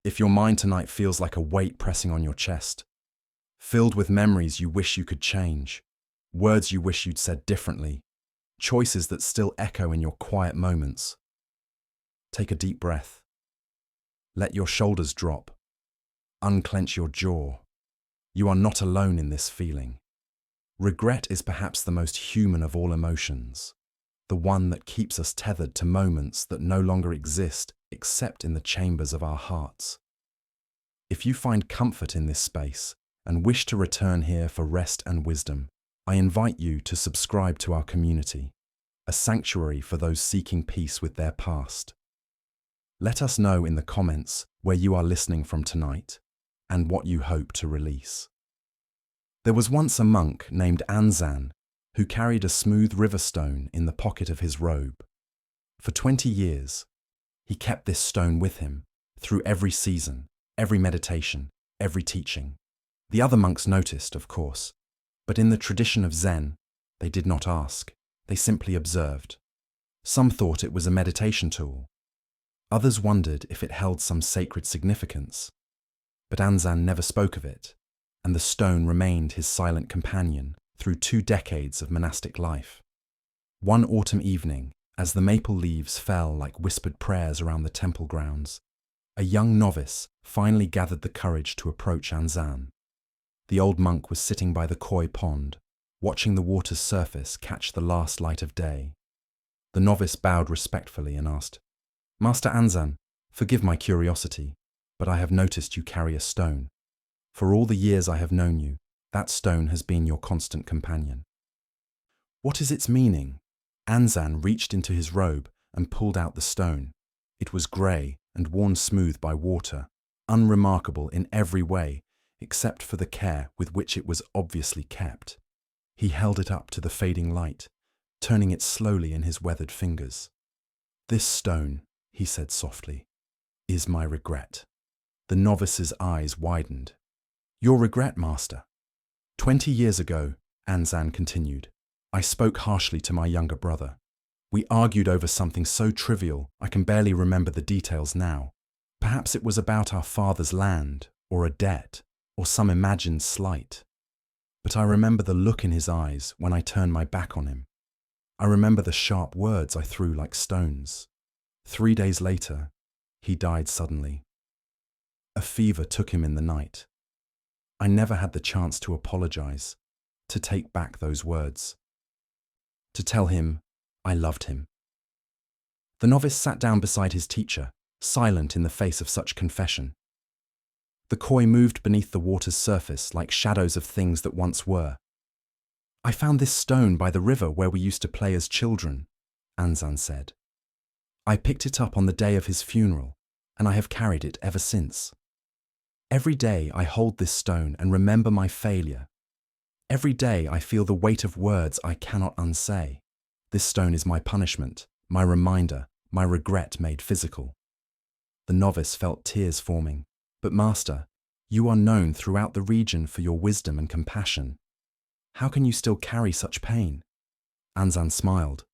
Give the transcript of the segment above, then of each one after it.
If your mind tonight feels like a weight pressing on your chest, filled with memories you wish you could change, words you wish you'd said differently, choices that still echo in your quiet moments, take a deep breath. Let your shoulders drop. Unclench your jaw. You are not alone in this feeling. Regret is perhaps the most human of all emotions, the one that keeps us tethered to moments that no longer exist except in the chambers of our hearts. If you find comfort in this space and wish to return here for rest and wisdom, I invite you to subscribe to our community, a sanctuary for those seeking peace with their past. Let us know in the comments where you are listening from tonight and what you hope to release. There was once a monk named Anzan who carried a smooth river stone in the pocket of his robe. For 20 years, he kept this stone with him through every season, every meditation, every teaching. The other monks noticed, of course, but in the tradition of Zen, they did not ask, they simply observed. Some thought it was a meditation tool. Others wondered if it held some sacred significance. But Anzan never spoke of it, and the stone remained his silent companion through 2 decades of monastic life. One autumn evening, as the maple leaves fell like whispered prayers around the temple grounds, a young novice finally gathered the courage to approach Anzan. The old monk was sitting by the koi pond, watching the water's surface catch the last light of day. The novice bowed respectfully and asked, "Master Anzan, forgive my curiosity, but I have noticed you carry a stone. For all the years I have known you, that stone has been your constant companion. What is its meaning?" Anzan reached into his robe and pulled out the stone. It was grey and worn smooth by water, unremarkable in every way except for the care with which it was obviously kept. He held it up to the fading light, turning it slowly in his weathered fingers. "This stone," he said softly, "is my regret." The novice's eyes widened. "Your regret, master?" 20 years ago, Anzan continued, I spoke harshly to my younger brother. We argued over something so trivial I can barely remember the details now. Perhaps it was about our father's land, or a debt, or some imagined slight. But I remember the look in his eyes when I turned my back on him. I remember the sharp words I threw like stones. 3 days later, he died suddenly. A fever took him in the night. I never had the chance to apologize, to take back those words, to tell him I loved him. The novice sat down beside his teacher, silent in the face of such confession. The koi moved beneath the water's surface like shadows of things that once were. "I found this stone by the river where we used to play as children," Anzan said. "I picked it up on the day of his funeral, and I have carried it ever since. Every day I hold this stone and remember my failure. Every day I feel the weight of words I cannot unsay. This stone is my punishment, my reminder, my regret made physical." The novice felt tears forming. "But master, you are known throughout the region for your wisdom and compassion. How can you still carry such pain?" Anzan smiled,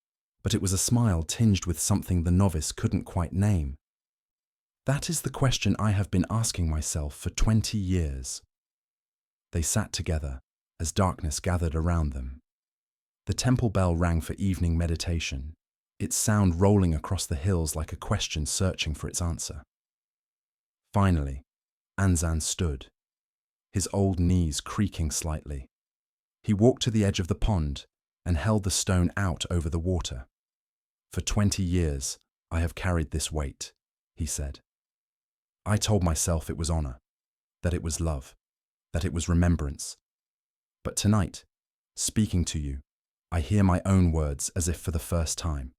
but it was a smile tinged with something the novice couldn't quite name. "That is the question I have been asking myself for 20 years. They sat together as darkness gathered around them. The temple bell rang for evening meditation, its sound rolling across the hills like a question searching for its answer. Finally, Anzan stood, his old knees creaking slightly. He walked to the edge of the pond and held the stone out over the water. "For 20 years, I have carried this weight," he said. "I told myself it was honor, that it was love, that it was remembrance. But tonight, speaking to you, I hear my own words as if for the first time.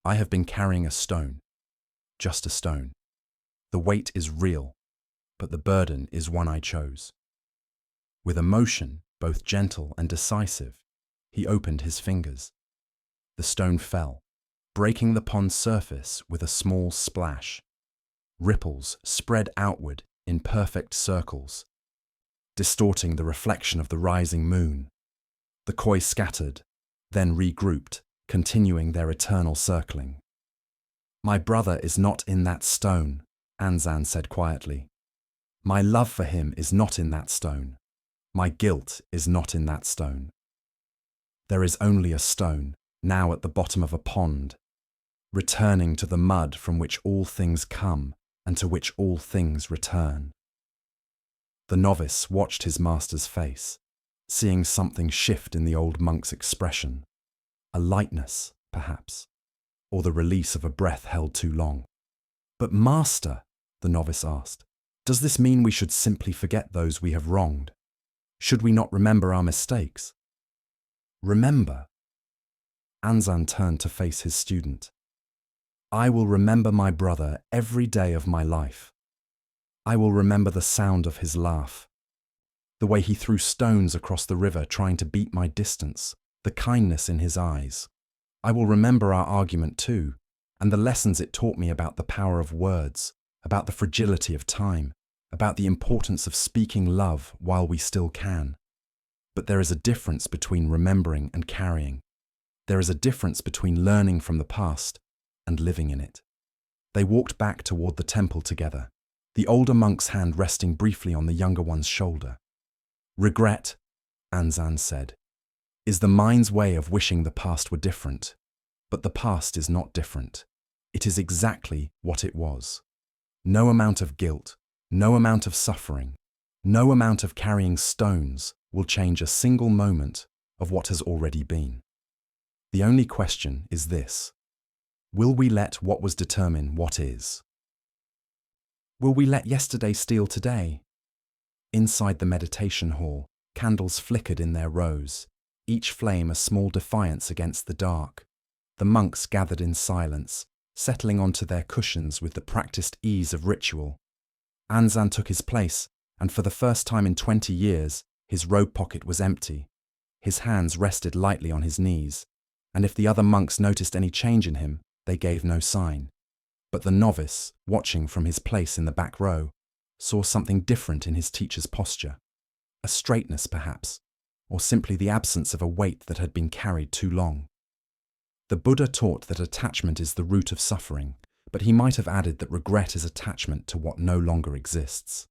I have been carrying a stone, just a stone. The weight is real, but the burden is one I chose." With a motion, both gentle and decisive, he opened his fingers. The stone fell, breaking the pond's surface with a small splash. Ripples spread outward in perfect circles, distorting the reflection of the rising moon. The koi scattered, then regrouped, continuing their eternal circling. "My brother is not in that stone," Anzan said quietly. My love for him is not in that stone. My guilt is not in that stone. There is only a stone, now at the bottom of a pond, returning to the mud from which all things come and to which all things return. The novice watched his master's face, seeing something shift in the old monk's expression. A lightness, perhaps, or the release of a breath held too long. But master, the novice asked, does this mean we should simply forget those we have wronged? Should we not remember our mistakes? Remember? Anzan turned to face his student. I will remember my brother every day of my life. I will remember the sound of his laugh, the way he threw stones across the river trying to beat my distance, the kindness in his eyes. I will remember our argument too, and the lessons it taught me about the power of words, about the fragility of time, about the importance of speaking love while we still can. But there is a difference between remembering and carrying. There is a difference between learning from the past and living in it. They walked back toward the temple together, the older monk's hand resting briefly on the younger one's shoulder. Regret, Anzan said, is the mind's way of wishing the past were different. But the past is not different. It is exactly what it was. No amount of guilt, no amount of suffering, no amount of carrying stones will change a single moment of what has already been. The only question is this: will we let what was determine what is? Will we let yesterday steal today? Inside the meditation hall, candles flickered in their rows, each flame a small defiance against the dark. The monks gathered in silence, settling onto their cushions with the practiced ease of ritual. Anzan took his place, and for the first time in 20 years, his robe pocket was empty. His hands rested lightly on his knees, and if the other monks noticed any change in him, they gave no sign. But the novice, watching from his place in the back row, saw something different in his teacher's posture. A straightness, perhaps, or simply the absence of a weight that had been carried too long. The Buddha taught that attachment is the root of suffering, but he might have added that regret is attachment to what no longer exists.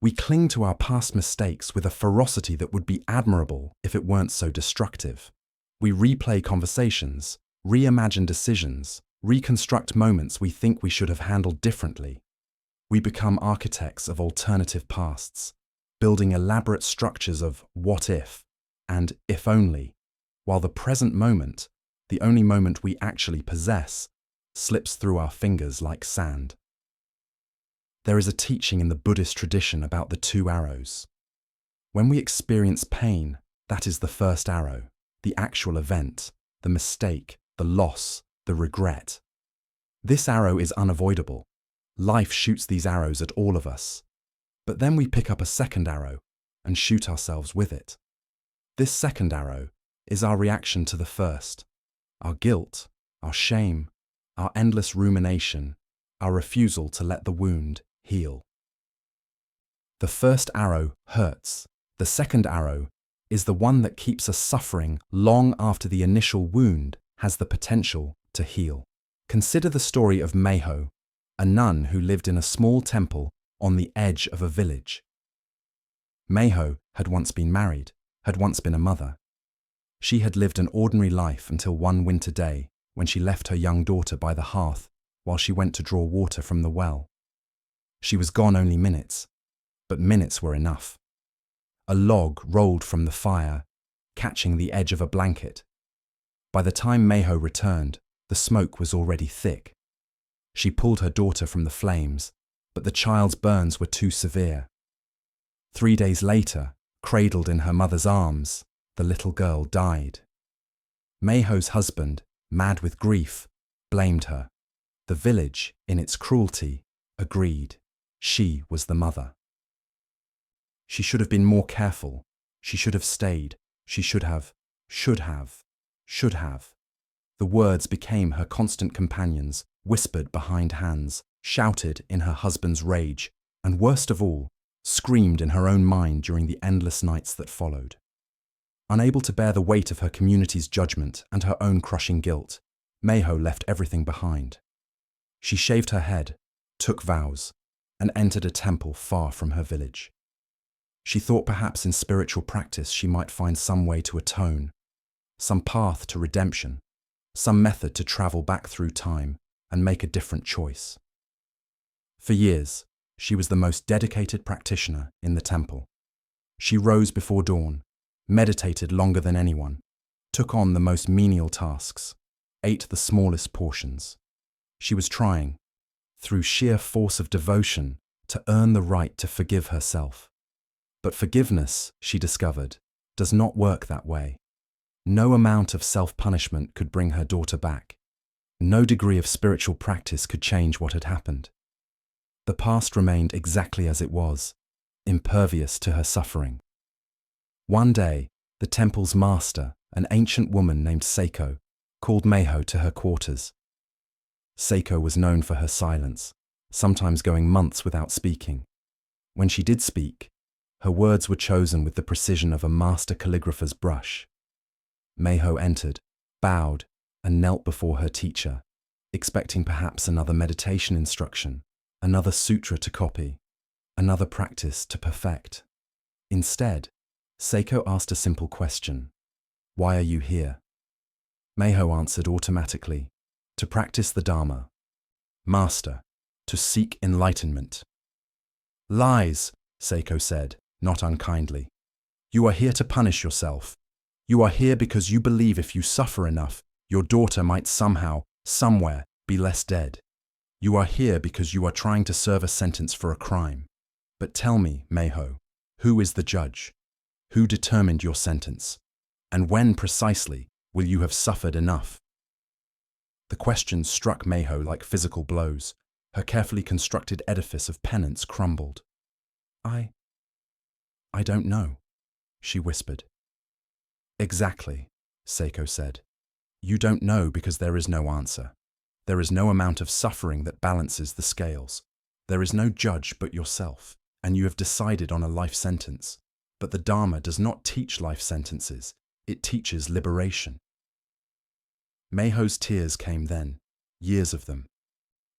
We cling to our past mistakes with a ferocity that would be admirable if it weren't so destructive. We replay conversations, reimagine decisions, reconstruct moments we think we should have handled differently. We become architects of alternative pasts, building elaborate structures of what if and if only, while the present moment, the only moment we actually possess, slips through our fingers like sand. There is a teaching in the Buddhist tradition about the two arrows. When we experience pain, that is the first arrow, the actual event, the mistake, the loss, the regret. This arrow is unavoidable. Life shoots these arrows at all of us. But then we pick up a second arrow and shoot ourselves with it. This second arrow is our reaction to the first. Our guilt, our shame, our endless rumination, our refusal to let the wound heal. The first arrow hurts. The second arrow is the one that keeps us suffering long after the initial wound has the potential to heal. Consider the story of Meiho, a nun who lived in a small temple on the edge of a village. Meiho had once been married, had once been a mother. She had lived an ordinary life until one winter day when she left her young daughter by the hearth while she went to draw water from the well. She was gone only minutes, but minutes were enough. A log rolled from the fire, catching the edge of a blanket. By the time Meiho returned, the smoke was already thick. She pulled her daughter from the flames, but the child's burns were too severe. 3 days later, cradled in her mother's arms, the little girl died. Meiho's husband, mad with grief, blamed her. The village, in its cruelty, agreed. She was the mother. She should have been more careful. She should have stayed. She should have. The words became her constant companions, whispered behind hands, shouted in her husband's rage, and worst of all, screamed in her own mind during the endless nights that followed. Unable to bear the weight of her community's judgment and her own crushing guilt, Meiho left everything behind. She shaved her head, took vows, and entered a temple far from her village. She thought perhaps in spiritual practice she might find some way to atone, some path to redemption, some method to travel back through time and make a different choice. For years, she was the most dedicated practitioner in the temple. She rose before dawn, meditated longer than anyone, took on the most menial tasks, ate the smallest portions. She was trying, through sheer force of devotion, to earn the right to forgive herself. But forgiveness, she discovered, does not work that way. No amount of self-punishment could bring her daughter back. No degree of spiritual practice could change what had happened. The past remained exactly as it was, impervious to her suffering. One day, the temple's master, an ancient woman named Seiko, called Meiho to her quarters. Seiko was known for her silence, sometimes going months without speaking. When she did speak, her words were chosen with the precision of a master calligrapher's brush. Meiho entered, bowed, and knelt before her teacher, expecting perhaps another meditation instruction, another sutra to copy, another practice to perfect. Instead, Seiko asked a simple question: "Why are you here?" Meiho answered automatically, "To practice the Dharma." "Master, to seek enlightenment." "Lies," Seiko said, not unkindly. "You are here to punish yourself. You are here because you believe if you suffer enough, your daughter might somehow, somewhere, be less dead. You are here because you are trying to serve a sentence for a crime. But tell me, Meiho, who is the judge? Who determined your sentence? And when precisely will you have suffered enough?" The question struck Meiho like physical blows. Her carefully constructed edifice of penance crumbled. I don't know," she whispered. "Exactly," Seiko said. "You don't know because there is no answer. There is no amount of suffering that balances the scales. There is no judge but yourself, and you have decided on a life sentence. But the Dharma does not teach life sentences, it teaches liberation." Meiho's tears came then, years of them.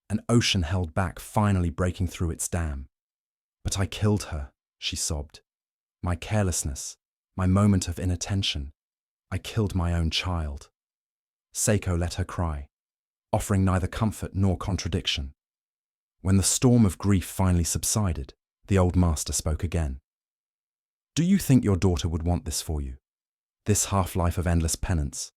An ocean held back, finally breaking through its dam. "But I killed her," she sobbed. "My carelessness, my moment of inattention. I killed my own child." Seiko let her cry, offering neither comfort nor contradiction. When the storm of grief finally subsided, the old master spoke again. "Do you think your daughter would want this for you? This half-life of endless penance?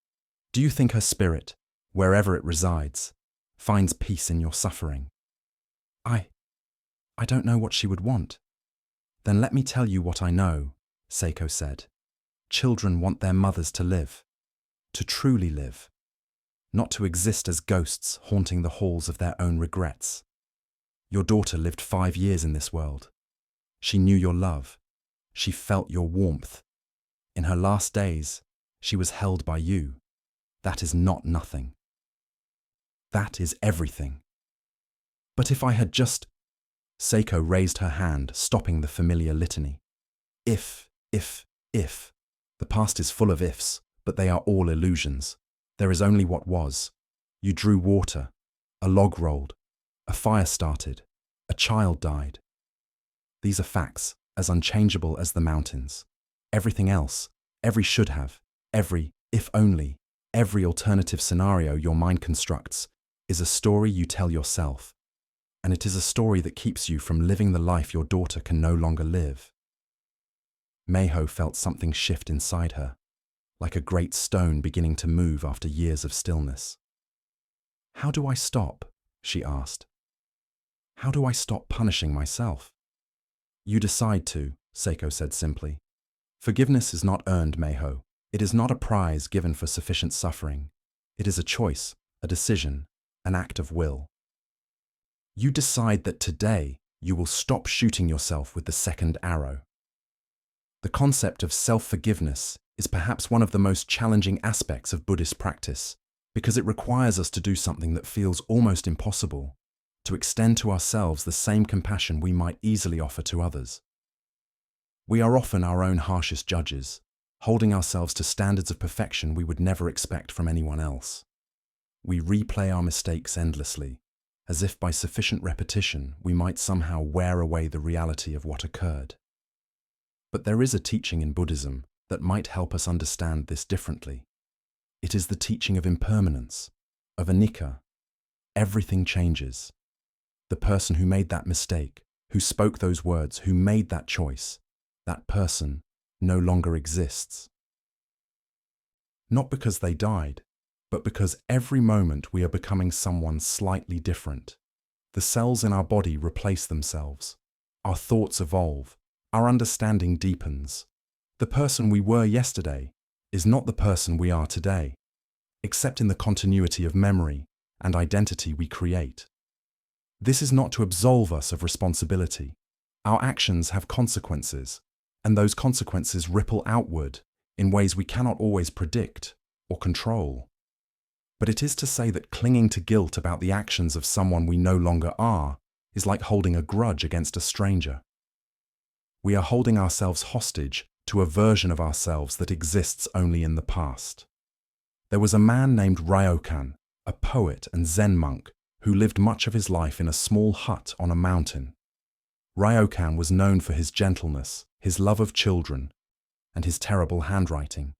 Do you think her spirit, wherever it resides, finds peace in your suffering?" I don't know what she would want." "Then let me tell you what I know," Seiko said. "Children want their mothers to live, to truly live, not to exist as ghosts haunting the halls of their own regrets. Your daughter lived 5 years in this world. She knew your love. She felt your warmth. In her last days, she was held by you. That is not nothing. That is everything." "But if I had just—" Seiko raised her hand, stopping the familiar litany. If. The past is full of ifs, but they are all illusions. There is only what was. You drew water. A log rolled. A fire started. A child died. These are facts, as unchangeable as the mountains. Everything else, every should have, every if only, every alternative scenario your mind constructs, is a story you tell yourself. And it is a story that keeps you from living the life your daughter can no longer live." Meiho felt something shift inside her, like a great stone beginning to move after years of stillness. "How do I stop?" she asked. "How do I stop punishing myself?" "You decide to," Seiko said simply. "Forgiveness is not earned, Meiho. It is not a prize given for sufficient suffering. It is a choice, a decision, an act of will. You decide that today you will stop shooting yourself with the second arrow." The concept of self-forgiveness is perhaps one of the most challenging aspects of Buddhist practice, because it requires us to do something that feels almost impossible, to extend to ourselves the same compassion we might easily offer to others. We are often our own harshest judges, holding ourselves to standards of perfection we would never expect from anyone else. We replay our mistakes endlessly, as if by sufficient repetition we might somehow wear away the reality of what occurred. But there is a teaching in Buddhism that might help us understand this differently. It is the teaching of impermanence, of anicca. Everything changes. The person who made that mistake, who spoke those words, who made that choice, that person no longer exists. Not because they died, but because every moment we are becoming someone slightly different. The cells in our body replace themselves. Our thoughts evolve. Our understanding deepens. The person we were yesterday is not the person we are today, except in the continuity of memory and identity we create. This is not to absolve us of responsibility. Our actions have consequences, and those consequences ripple outward in ways we cannot always predict or control. But it is to say that clinging to guilt about the actions of someone we no longer are is like holding a grudge against a stranger. We are holding ourselves hostage to a version of ourselves that exists only in the past. There was a man named Ryokan, a poet and Zen monk, who lived much of his life in a small hut on a mountain. Ryokan was known for his gentleness, his love of children, and his terrible handwriting.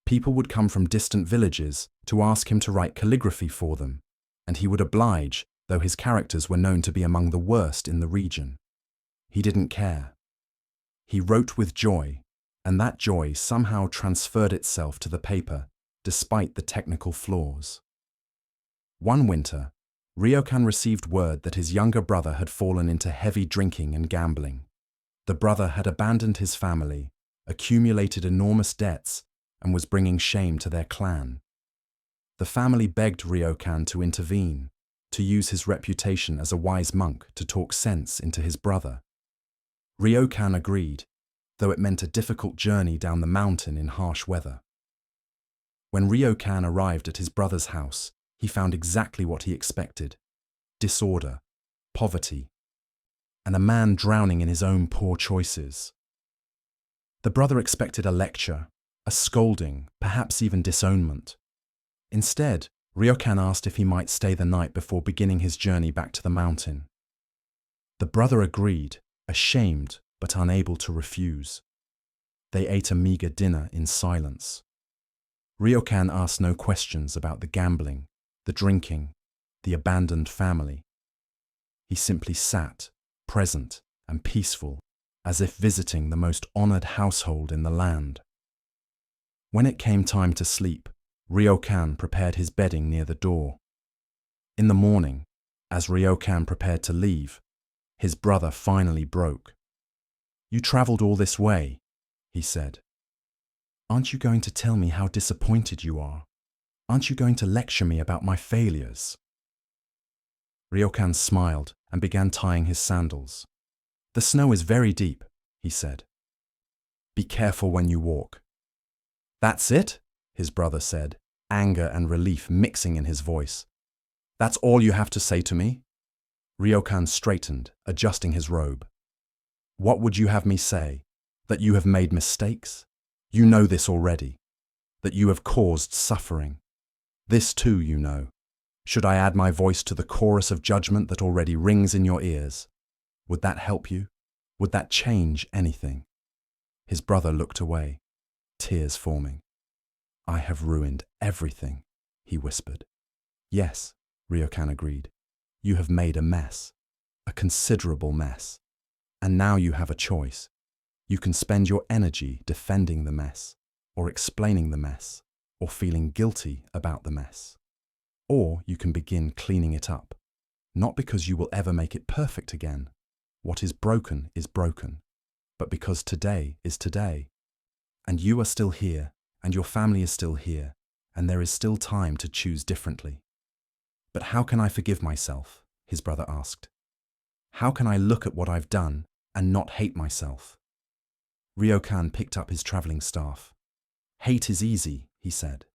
People would come from distant villages to ask him to write calligraphy for them, and he would oblige, though his characters were known to be among the worst in the region. He didn't care. He wrote with joy, and that joy somehow transferred itself to the paper, despite the technical flaws. One winter, Ryokan received word that his younger brother had fallen into heavy drinking and gambling. The brother had abandoned his family, accumulated enormous debts, and was bringing shame to their clan. The family begged Ryokan to intervene, to use his reputation as a wise monk to talk sense into his brother. Ryokan agreed, though it meant a difficult journey down the mountain in harsh weather. When Ryokan arrived at his brother's house, he found exactly what he expected: disorder, poverty, and a man drowning in his own poor choices. The brother expected a lecture, a scolding, perhaps even disownment. Instead, Ryokan asked if he might stay the night before beginning his journey back to the mountain. The brother agreed, ashamed but unable to refuse. They ate a meager dinner in silence. Ryokan asked no questions about the gambling, the drinking, the abandoned family. He simply sat, present and peaceful, as if visiting the most honored household in the land. When it came time to sleep, Ryokan prepared his bedding near the door. In the morning, as Ryokan prepared to leave, his brother finally broke. "You traveled all this way," he said. "Aren't you going to tell me how disappointed you are? Aren't you going to lecture me about my failures?" Ryokan smiled and began tying his sandals. "The snow is very deep," he said. "Be careful when you walk." "That's it?" his brother said, anger and relief mixing in his voice. "That's all you have to say to me?" Ryokan straightened, adjusting his robe. "What would you have me say? That you have made mistakes? You know this already. That you have caused suffering. This too you know. Should I add my voice to the chorus of judgment that already rings in your ears? Would that help you? Would that change anything?" His brother looked away, tears forming. "I have ruined everything," he whispered. "Yes," Ryokan agreed. "You have made a mess, a considerable mess. And now you have a choice. You can spend your energy defending the mess, or explaining the mess, or feeling guilty about the mess. Or you can begin cleaning it up, not because you will ever make it perfect again. What is broken, but because today is today. And you are still here, and your family is still here, and there is still time to choose differently." "But how can I forgive myself?" his brother asked. "How can I look at what I've done and not hate myself?" Ryokan picked up his traveling staff. "Hate is easy," he said.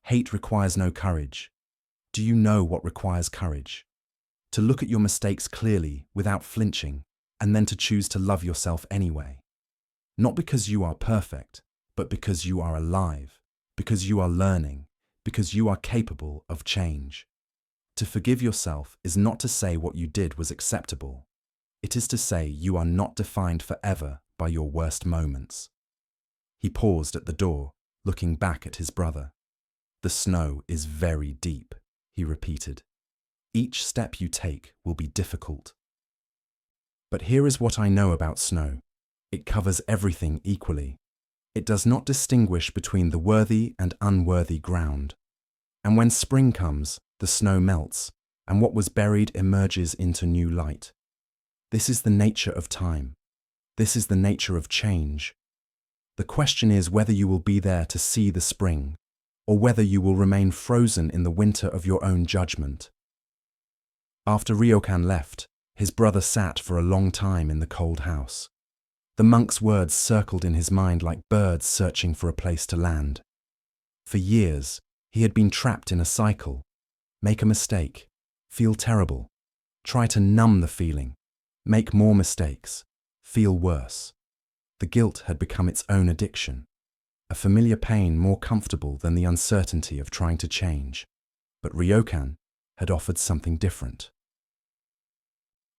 "Hate requires no courage. Do you know what requires courage? To look at your mistakes clearly, without flinching, and then to choose to love yourself anyway. Not because you are perfect, but because you are alive, because you are learning, because you are capable of change. To forgive yourself is not to say what you did was acceptable. It is to say you are not defined forever by your worst moments. He paused at the door, looking back at his brother. The snow is very deep, he repeated. Each step you take will be difficult. But here is what I know about snow. It covers everything equally. It does not distinguish between the worthy and unworthy ground. And when spring comes, the snow melts, and what was buried emerges into new light. This is the nature of time. This is the nature of change. The question is whether you will be there to see the spring, or whether you will remain frozen in the winter of your own judgment. After Ryokan left, his brother sat for a long time in the cold house. The monk's words circled in his mind like birds searching for a place to land. For years, he had been trapped in a cycle. Make a mistake, feel terrible, try to numb the feeling, make more mistakes, feel worse. The guilt had become its own addiction, a familiar pain more comfortable than the uncertainty of trying to change. But Ryokan had offered something different.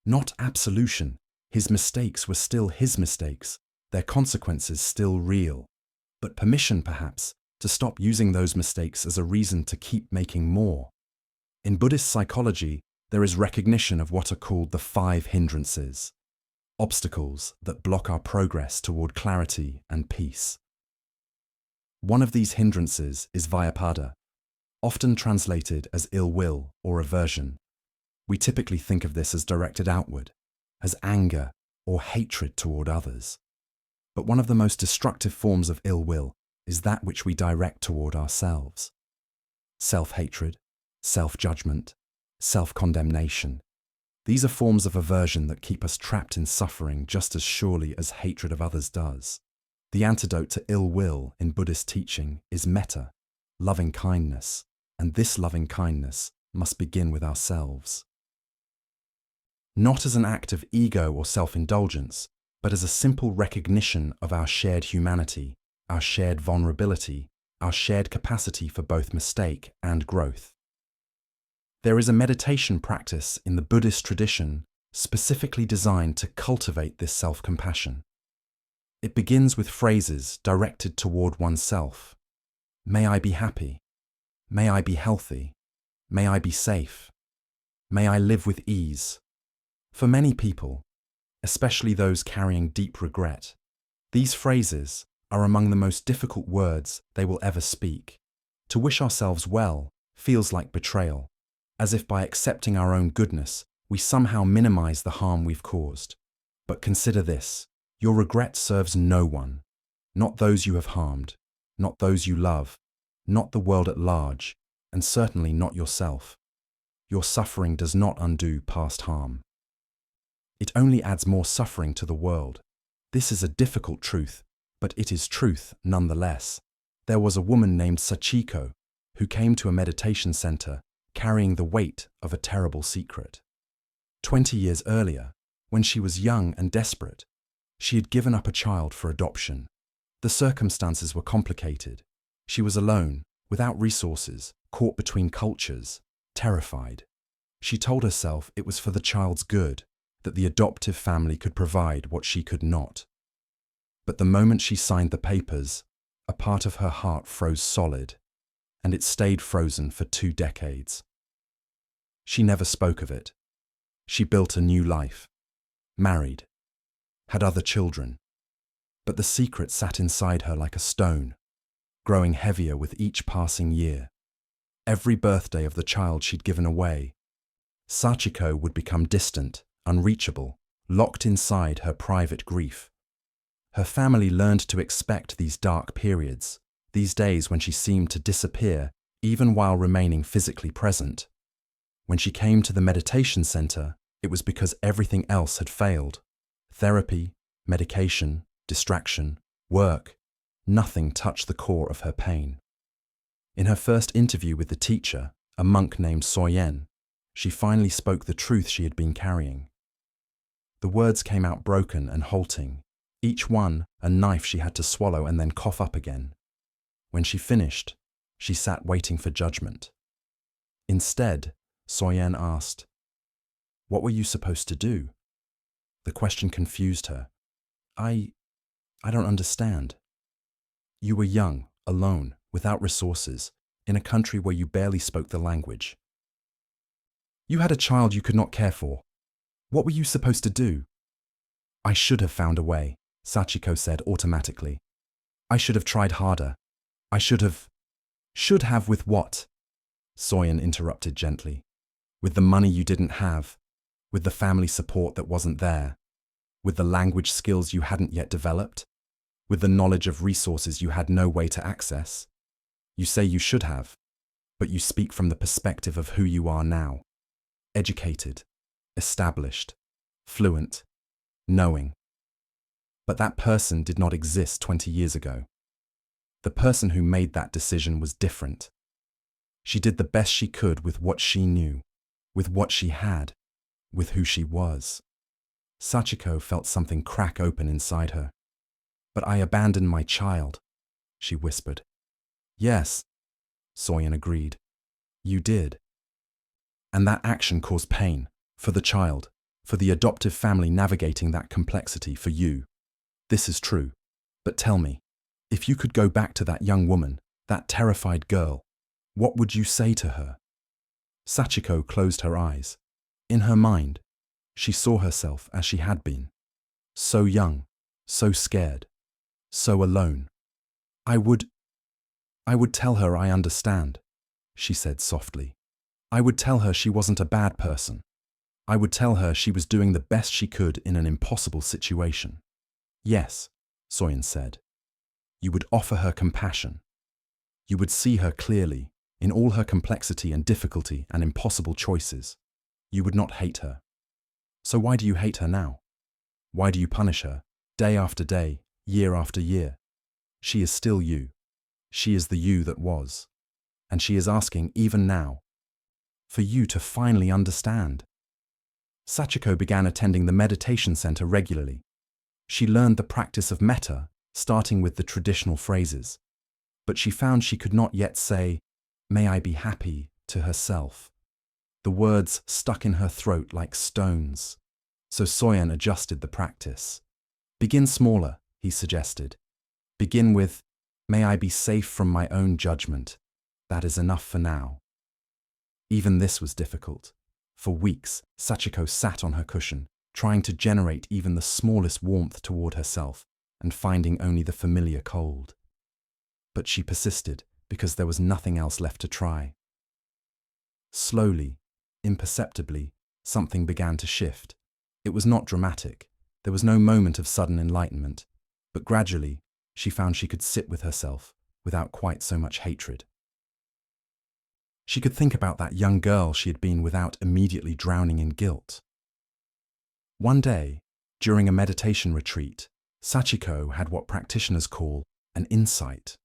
Not absolution. His mistakes were still his mistakes, their consequences still real. But permission, perhaps, to stop using those mistakes as a reason to keep making more. In Buddhist psychology, there is recognition of what are called the 5 hindrances, obstacles that block our progress toward clarity and peace. One of these hindrances is vyapada, often translated as ill will or aversion. We typically think of this as directed outward, as anger or hatred toward others. But one of the most destructive forms of ill will is that which we direct toward ourselves. Self-hatred, self-judgment, self-condemnation. These are forms of aversion that keep us trapped in suffering just as surely as hatred of others does. The antidote to ill will in Buddhist teaching is metta, loving kindness, and this loving kindness must begin with ourselves. Not as an act of ego or self-indulgence, but as a simple recognition of our shared humanity, our shared vulnerability, our shared capacity for both mistake and growth. There is a meditation practice in the Buddhist tradition specifically designed to cultivate this self-compassion. It begins with phrases directed toward oneself. May I be happy. May I be healthy. May I be safe. May I live with ease. For many people, especially those carrying deep regret, these phrases are among the most difficult words they will ever speak. To wish ourselves well feels like betrayal, as if by accepting our own goodness, we somehow minimize the harm we've caused. But consider this, your regret serves no one, not those you have harmed, not those you love, not the world at large, and certainly not yourself. Your suffering does not undo past harm. It only adds more suffering to the world. This is a difficult truth, but it is truth nonetheless. There was a woman named Sachiko who came to a meditation center carrying the weight of a terrible secret. 20 years earlier, when she was young and desperate, she had given up a child for adoption. The circumstances were complicated. She was alone, without resources, caught between cultures, terrified. She told herself it was for the child's good, that the adoptive family could provide what she could not. But the moment she signed the papers, a part of her heart froze solid, and it stayed frozen for 2 decades. She never spoke of it. She built a new life, married, had other children, but the secret sat inside her like a stone, growing heavier with each passing year. Every birthday of the child she'd given away, Sachiko would become distant, unreachable, locked inside her private grief. Her family learned to expect these dark periods, these days when she seemed to disappear, even while remaining physically present. When she came to the meditation center, it was because everything else had failed. Therapy, medication, distraction, work, nothing touched the core of her pain. In her first interview with the teacher, a monk named Soyen, she finally spoke the truth she had been carrying. The words came out broken and halting, each one a knife she had to swallow and then cough up again. When she finished, she sat waiting for judgment. Instead, Soyen asked. What were you supposed to do? The question confused her. I don't understand. You were young, alone, without resources, in a country where you barely spoke the language. You had a child you could not care for. What were you supposed to do? I should have found a way, Sachiko said automatically. I should have tried harder. I should have. Should have with what? Soyen interrupted gently. With the money you didn't have, with the family support that wasn't there, with the language skills you hadn't yet developed, with the knowledge of resources you had no way to access. You say you should have, but you speak from the perspective of who you are now. Educated, established, fluent, knowing. But that person did not exist 20 years ago. The person who made that decision was different. She did the best she could with what she knew, with what she had, with who she was. Sachiko felt something crack open inside her. But I abandoned my child, she whispered. Yes, Soyen agreed. You did. And that action caused pain, for the child, for the adoptive family navigating that complexity, for you. This is true. But tell me, if you could go back to that young woman, that terrified girl, what would you say to her? Sachiko closed her eyes. In her mind, she saw herself as she had been. So young, so scared, so alone. I would tell her I understand, she said softly. I would tell her she wasn't a bad person. I would tell her she was doing the best she could in an impossible situation. Yes, Soyen said. You would offer her compassion. You would see her clearly, in all her complexity and difficulty and impossible choices. You would not hate her. So why do you hate her now? Why do you punish her, day after day, year after year? She is still you. She is the you that was. And she is asking, even now, for you to finally understand. Sachiko began attending the meditation center regularly. She learned the practice of metta, starting with the traditional phrases. But she found she could not yet say, "May I be happy," to herself. The words stuck in her throat like stones. So Soyen adjusted the practice. Begin smaller, he suggested. Begin with, "May I be safe from my own judgment. That is enough for now." Even this was difficult. For weeks, Sachiko sat on her cushion, trying to generate even the smallest warmth toward herself and finding only the familiar cold. But she persisted because there was nothing else left to try. Slowly, imperceptibly, something began to shift. It was not dramatic. There was no moment of sudden enlightenment. But gradually, she found she could sit with herself without quite so much hatred. She could think about that young girl she had been without immediately drowning in guilt. One day, during a meditation retreat, Sachiko had what practitioners call an insight.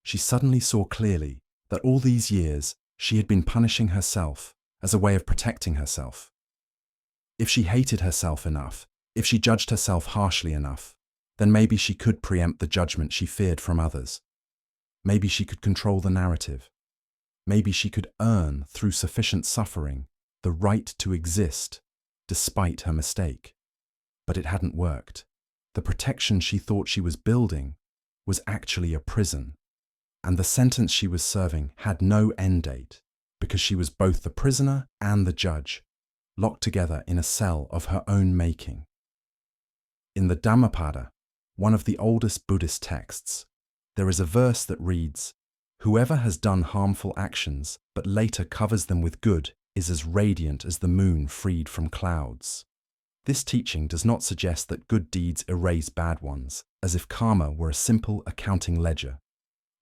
She suddenly saw clearly that all these years she had been punishing herself as a way of protecting herself. If she hated herself enough, if she judged herself harshly enough, then maybe she could preempt the judgment she feared from others. Maybe she could control the narrative. Maybe she could earn, through sufficient suffering, the right to exist, despite her mistake. But it hadn't worked. The protection she thought she was building was actually a prison. And the sentence she was serving had no end date, because she was both the prisoner and the judge, locked together in a cell of her own making. In the Dhammapada, one of the oldest Buddhist texts, there is a verse that reads, "Whoever has done harmful actions but later covers them with good is as radiant as the moon freed from clouds." This teaching does not suggest that good deeds erase bad ones, as if karma were a simple accounting ledger.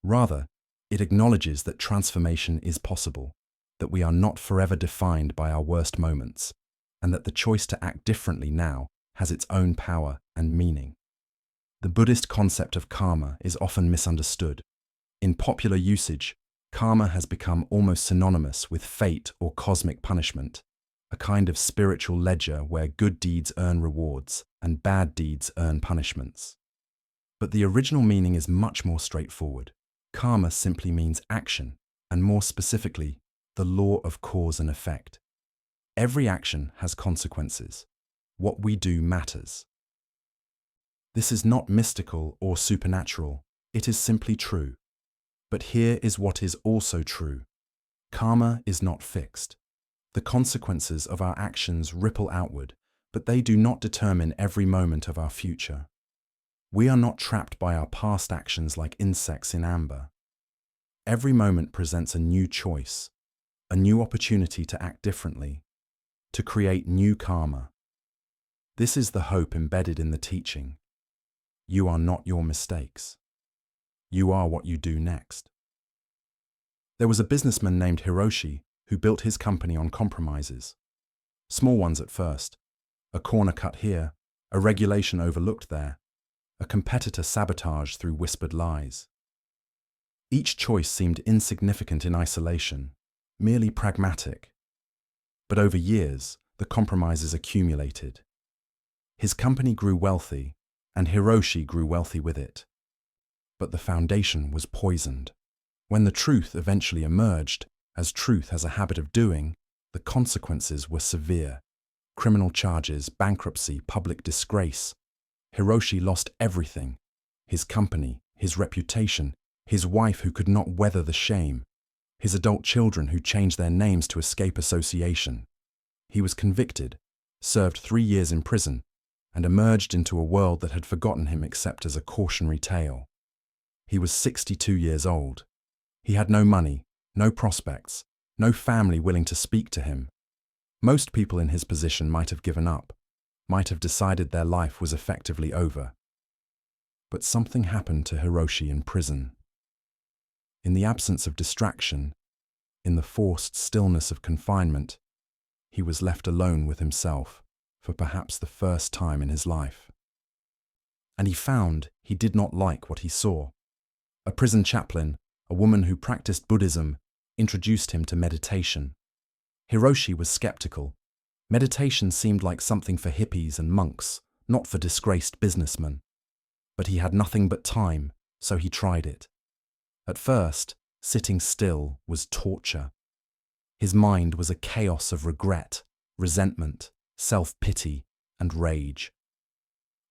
Rather, it acknowledges that transformation is possible, that we are not forever defined by our worst moments, and that the choice to act differently now has its own power and meaning. The Buddhist concept of karma is often misunderstood. In popular usage, karma has become almost synonymous with fate or cosmic punishment, a kind of spiritual ledger where good deeds earn rewards and bad deeds earn punishments. But the original meaning is much more straightforward. Karma simply means action, and more specifically, the law of cause and effect. Every action has consequences. What we do matters. This is not mystical or supernatural. It is simply true. But here is what is also true. Karma is not fixed. The consequences of our actions ripple outward, but they do not determine every moment of our future. We are not trapped by our past actions like insects in amber. Every moment presents a new choice, a new opportunity to act differently, to create new karma. This is the hope embedded in the teaching. You are not your mistakes. You are what you do next. There was a businessman named Hiroshi who built his company on compromises. Small ones at first. A corner cut here, a regulation overlooked there, a competitor sabotaged through whispered lies. Each choice seemed insignificant in isolation, merely pragmatic. But over years, the compromises accumulated. His company grew wealthy, and Hiroshi grew wealthy with it. But the foundation was poisoned. When the truth eventually emerged, as truth has a habit of doing, the consequences were severe. Criminal charges, bankruptcy, public disgrace. Hiroshi lost everything. His company, his reputation, his wife who could not weather the shame, his adult children who changed their names to escape association. He was convicted, served 3 years in prison, and emerged into a world that had forgotten him except as a cautionary tale. He was 62 years old. He had no money, no prospects, no family willing to speak to him. Most people in his position might have given up, might have decided their life was effectively over. But something happened to Hiroshi in prison. In the absence of distraction, in the forced stillness of confinement, he was left alone with himself for perhaps the first time in his life. And he found he did not like what he saw. A prison chaplain, a woman who practiced Buddhism, introduced him to meditation. Hiroshi was skeptical. Meditation seemed like something for hippies and monks, not for disgraced businessmen. But he had nothing but time, so he tried it. At first, sitting still was torture. His mind was a chaos of regret, resentment, self-pity, and rage.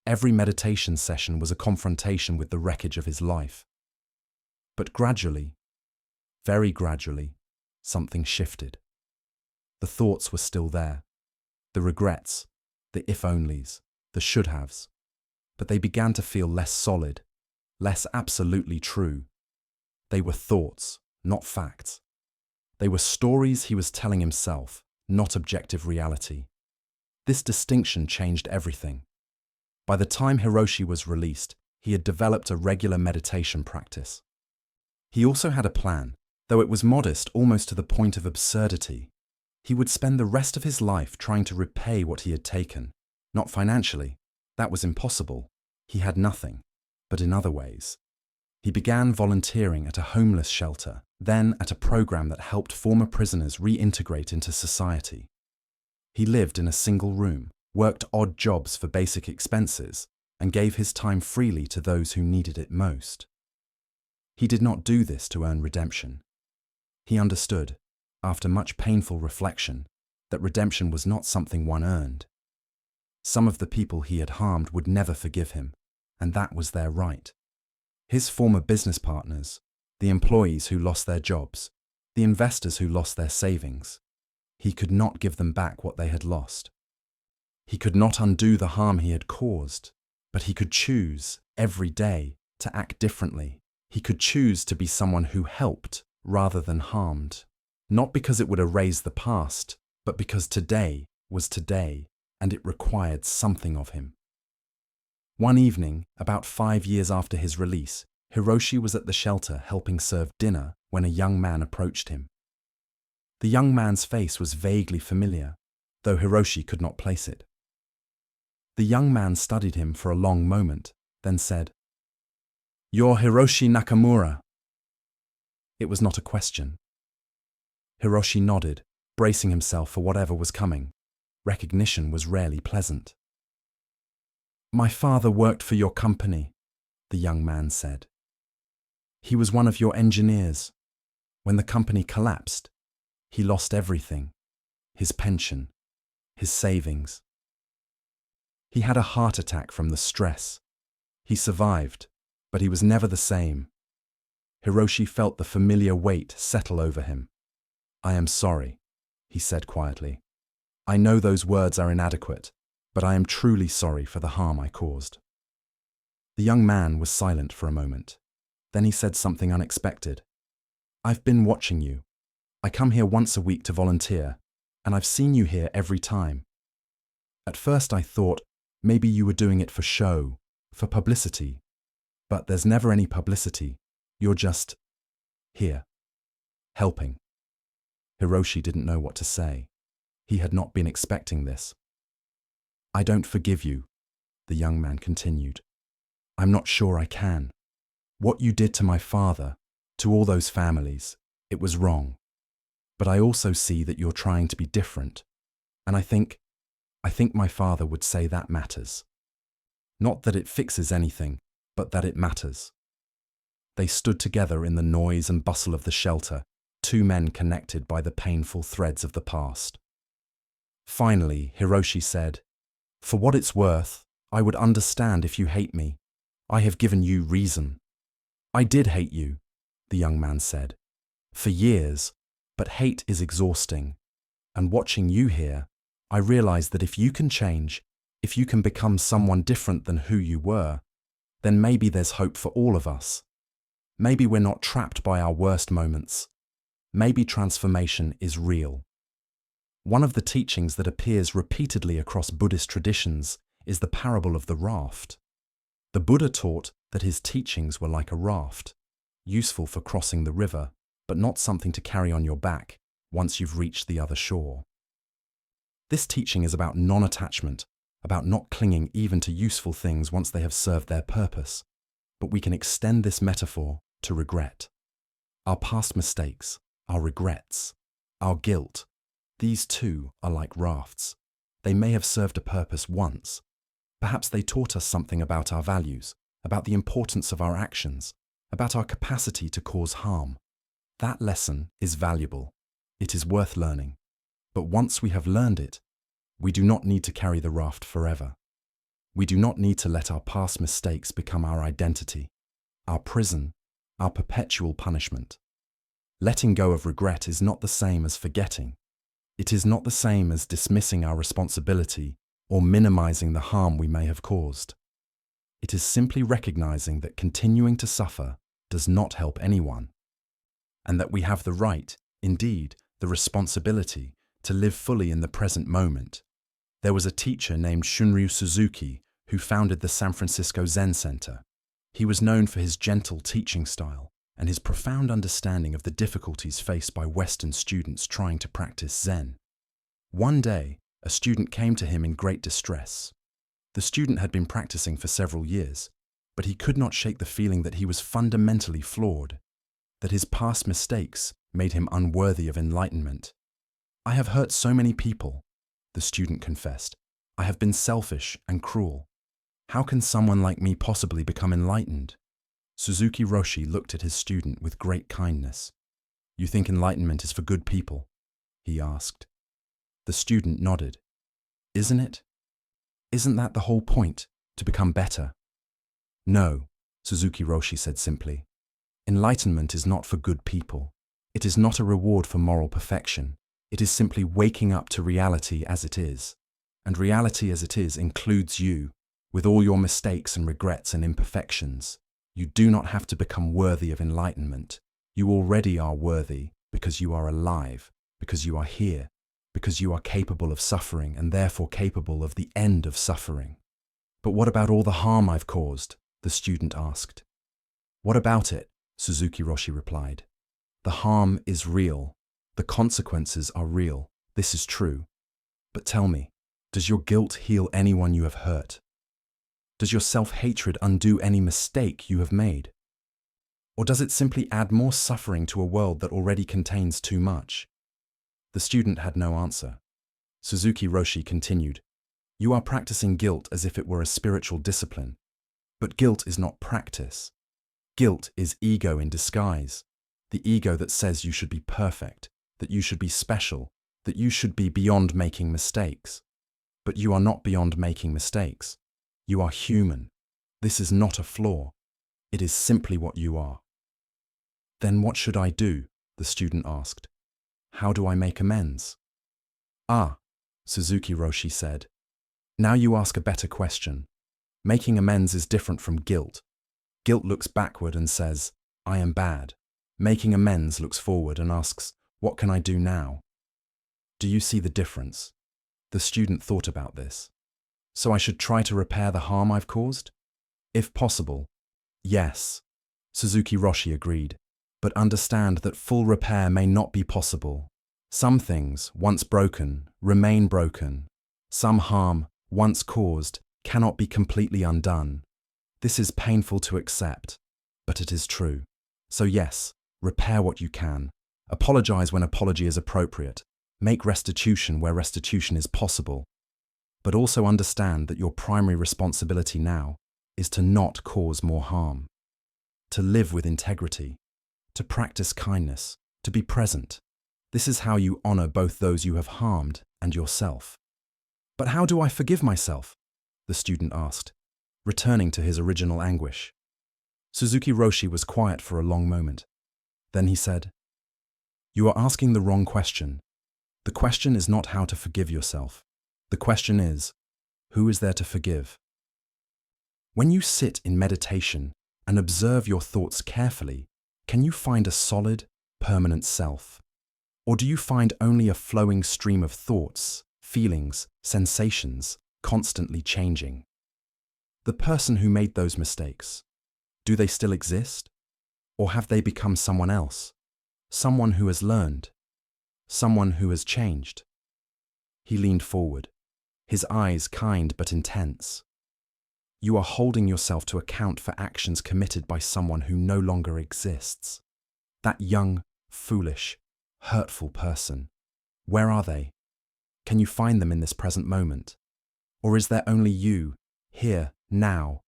Every meditation session was a confrontation with the wreckage of his life. But gradually, very gradually, something shifted. The thoughts were still there, the regrets, the if-onlys, the should-haves, but they began to feel less solid, less absolutely true. They were thoughts, not facts. They were stories he was telling himself, not objective reality. This distinction changed everything. By the time Hiroshi was released, he had developed a regular meditation practice. He also had a plan, though it was modest almost to the point of absurdity. He would spend the rest of his life trying to repay what he had taken. Not financially, that was impossible. He had nothing, but in other ways. He began volunteering at a homeless shelter, then at a program that helped former prisoners reintegrate into society. He lived in a single room, worked odd jobs for basic expenses, and gave his time freely to those who needed it most. He did not do this to earn redemption. He understood, after much painful reflection, that redemption was not something one earned. Some of the people he had harmed would never forgive him, and that was their right. His former business partners, the employees who lost their jobs, the investors who lost their savings, he could not give them back what they had lost. He could not undo the harm he had caused, but he could choose, every day, to act differently. He could choose to be someone who helped rather than harmed. Not because it would erase the past, but because today was today, and it required something of him. One evening, about 5 years after his release, Hiroshi was at the shelter helping serve dinner when a young man approached him. The young man's face was vaguely familiar, though Hiroshi could not place it. The young man studied him for a long moment, then said, "You're Hiroshi Nakamura." It was not a question. Hiroshi nodded, bracing himself for whatever was coming. Recognition was rarely pleasant. "My father worked for your company," the young man said. "He was one of your engineers. When the company collapsed, He lost everything: his pension, his savings. He had a heart attack from the stress. He survived, but he was never the same. Hiroshi felt the familiar weight settle over him. "I am sorry," he said quietly. "I know those words are inadequate, but I am truly sorry for the harm I caused." The young man was silent for a moment. Then he said something unexpected. "I've been watching you. I come here once a week to volunteer, and I've seen you here every time. At first I thought maybe you were doing it for show, for publicity. But there's never any publicity. You're just here, helping." Hiroshi didn't know what to say. He had not been expecting this. "I don't forgive you," the young man continued. "I'm not sure I can. What you did to my father, to all those families, it was wrong. But I also see that you're trying to be different. And I think my father would say that matters. Not that it fixes anything, but that it matters." They stood together in the noise and bustle of the shelter, two men connected by the painful threads of the past. Finally, Hiroshi said, "For what it's worth, I would understand if you hate me. I have given you reason." "I did hate you," the young man said, "for years, but hate is exhausting. And watching you here, I realize that if you can change, if you can become someone different than who you were, then maybe there's hope for all of us. Maybe we're not trapped by our worst moments. Maybe transformation is real." One of the teachings that appears repeatedly across Buddhist traditions is the parable of the raft. The Buddha taught that his teachings were like a raft, useful for crossing the river, but not something to carry on your back once you've reached the other shore. This teaching is about non-attachment, about not clinging even to useful things once they have served their purpose. But we can extend this metaphor to regret. Our past mistakes, our regrets, our guilt, these too are like rafts. They may have served a purpose once. Perhaps they taught us something about our values, about the importance of our actions, about our capacity to cause harm. That lesson is valuable. It is worth learning. But once we have learned it, we do not need to carry the raft forever. We do not need to let our past mistakes become our identity, our prison, our perpetual punishment. Letting go of regret is not the same as forgetting. It is not the same as dismissing our responsibility or minimizing the harm we may have caused. It is simply recognizing that continuing to suffer does not help anyone, and that we have the right, indeed, the responsibility, to live fully in the present moment. There was a teacher named Shunryu Suzuki who founded the San Francisco Zen Center. He was known for his gentle teaching style and his profound understanding of the difficulties faced by Western students trying to practice Zen. One day, a student came to him in great distress. The student had been practicing for several years, but he could not shake the feeling that he was fundamentally flawed, that his past mistakes made him unworthy of enlightenment. "I have hurt so many people," the student confessed. "I have been selfish and cruel. How can someone like me possibly become enlightened?" Suzuki Roshi looked at his student with great kindness. "You think enlightenment is for good people?" he asked. The student nodded. "Isn't it? Isn't that the whole point, to become better?" "No," Suzuki Roshi said simply. "Enlightenment is not for good people. It is not a reward for moral perfection. It is simply waking up to reality as it is. And reality as it is includes you, with all your mistakes and regrets and imperfections. You do not have to become worthy of enlightenment. You already are worthy because you are alive, because you are here, because you are capable of suffering and therefore capable of the end of suffering." "But what about all the harm I've caused?" the student asked. "What about it?" Suzuki Roshi replied. "The harm is real. The consequences are real. This is true. But tell me, does your guilt heal anyone you have hurt? Does your self-hatred undo any mistake you have made? Or does it simply add more suffering to a world that already contains too much?" The student had no answer. Suzuki Roshi continued, "You are practicing guilt as if it were a spiritual discipline. But guilt is not practice. Guilt is ego in disguise, the ego that says you should be perfect, that you should be special, that you should be beyond making mistakes. But you are not beyond making mistakes. You are human. This is not a flaw. It is simply what you are. Then what should I do? The student asked. How do I make amends? Ah, Suzuki Roshi said. Now you ask a better question. Making amends is different from guilt. Guilt looks backward and says, I am bad. Making amends looks forward and asks, what can I do now? Do you see the difference? The student thought about this. So I should try to repair the harm I've caused? If possible, yes. Suzuki Roshi agreed. But understand that full repair may not be possible. Some things, once broken, remain broken. Some harm, once caused, cannot be completely undone. This is painful to accept, but it is true. So yes, repair what you can. Apologize when apology is appropriate. Make restitution where restitution is possible. But also understand that your primary responsibility now is to not cause more harm. To live with integrity. To practice kindness. To be present. This is how you honor both those you have harmed and yourself. But how do I forgive myself? The student asked, returning to his original anguish. Suzuki Roshi was quiet for a long moment. Then he said, You are asking the wrong question. The question is not how to forgive yourself. The question is, who is there to forgive? When you sit in meditation and observe your thoughts carefully, can you find a solid, permanent self? Or do you find only a flowing stream of thoughts, feelings, sensations, constantly changing? The person who made those mistakes, do they still exist? Or have they become someone else? Someone who has learned? Someone who has changed? He leaned forward, his eyes kind but intense. You are holding yourself to account for actions committed by someone who no longer exists. That young, foolish, hurtful person. Where are they? Can you find them in this present moment? Or is there only you, here, now,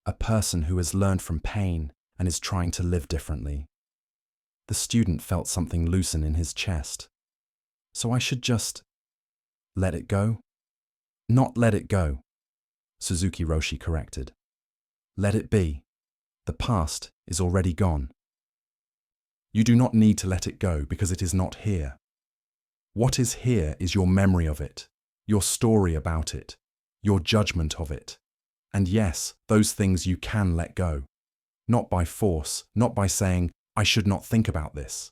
a person who has learned from pain and is trying to live differently? The student felt something loosen in his chest. So I should just let it go? Not let it go, Suzuki Roshi corrected. Let it be. The past is already gone. You do not need to let it go because it is not here. What is here is your memory of it, your story about it, your judgment of it. And yes, those things you can let go. Not by force, not by saying, I should not think about this.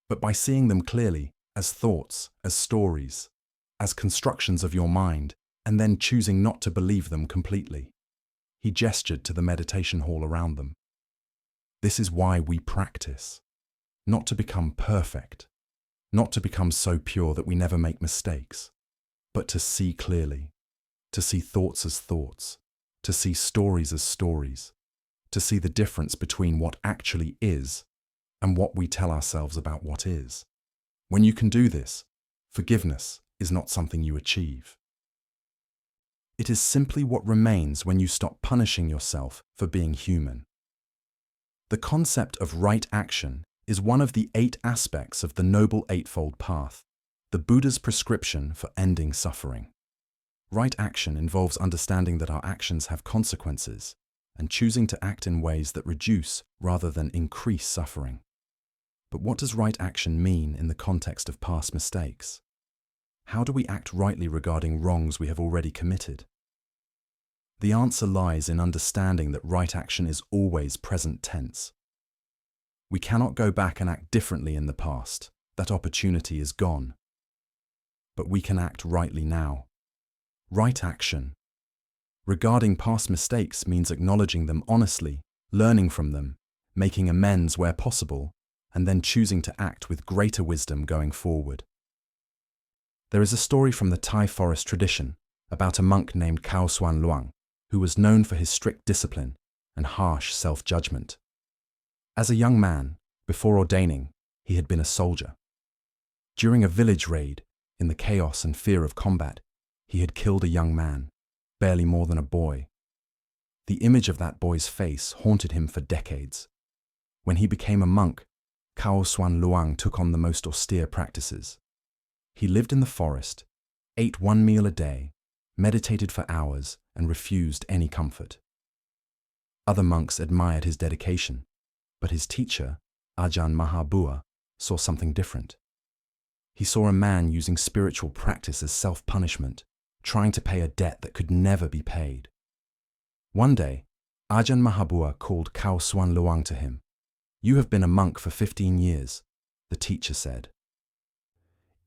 But by seeing them clearly, as thoughts, as stories, as constructions of your mind, and then choosing not to believe them completely. He gestured to the meditation hall around them. This is why we practice. Not to become perfect, not to become so pure that we never make mistakes, but to see clearly, to see thoughts as thoughts, to see stories as stories, to see the difference between what actually is and what we tell ourselves about what is. When you can do this, forgiveness is not something you achieve. It is simply what remains when you stop punishing yourself for being human. The concept of right action is one of the 8 aspects of the Noble Eightfold Path, the Buddha's prescription for ending suffering. Right action involves understanding that our actions have consequences and choosing to act in ways that reduce rather than increase suffering. But what does right action mean in the context of past mistakes? How do we act rightly regarding wrongs we have already committed? The answer lies in understanding that right action is always present tense. We cannot go back and act differently in the past. That opportunity is gone. But we can act rightly now. Right action. Regarding past mistakes means acknowledging them honestly, learning from them, making amends where possible, and then choosing to act with greater wisdom going forward. There is a story from the Thai forest tradition about a monk named Khao Suan Luang, who was known for his strict discipline and harsh self-judgment. As a young man, before ordaining, he had been a soldier. During a village raid, in the chaos and fear of combat, he had killed a young man, barely more than a boy. The image of that boy's face haunted him for decades. When he became a monk, Cao Xuan Luang took on the most austere practices. He lived in the forest, ate one meal a day, meditated for hours, and refused any comfort. Other monks admired his dedication, but his teacher, Ajahn Mahabua, saw something different. He saw a man using spiritual practice as self-punishment, trying to pay a debt that could never be paid. One day, Ajahn Mahabua called Cao Xuan Luang to him. "You have been a monk for 15 years, the teacher said.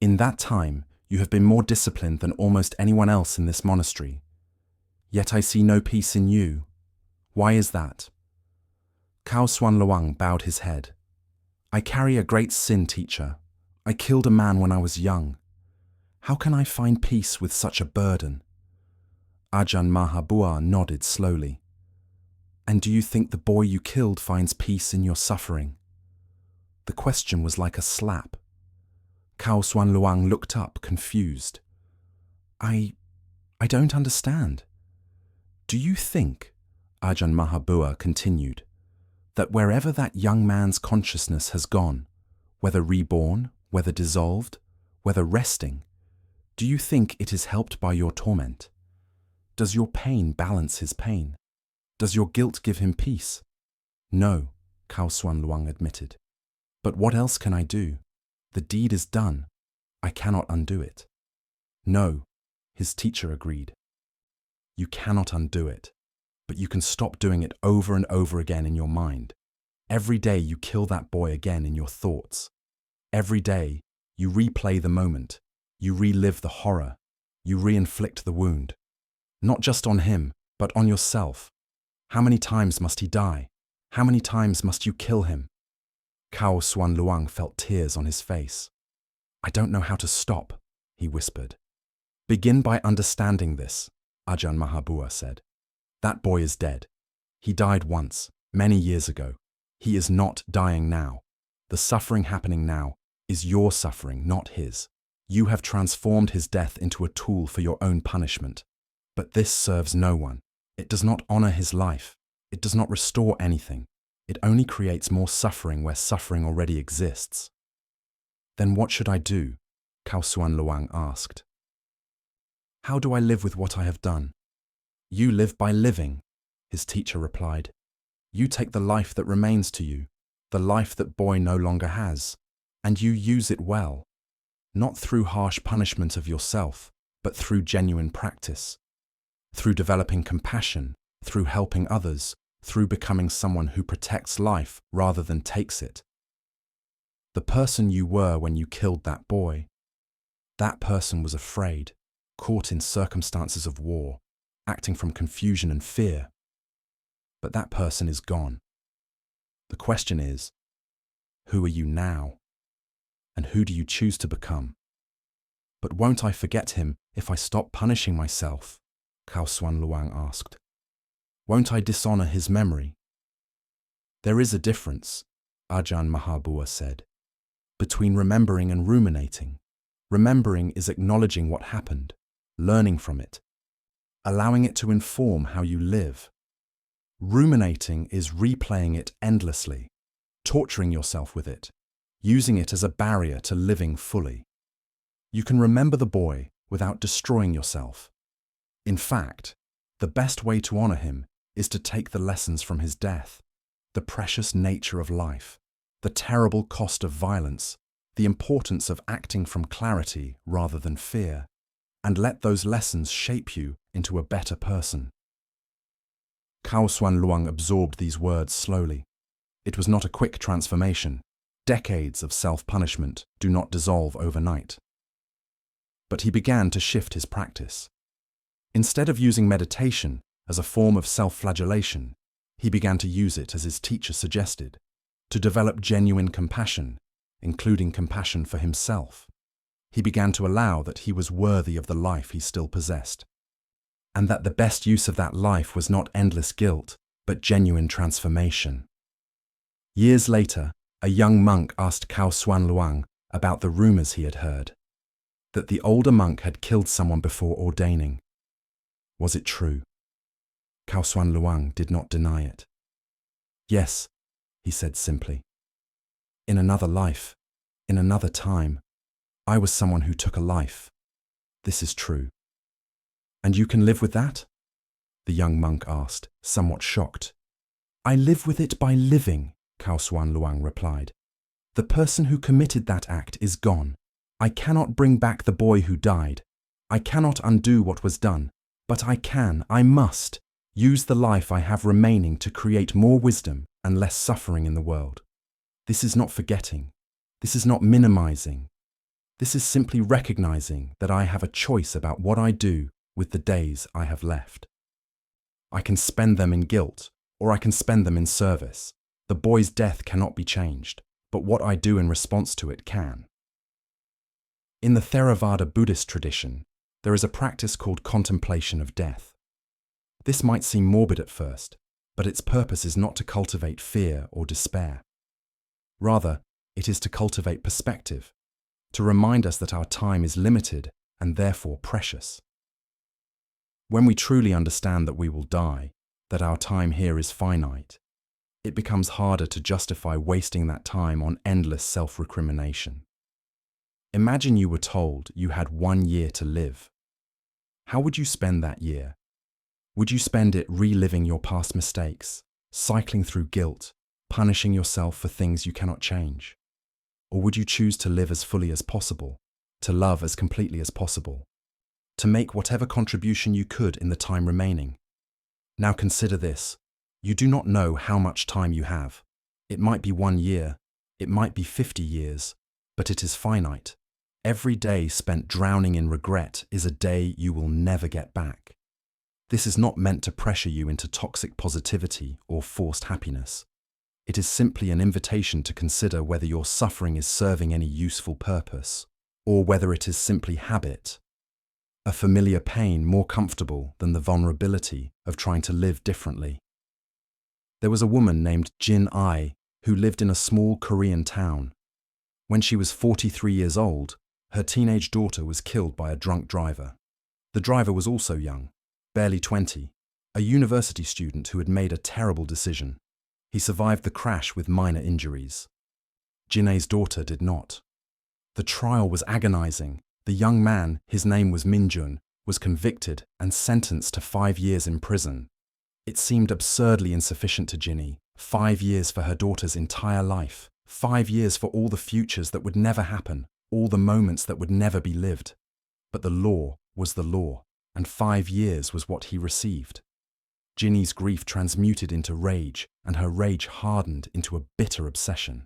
In that time, you have been more disciplined than almost anyone else in this monastery. Yet I see no peace in you. Why is that?" Cao Xuan Luang bowed his head. "I carry a great sin, teacher. I killed a man when I was young. How can I find peace with such a burden?" Ajahn Mahabua nodded slowly. "And do you think the boy you killed finds peace in your suffering?" The question was like a slap. Cao Xuan Luang looked up, confused. I don't understand. Do you think," Ajahn Mahabua continued, "that wherever that young man's consciousness has gone, whether reborn, whether dissolved, whether resting, do you think it is helped by your torment? Does your pain balance his pain? Does your guilt give him peace?" "No," Cao Xuan Luang admitted. "But what else can I do? The deed is done. I cannot undo it." "No," his teacher agreed. "You cannot undo it, but you can stop doing it over and over again in your mind. Every day you kill that boy again in your thoughts. Every day you replay the moment, you relive the horror, you re-inflict the wound. Not just on him, but on yourself. How many times must he die? How many times must you kill him?" Cao Xuan Luang felt tears on his face. "I don't know how to stop," he whispered. "Begin by understanding this," Ajahn Mahabua said. "That boy is dead. He died once, many years ago. He is not dying now. The suffering happening now is your suffering, not his. You have transformed his death into a tool for your own punishment. But this serves no one. It does not honor his life. It does not restore anything. It only creates more suffering where suffering already exists." "Then what should I do?" Cao Xuan Luang asked. "How do I live with what I have done?" "You live by living," his teacher replied. "You take the life that remains to you, the life that boy no longer has, and you use it well, not through harsh punishment of yourself, but through genuine practice, through developing compassion, through helping others, through becoming someone who protects life rather than takes it. The person you were when you killed that boy, that person was afraid, caught in circumstances of war, acting from confusion and fear. But that person is gone. The question is, who are you now? And who do you choose to become? But won't I forget him if I stop punishing myself? Cao Xuan Luang asked. Won't I dishonor his memory? There is a difference, Ajahn Mahabua said, between remembering and ruminating. Remembering is acknowledging what happened, learning from it, allowing it to inform how you live. Ruminating is replaying it endlessly, torturing yourself with it, using it as a barrier to living fully. You can remember the boy without destroying yourself. In fact, the best way to honor him is to take the lessons from his death, the precious nature of life, the terrible cost of violence, the importance of acting from clarity rather than fear, and let those lessons shape you into a better person. Cao Xuan Luang absorbed these words slowly. It was not a quick transformation. Decades of self-punishment do not dissolve overnight. But he began to shift his practice. Instead of using meditation as a form of self-flagellation, he began to use it as his teacher suggested, to develop genuine compassion, including compassion for himself. He began to allow that he was worthy of the life he still possessed, and that the best use of that life was not endless guilt, but genuine transformation. Years later, a young monk asked Cao Xuan Luang about the rumors he had heard, that the older monk had killed someone before ordaining. Was it true? Cao Xuan Luang did not deny it. Yes, he said simply. In another life, in another time, I was someone who took a life. This is true. And you can live with that? The young monk asked, somewhat shocked. I live with it by living, Cao Xuan Luang replied. The person who committed that act is gone. I cannot bring back the boy who died. I cannot undo what was done, but I must, use the life I have remaining to create more wisdom and less suffering in the world. This is not forgetting. This is not minimizing. This is simply recognizing that I have a choice about what I do with the days I have left. I can spend them in guilt, or I can spend them in service. The boy's death cannot be changed, but what I do in response to it can. In the Theravada Buddhist tradition, there is a practice called contemplation of death. This might seem morbid at first, but its purpose is not to cultivate fear or despair. Rather, it is to cultivate perspective, to remind us that our time is limited and therefore precious. When we truly understand that we will die, that our time here is finite, it becomes harder to justify wasting that time on endless self-recrimination. Imagine you were told you had 1 year to live. How would you spend that year? Would you spend it reliving your past mistakes, cycling through guilt, punishing yourself for things you cannot change? Or would you choose to live as fully as possible, to love as completely as possible, to make whatever contribution you could in the time remaining? Now consider this. You do not know how much time you have. It might be 1 year, it might be 50 years, but it is finite. Every day spent drowning in regret is a day you will never get back. This is not meant to pressure you into toxic positivity or forced happiness. It is simply an invitation to consider whether your suffering is serving any useful purpose, or whether it is simply habit, a familiar pain more comfortable than the vulnerability of trying to live differently. There was a woman named Jin Ai who lived in a small Korean town. When she was 43 years old, her teenage daughter was killed by a drunk driver. The driver was also young, barely 20, a university student who had made a terrible decision. He survived the crash with minor injuries. Jinai's daughter did not. The trial was agonizing. The young man, his name was Minjun, was convicted and sentenced to 5 years in prison. It seemed absurdly insufficient to Jinny. 5 years for her daughter's entire life. 5 years for all the futures that would never happen, all the moments that would never be lived. But the law was the law, and 5 years was what he received. Jinny's grief transmuted into rage, and her rage hardened into a bitter obsession.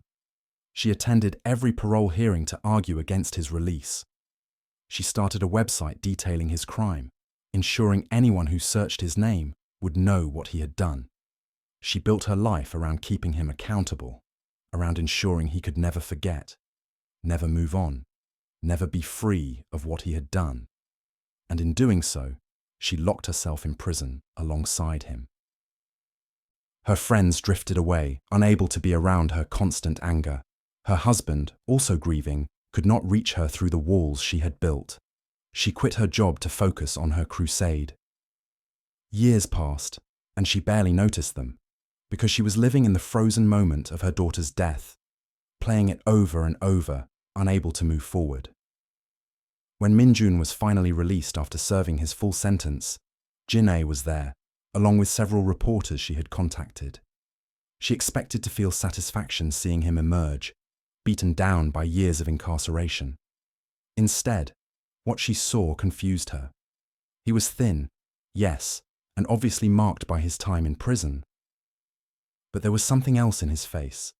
She attended every parole hearing to argue against his release. She started a website detailing his crime, ensuring anyone who searched his name would know what he had done. She built her life around keeping him accountable, around ensuring he could never forget, never move on, never be free of what he had done. And in doing so, she locked herself in prison alongside him. Her friends drifted away, unable to be around her constant anger. Her husband, also grieving, could not reach her through the walls she had built. She quit her job to focus on her crusade. Years passed, and she barely noticed them, because she was living in the frozen moment of her daughter's death, playing it over and over, unable to move forward. When Minjun was finally released after serving his full sentence, Jinai was there, along with several reporters she had contacted. She expected to feel satisfaction seeing him emerge, beaten down by years of incarceration. Instead, what she saw confused her. He was thin, yes, and obviously marked by his time in prison. But there was something else in his face,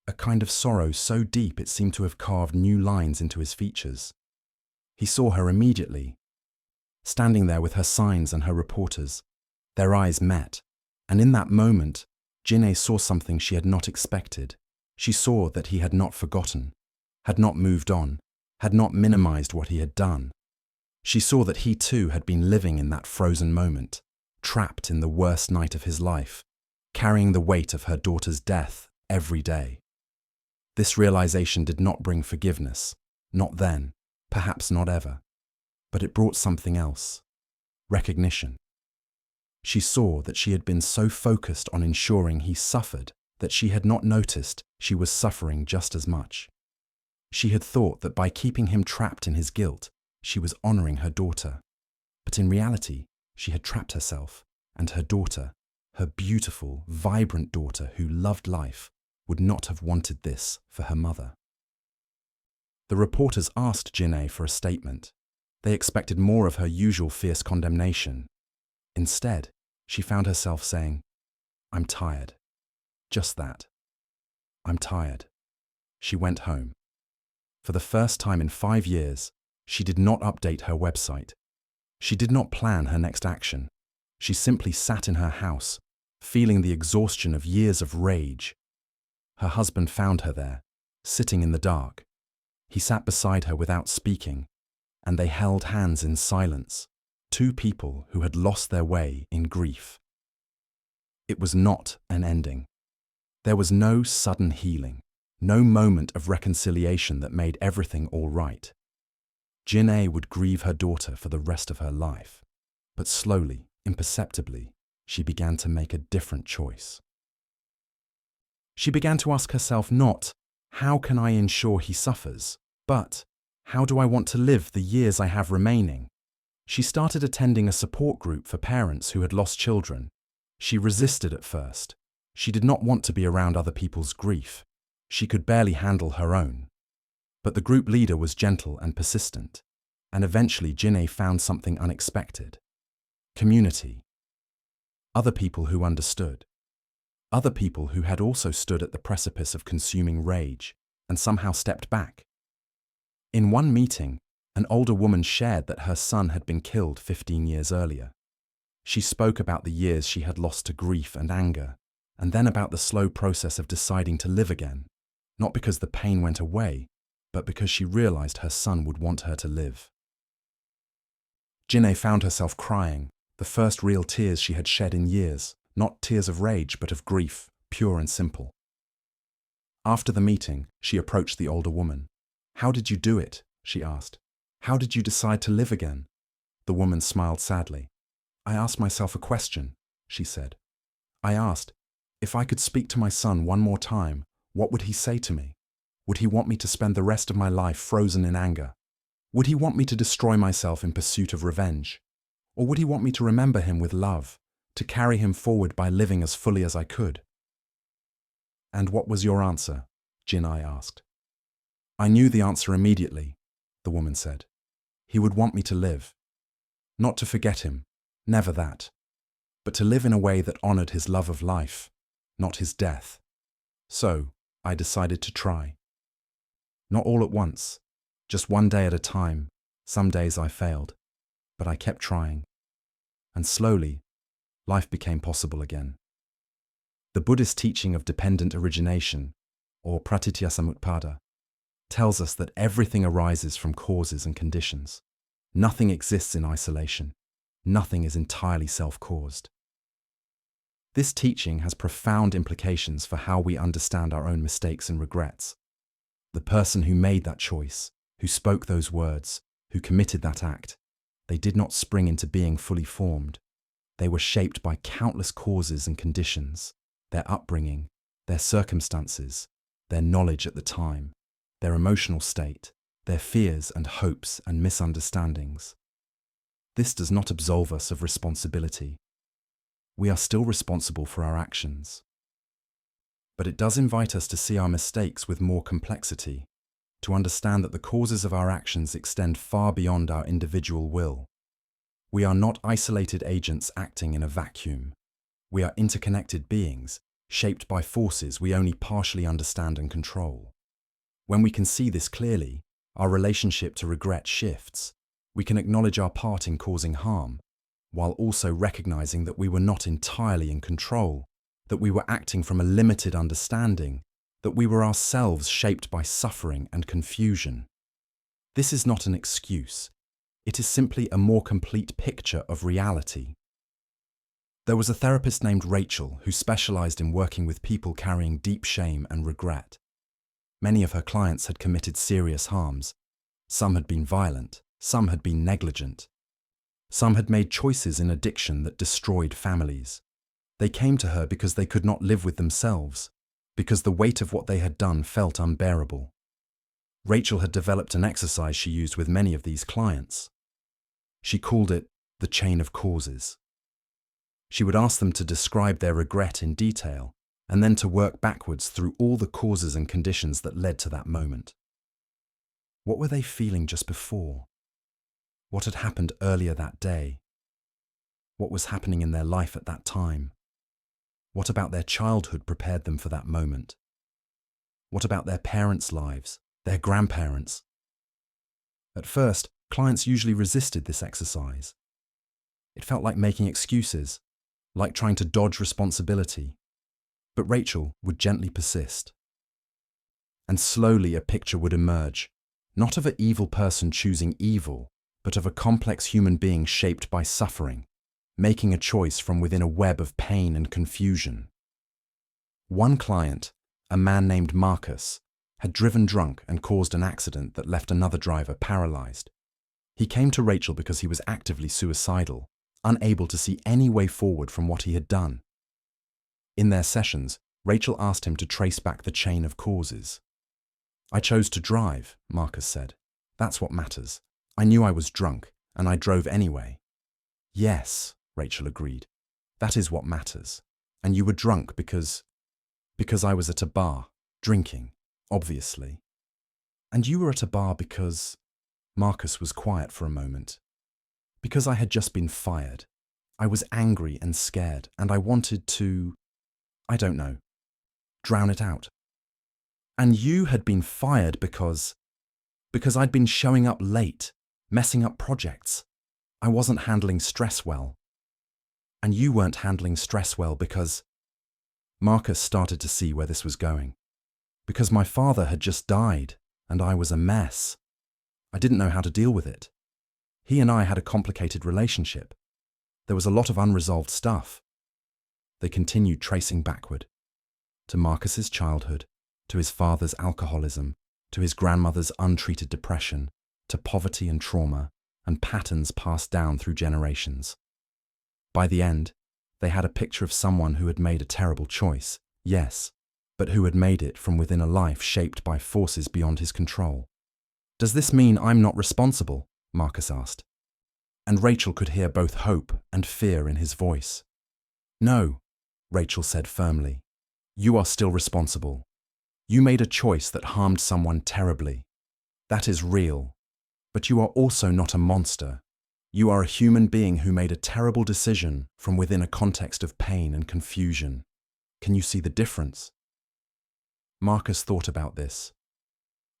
a kind of sorrow so deep it seemed to have carved new lines into his features. He saw her immediately, standing there with her signs and her reporters. Their eyes met, and in that moment, Jinai saw something she had not expected. She saw that he had not forgotten, had not moved on, had not minimized what he had done. She saw that he too had been living in that frozen moment, trapped in the worst night of his life, carrying the weight of her daughter's death every day. This realization did not bring forgiveness, not then, perhaps not ever, but it brought something else, recognition. She saw that she had been so focused on ensuring he suffered that she had not noticed she was suffering just as much. She had thought that by keeping him trapped in his guilt, she was honoring her daughter. But in reality, she had trapped herself, and her daughter, her beautiful, vibrant daughter who loved life, would not have wanted this for her mother. The reporters asked Jin'e for a statement. They expected more of her usual fierce condemnation. Instead, she found herself saying, "I'm tired." Just that. "I'm tired." She went home. For the first time in 5 years, she did not update her website. She did not plan her next action. She simply sat in her house, feeling the exhaustion of years of rage. Her husband found her there, sitting in the dark. He sat beside her without speaking, and they held hands in silence, two people who had lost their way in grief. It was not an ending. There was no sudden healing, no moment of reconciliation that made everything all right. Jin'e would grieve her daughter for the rest of her life, but slowly, imperceptibly, she began to make a different choice. She began to ask herself not, "How can I ensure he suffers?" but, "How do I want to live the years I have remaining?" She started attending a support group for parents who had lost children. She resisted at first. She did not want to be around other people's grief. She could barely handle her own. But the group leader was gentle and persistent, and eventually Jin'e found something unexpected. Community. Other people who understood. Other people who had also stood at the precipice of consuming rage and somehow stepped back. In one meeting, an older woman shared that her son had been killed 15 years earlier. She spoke about the years she had lost to grief and anger, and then about the slow process of deciding to live again, not because the pain went away, but because she realized her son would want her to live. Jin'e found herself crying, the first real tears she had shed in years, not tears of rage but of grief, pure and simple. After the meeting, she approached the older woman. "How did you do it?" she asked. "How did you decide to live again?" The woman smiled sadly. "I asked myself a question," she said. "I asked, if I could speak to my son one more time, what would he say to me? Would he want me to spend the rest of my life frozen in anger? Would he want me to destroy myself in pursuit of revenge? Or would he want me to remember him with love, to carry him forward by living as fully as I could?" "And what was your answer?" Jin'e asked. "I knew the answer immediately," the woman said. "He would want me to live. Not to forget him, never that, but to live in a way that honored his love of life, not his death. So, I decided to try. Not all at once, just one day at a time. Some days I failed, but I kept trying. And slowly, life became possible again." The Buddhist teaching of dependent origination, or pratityasamutpada, tells us that everything arises from causes and conditions. Nothing exists in isolation. Nothing is entirely self-caused. This teaching has profound implications for how we understand our own mistakes and regrets. The person who made that choice, who spoke those words, who committed that act, they did not spring into being fully formed. They were shaped by countless causes and conditions, their upbringing, their circumstances, their knowledge at the time, their emotional state, their fears and hopes and misunderstandings. This does not absolve us of responsibility. We are still responsible for our actions. But it does invite us to see our mistakes with more complexity, to understand that the causes of our actions extend far beyond our individual will. We are not isolated agents acting in a vacuum. We are interconnected beings, shaped by forces we only partially understand and control. When we can see this clearly, our relationship to regret shifts. We can acknowledge our part in causing harm, while also recognizing that we were not entirely in control, that we were acting from a limited understanding, that we were ourselves shaped by suffering and confusion. This is not an excuse. It is simply a more complete picture of reality. There was a therapist named Rachel who specialized in working with people carrying deep shame and regret. Many of her clients had committed serious harms. Some had been violent, some had been negligent. Some had made choices in addiction that destroyed families. They came to her because they could not live with themselves. because the weight of what they had done felt unbearable. Rachel had developed an exercise she used with many of these clients. She called it the chain of causes. She would ask them to describe their regret in detail, and then to work backwards through all the causes and conditions that led to that moment. What were they feeling just before? What had happened earlier that day? What was happening in their life at that time? What about their childhood prepared them for that moment? What about their parents' lives, their grandparents? At first, clients usually resisted this exercise. It felt like making excuses, like trying to dodge responsibility. But Rachel would gently persist. And slowly a picture would emerge, not of an evil person choosing evil, but of a complex human being shaped by suffering, making a choice from within a web of pain and confusion. One client, a man named Marcus, had driven drunk and caused an accident that left another driver paralyzed. He came to Rachel because he was actively suicidal, unable to see any way forward from what he had done. In their sessions, Rachel asked him to trace back the chain of causes. "I chose to drive," Marcus said. "That's what matters. I knew I was drunk, and I drove anyway." "Yes," Rachel agreed. "That is what matters. And you were drunk because I was at a bar, drinking, obviously. And you were at a bar because..." Marcus was quiet for a moment. "Because I had just been fired. I was angry and scared, and I wanted to, I don't know, drown it out." "And you had been fired because I'd been showing up late, messing up projects. I wasn't handling stress well. And you weren't handling stress well because..." Marcus started to see where this was going. "Because my father had just died, and I was a mess. I didn't know how to deal with it. He and I had a complicated relationship. There was a lot of unresolved stuff." They continued tracing backward, to Marcus's childhood, to his father's alcoholism, to his grandmother's untreated depression, to poverty and trauma, and patterns passed down through generations. By the end, they had a picture of someone who had made a terrible choice, yes, but who had made it from within a life shaped by forces beyond his control. "Does this mean I'm not responsible?" Marcus asked. And Rachel could hear both hope and fear in his voice. "No," Rachel said firmly. "You are still responsible. You made a choice that harmed someone terribly. That is real. But you are also not a monster. You are a human being who made a terrible decision from within a context of pain and confusion. Can you see the difference?" Marcus thought about this.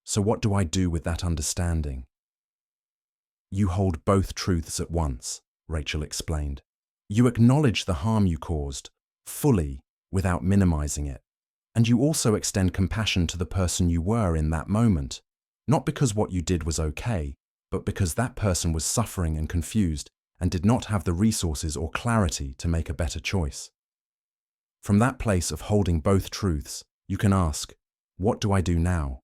"So what do I do with that understanding?" "You hold both truths at once," Rachel explained. "You acknowledge the harm you caused, fully, without minimizing it. And you also extend compassion to the person you were in that moment, not because what you did was okay, but because that person was suffering and confused and did not have the resources or clarity to make a better choice. From that place of holding both truths, you can ask, what do I do now?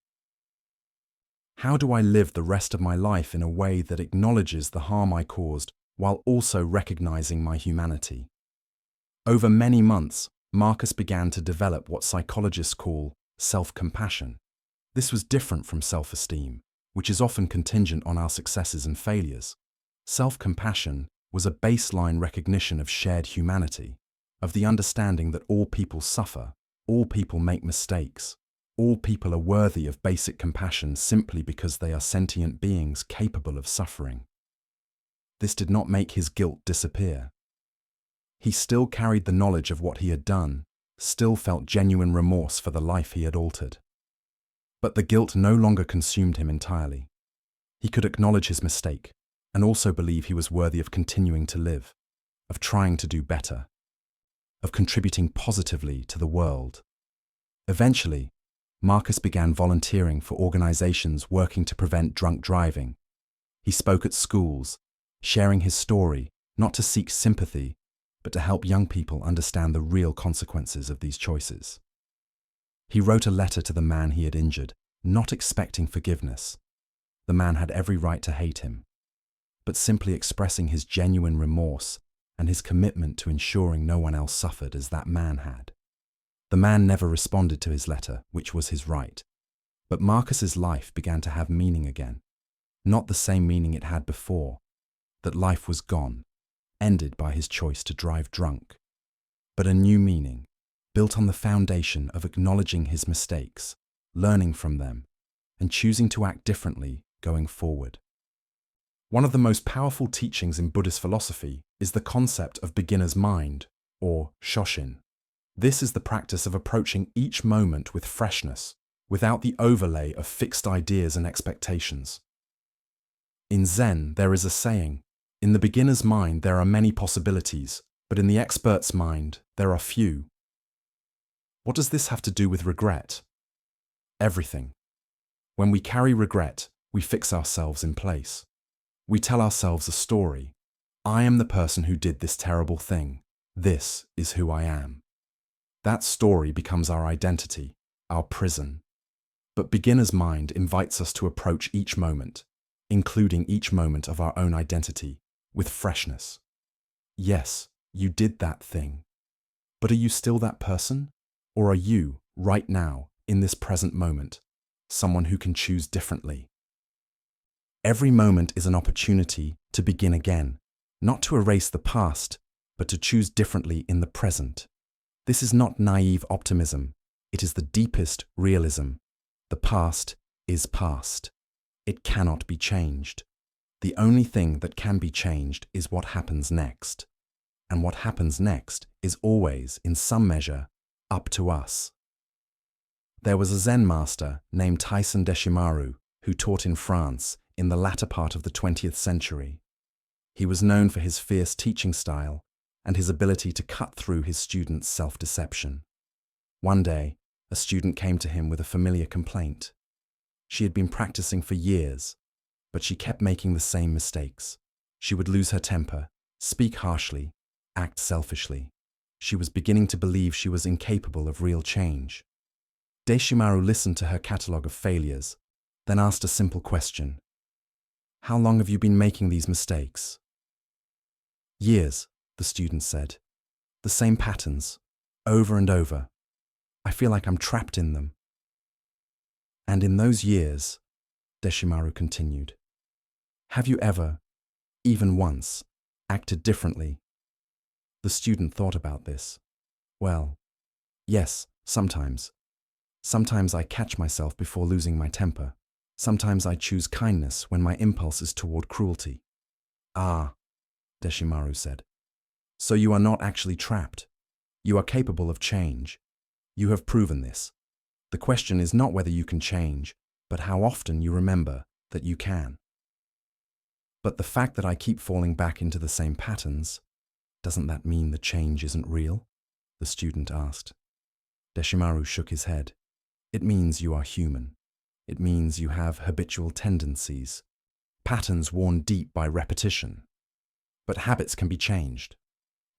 How do I live the rest of my life in a way that acknowledges the harm I caused while also recognizing my humanity? Over many months, Marcus began to develop what psychologists call self-compassion. This was different from self-esteem, which is often contingent on our successes and failures. Self-compassion was a baseline recognition of shared humanity, of the understanding that all people suffer, all people make mistakes, all people are worthy of basic compassion simply because they are sentient beings capable of suffering. This did not make his guilt disappear. He still carried the knowledge of what he had done, still felt genuine remorse for the life he had altered. But the guilt no longer consumed him entirely. He could acknowledge his mistake and also believe he was worthy of continuing to live, of trying to do better, of contributing positively to the world. Eventually, Marcus began volunteering for organizations working to prevent drunk driving. He spoke at schools, sharing his story, not to seek sympathy, but to help young people understand the real consequences of these choices. He wrote a letter to the man he had injured, not expecting forgiveness. The man had every right to hate him, but simply expressing his genuine remorse and his commitment to ensuring no one else suffered as that man had. The man never responded to his letter, which was his right. But Marcus's life began to have meaning again. Not the same meaning it had before, that life was gone, ended by his choice to drive drunk, but a new meaning, built on the foundation of acknowledging his mistakes, learning from them, and choosing to act differently going forward. One of the most powerful teachings in Buddhist philosophy is the concept of beginner's mind, or shoshin. This is the practice of approaching each moment with freshness, without the overlay of fixed ideas and expectations. In Zen, there is a saying, "In the beginner's mind there are many possibilities, but in the expert's mind there are few." What does this have to do with regret? Everything. When we carry regret, we fix ourselves in place. We tell ourselves a story. I am the person who did this terrible thing. This is who I am. That story becomes our identity, our prison. But beginner's mind invites us to approach each moment, including each moment of our own identity, with freshness. Yes, you did that thing. But are you still that person? Or are you, right now, in this present moment, someone who can choose differently? Every moment is an opportunity to begin again, not to erase the past, but to choose differently in the present. This is not naive optimism. It is the deepest realism. The past is past. It cannot be changed. The only thing that can be changed is what happens next. And what happens next is always, in some measure, up to us. There was a Zen master named Taisen Deshimaru who taught in France in the latter part of the 20th century. He was known for his fierce teaching style and his ability to cut through his students' self-deception. One day, a student came to him with a familiar complaint. She had been practicing for years, but she kept making the same mistakes. She would lose her temper, speak harshly, act selfishly. She was beginning to believe she was incapable of real change. Deshimaru listened to her catalogue of failures, then asked a simple question. "How long have you been making these mistakes?" "Years," the student said. "The same patterns, over and over. I feel like I'm trapped in them." "And in those years," Deshimaru continued, "have you ever, even once, acted differently?" The student thought about this. "Well, yes, sometimes. Sometimes I catch myself before losing my temper. Sometimes I choose kindness when my impulse is toward cruelty." "Ah," Deshimaru said. "So you are not actually trapped. You are capable of change. You have proven this. The question is not whether you can change, but how often you remember that you can." "But the fact that I keep falling back into the same patterns, doesn't that mean the change isn't real?" the student asked. Deshimaru shook his head. "It means you are human. It means you have habitual tendencies, patterns worn deep by repetition. But habits can be changed.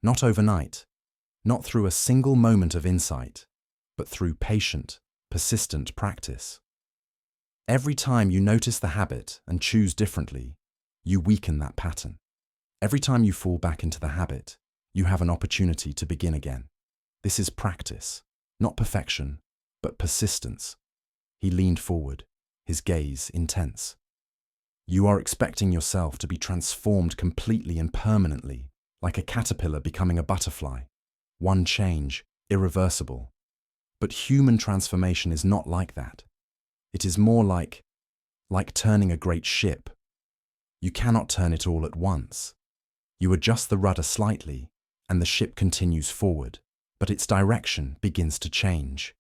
Not overnight, not through a single moment of insight, but through patient, persistent practice. Every time you notice the habit and choose differently, you weaken that pattern. Every time you fall back into the habit, you have an opportunity to begin again. This is practice, not perfection, but persistence." He leaned forward, his gaze intense. "You are expecting yourself to be transformed completely and permanently, like a caterpillar becoming a butterfly. One change, irreversible. But human transformation is not like that. It is more like turning a great ship. You cannot turn it all at once. You adjust the rudder slightly, and the ship continues forward, but its direction begins to change.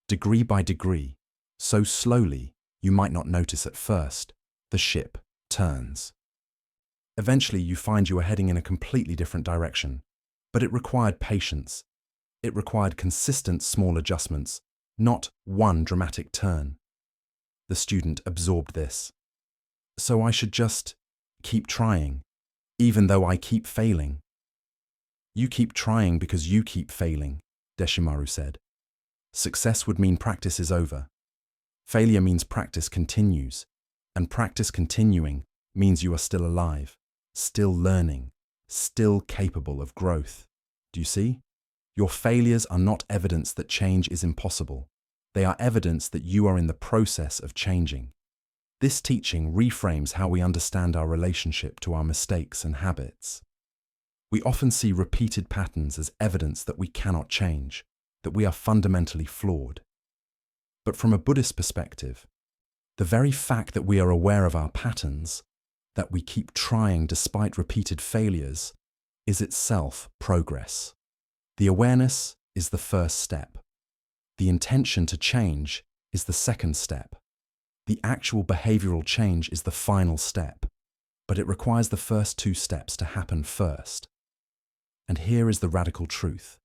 Degree by degree, so slowly you might not notice at first, the ship turns. Eventually you find you are heading in a completely different direction, but it required patience. It required consistent small adjustments, not one dramatic turn." The student absorbed this. "So I should just keep trying, even though I keep failing?" "You keep trying because you keep failing," Deshimaru said. "Success would mean practice is over. Failure means practice continues, and practice continuing means you are still alive, still learning, still capable of growth. Do you see? Your failures are not evidence that change is impossible. They are evidence that you are in the process of changing. This teaching reframes how we understand our relationship to our mistakes and habits. We often see repeated patterns as evidence that we cannot change, that we are fundamentally flawed. But from a Buddhist perspective, the very fact that we are aware of our patterns, that we keep trying despite repeated failures, is itself progress. The awareness is the first step. The intention to change is the second step. The actual behavioral change is the final step, but it requires the first two steps to happen first. And here is the radical truth.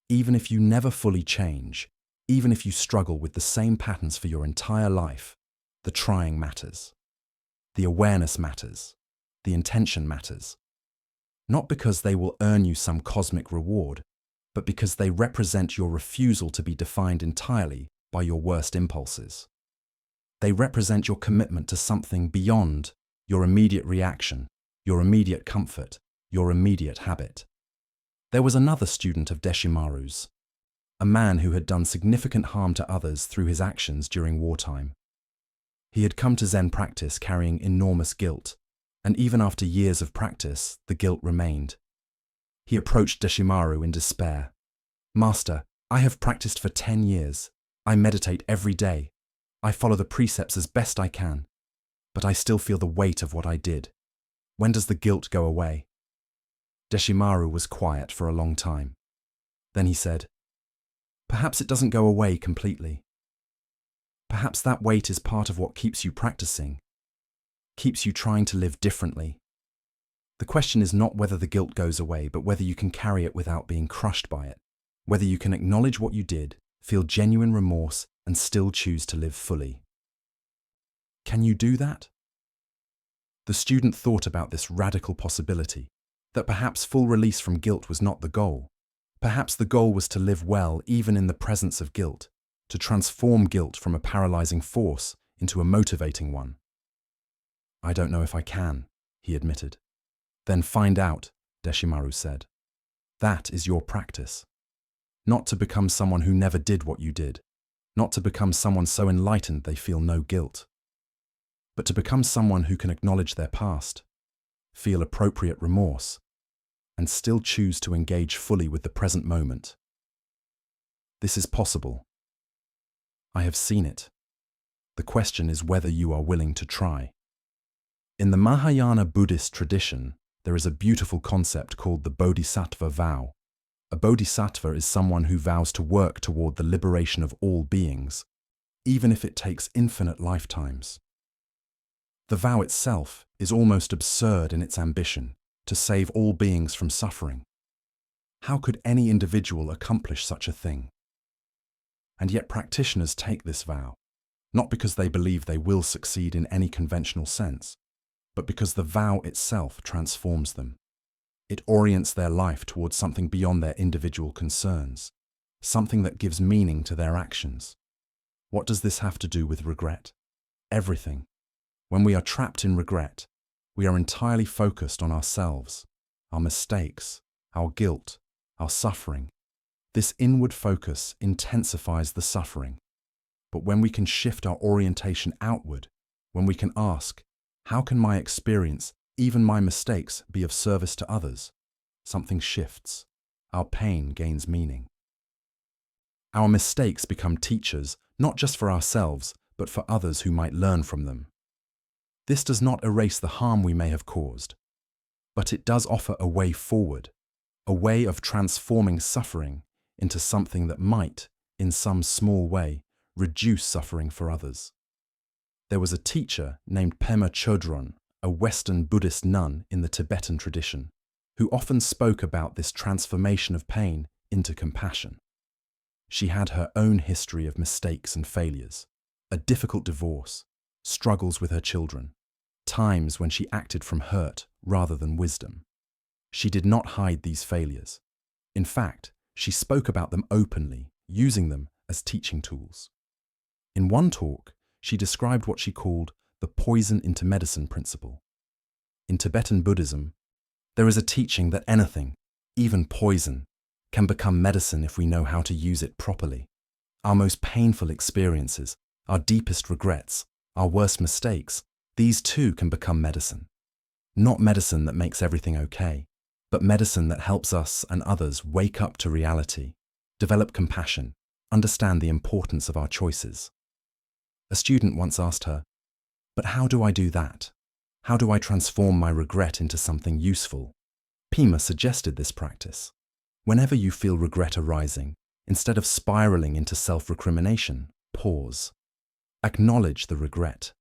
Even if you never fully change, even if you struggle with the same patterns for your entire life, the trying matters. The awareness matters. The intention matters. Not because they will earn you some cosmic reward, but because they represent your refusal to be defined entirely by your worst impulses. They represent your commitment to something beyond your immediate reaction, your immediate comfort, your immediate habit. There was another student of Deshimaru's, a man who had done significant harm to others through his actions during wartime. He had come to Zen practice carrying enormous guilt, and even after years of practice, the guilt remained. He approached Deshimaru in despair. "Master, I have practiced for 10 years. I meditate every day. I follow the precepts as best I can. But I still feel the weight of what I did. When does the guilt go away?" Deshimaru was quiet for a long time. Then he said, "Perhaps it doesn't go away completely. Perhaps that weight is part of what keeps you practicing, keeps you trying to live differently. The question is not whether the guilt goes away, but whether you can carry it without being crushed by it, whether you can acknowledge what you did, feel genuine remorse, and still choose to live fully. Can you do that?" The student thought about this radical possibility, that perhaps full release from guilt was not the goal. Perhaps the goal was to live well even in the presence of guilt, to transform guilt from a paralyzing force into a motivating one. "I don't know if I can," he admitted. "Then find out," Deshimaru said. "That is your practice. Not to become someone who never did what you did, not to become someone so enlightened they feel no guilt, but to become someone who can acknowledge their past, feel appropriate remorse, and still choose to engage fully with the present moment. This is possible. I have seen it. The question is whether you are willing to try." In the Mahayana Buddhist tradition, there is a beautiful concept called the Bodhisattva vow. A bodhisattva is someone who vows to work toward the liberation of all beings, even if it takes infinite lifetimes. The vow itself is almost absurd in its ambition to save all beings from suffering. How could any individual accomplish such a thing? And yet practitioners take this vow, not because they believe they will succeed in any conventional sense, but because the vow itself transforms them. It orients their life towards something beyond their individual concerns, something that gives meaning to their actions. What does this have to do with regret? Everything. When we are trapped in regret, we are entirely focused on ourselves, our mistakes, our guilt, our suffering. This inward focus intensifies the suffering. But when we can shift our orientation outward, when we can ask, how can my experience, even my mistakes, be of service to others? Something shifts. Our pain gains meaning. Our mistakes become teachers, not just for ourselves, but for others who might learn from them. This does not erase the harm we may have caused, but it does offer a way forward, a way of transforming suffering into something that might, in some small way, reduce suffering for others. There was a teacher named Pema Chodron, a Western Buddhist nun in the Tibetan tradition, who often spoke about this transformation of pain into compassion. She had her own history of mistakes and failures, a difficult divorce, struggles with her children, times when she acted from hurt rather than wisdom. She did not hide these failures. In fact, she spoke about them openly, using them as teaching tools. In one talk, she described what she called the poison into medicine principle. In Tibetan Buddhism, there is a teaching that anything, even poison, can become medicine if we know how to use it properly. Our most painful experiences, our deepest regrets, our worst mistakes, these too can become medicine. Not medicine that makes everything okay, but medicine that helps us and others wake up to reality, develop compassion, understand the importance of our choices. A student once asked her, "But how do I do that? How do I transform my regret into something useful?" Pema suggested this practice. Whenever you feel regret arising, instead of spiraling into self-recrimination, pause. Acknowledge the regret.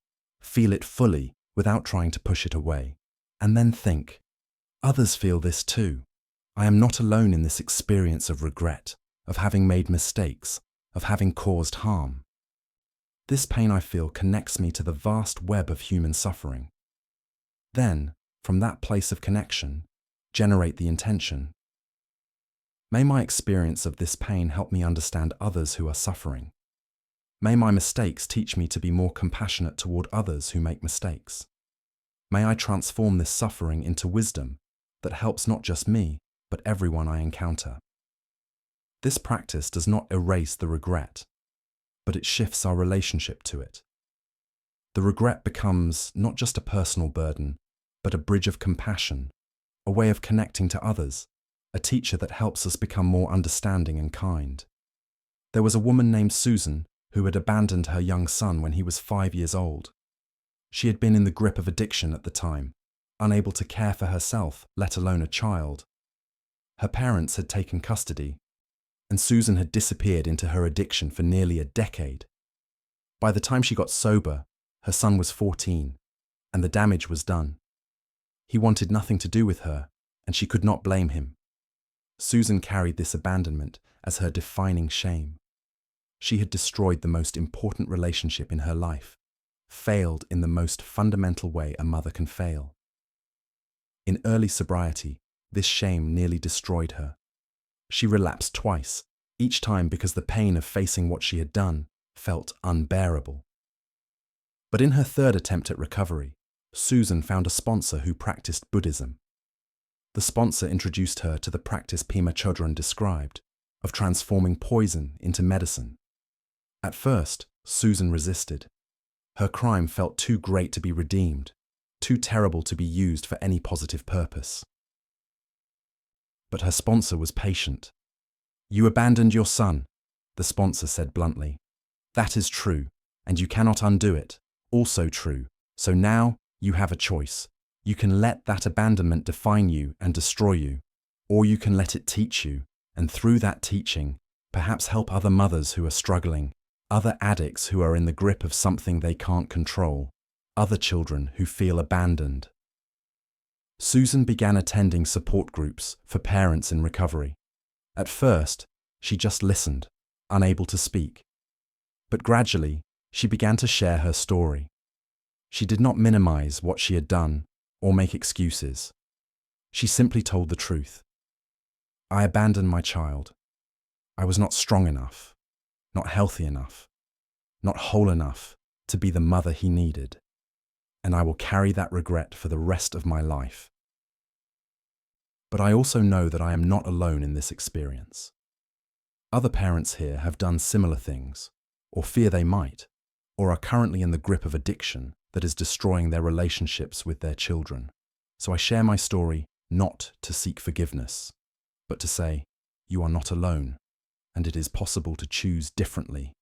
Feel it fully without trying to push it away. And then think, others feel this too. I am not alone in this experience of regret, of having made mistakes, of having caused harm. This pain I feel connects me to the vast web of human suffering. Then, from that place of connection, generate the intention. May my experience of this pain help me understand others who are suffering. May my mistakes teach me to be more compassionate toward others who make mistakes. May I transform this suffering into wisdom that helps not just me, but everyone I encounter. This practice does not erase the regret, but it shifts our relationship to it. The regret becomes not just a personal burden, but a bridge of compassion, a way of connecting to others, a teacher that helps us become more understanding and kind. There was a woman named Susan who had abandoned her young son when he was 5 years old. She had been in the grip of addiction at the time, unable to care for herself, let alone a child. Her parents had taken custody, and Susan had disappeared into her addiction for nearly a decade. By the time she got sober, her son was 14, and the damage was done. He wanted nothing to do with her, and she could not blame him. Susan carried this abandonment as her defining shame. She had destroyed the most important relationship in her life, failed in the most fundamental way a mother can fail. In early sobriety, this shame nearly destroyed her. She relapsed twice, each time because the pain of facing what she had done felt unbearable. But in her third attempt at recovery, Susan found a sponsor who practiced Buddhism. The sponsor introduced her to the practice Pema Chodron described, of transforming poison into medicine. At first, Susan resisted. Her crime felt too great to be redeemed, too terrible to be used for any positive purpose. But her sponsor was patient. "You abandoned your son," the sponsor said bluntly. "That is true, and you cannot undo it. Also true. So now you have a choice. You can let that abandonment define you and destroy you, or you can let it teach you, and through that teaching, perhaps help other mothers who are struggling, other addicts who are in the grip of something they can't control, other children who feel abandoned." Susan began attending support groups for parents in recovery. At first, she just listened, unable to speak. But gradually, she began to share her story. She did not minimize what she had done or make excuses. She simply told the truth. "I abandoned my child. I was not strong enough, not healthy enough, not whole enough to be the mother he needed, and I will carry that regret for the rest of my life. But I also know that I am not alone in this experience. Other parents here have done similar things, or fear they might, or are currently in the grip of addiction that is destroying their relationships with their children. So I share my story not to seek forgiveness, but to say, you are not alone, and it is possible to choose differently,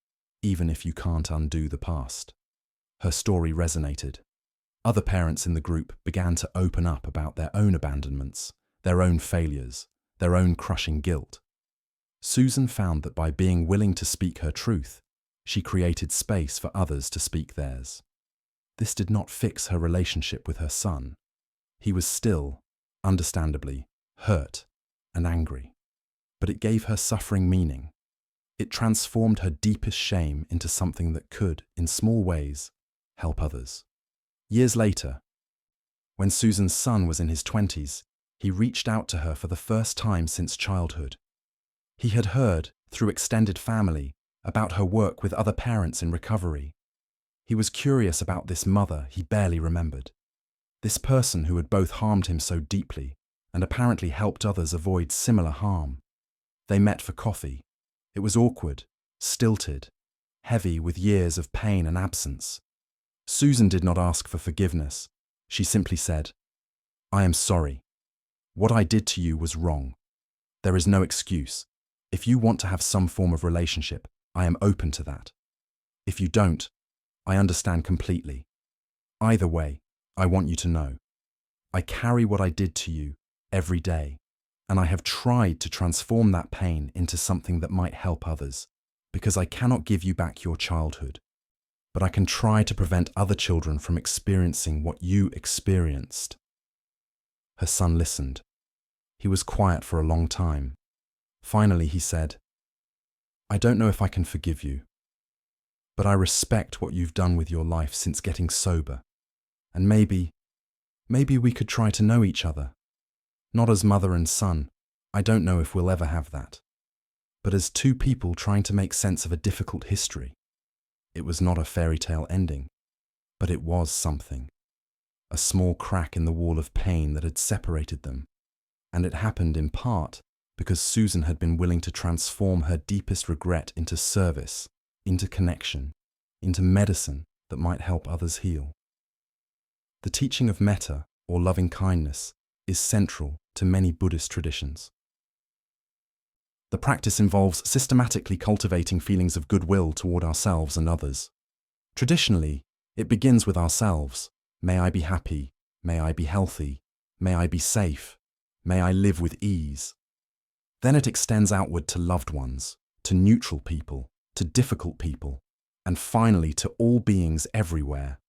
even if you can't undo the past." Her story resonated. Other parents in the group began to open up about their own abandonments, their own failures, their own crushing guilt. Susan found that by being willing to speak her truth, she created space for others to speak theirs. This did not fix her relationship with her son. He was still, understandably, hurt and angry. But it gave her suffering meaning. It transformed her deepest shame into something that could, in small ways, help others. Years later, when Susan's son was in his 20s, he reached out to her for the first time since childhood. He had heard, through extended family, about her work with other parents in recovery. He was curious about this mother he barely remembered, this person who had both harmed him so deeply and apparently helped others avoid similar harm. They met for coffee. It was awkward, stilted, heavy with years of pain and absence. Susan did not ask for forgiveness. She simply said, "I am sorry. What I did to you was wrong. There is no excuse. If you want to have some form of relationship, I am open to that. If you don't, I understand completely. Either way, I want you to know. I carry what I did to you every day, and I have tried to transform that pain into something that might help others, because I cannot give you back your childhood, but I can try to prevent other children from experiencing what you experienced." Her son listened. He was quiet for a long time. Finally, he said, "I don't know if I can forgive you, but I respect what you've done with your life since getting sober, and maybe we could try to know each other. Not as mother and son, I don't know if we'll ever have that, but as two people trying to make sense of a difficult history. It was not a fairy tale ending, but it was something. A small crack in the wall of pain that had separated them, and it happened in part because Susan had been willing to transform her deepest regret into service, into connection, into medicine that might help others heal. The teaching of metta, or loving kindness, is central to many Buddhist traditions. The practice involves systematically cultivating feelings of goodwill toward ourselves and others. Traditionally, it begins with ourselves. May I be happy, may I be healthy, may I be safe, may I live with ease. Then it extends outward to loved ones, to neutral people, to difficult people, and finally to all beings everywhere.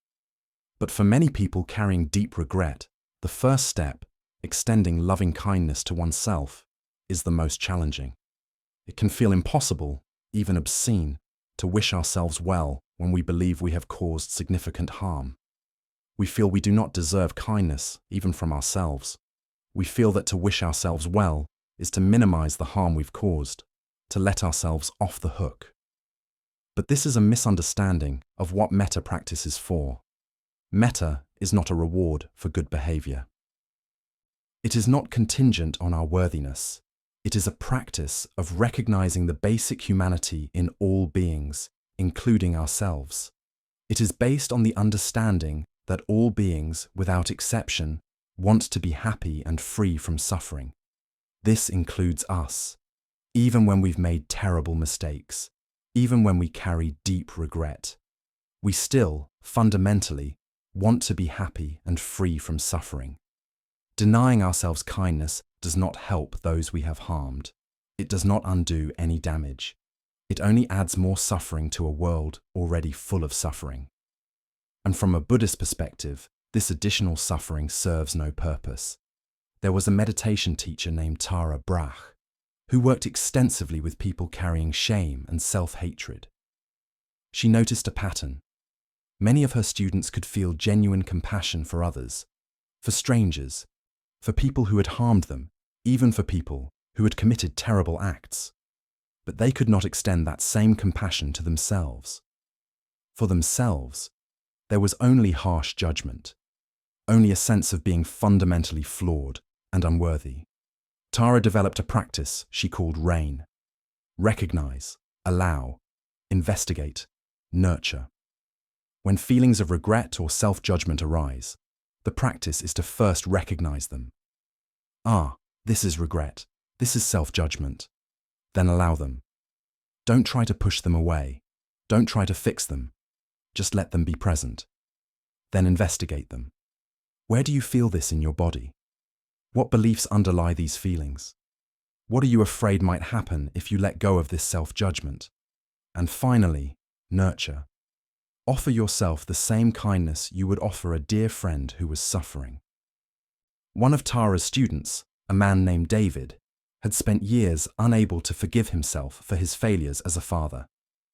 But for many people carrying deep regret, the first step, extending loving kindness to oneself, is the most challenging. It can feel impossible, even obscene, to wish ourselves well when we believe we have caused significant harm. We feel we do not deserve kindness, even from ourselves. We feel that to wish ourselves well is to minimize the harm we've caused, to let ourselves off the hook. But this is a misunderstanding of what metta practice is for. Metta is not a reward for good behavior. It is not contingent on our worthiness. It is a practice of recognizing the basic humanity in all beings, including ourselves. It is based on the understanding that all beings, without exception, want to be happy and free from suffering. This includes us, even when we've made terrible mistakes, even when we carry deep regret. We still, fundamentally, want to be happy and free from suffering. Denying ourselves kindness does not help those we have harmed. It does not undo any damage. It only adds more suffering to a world already full of suffering. And from a Buddhist perspective, this additional suffering serves no purpose. There was a meditation teacher named Tara Brach, who worked extensively with people carrying shame and self-hatred. She noticed a pattern. Many of her students could feel genuine compassion for others, for strangers, for people who had harmed them, even for people who had committed terrible acts. But they could not extend that same compassion to themselves. For themselves, there was only harsh judgment, only a sense of being fundamentally flawed and unworthy. Tara developed a practice she called RAIN: recognize, allow, investigate, nurture. When feelings of regret or self-judgment arise, the practice is to first recognize them. This is regret, this is self-judgment. Then allow them. Don't try to push them away. Don't try to fix them. Just let them be present. Then investigate them. Where do you feel this in your body? What beliefs underlie these feelings? What are you afraid might happen if you let go of this self-judgment? And finally, nurture. Offer yourself the same kindness you would offer a dear friend who was suffering. One of Tara's students, a man named David, had spent years unable to forgive himself for his failures as a father.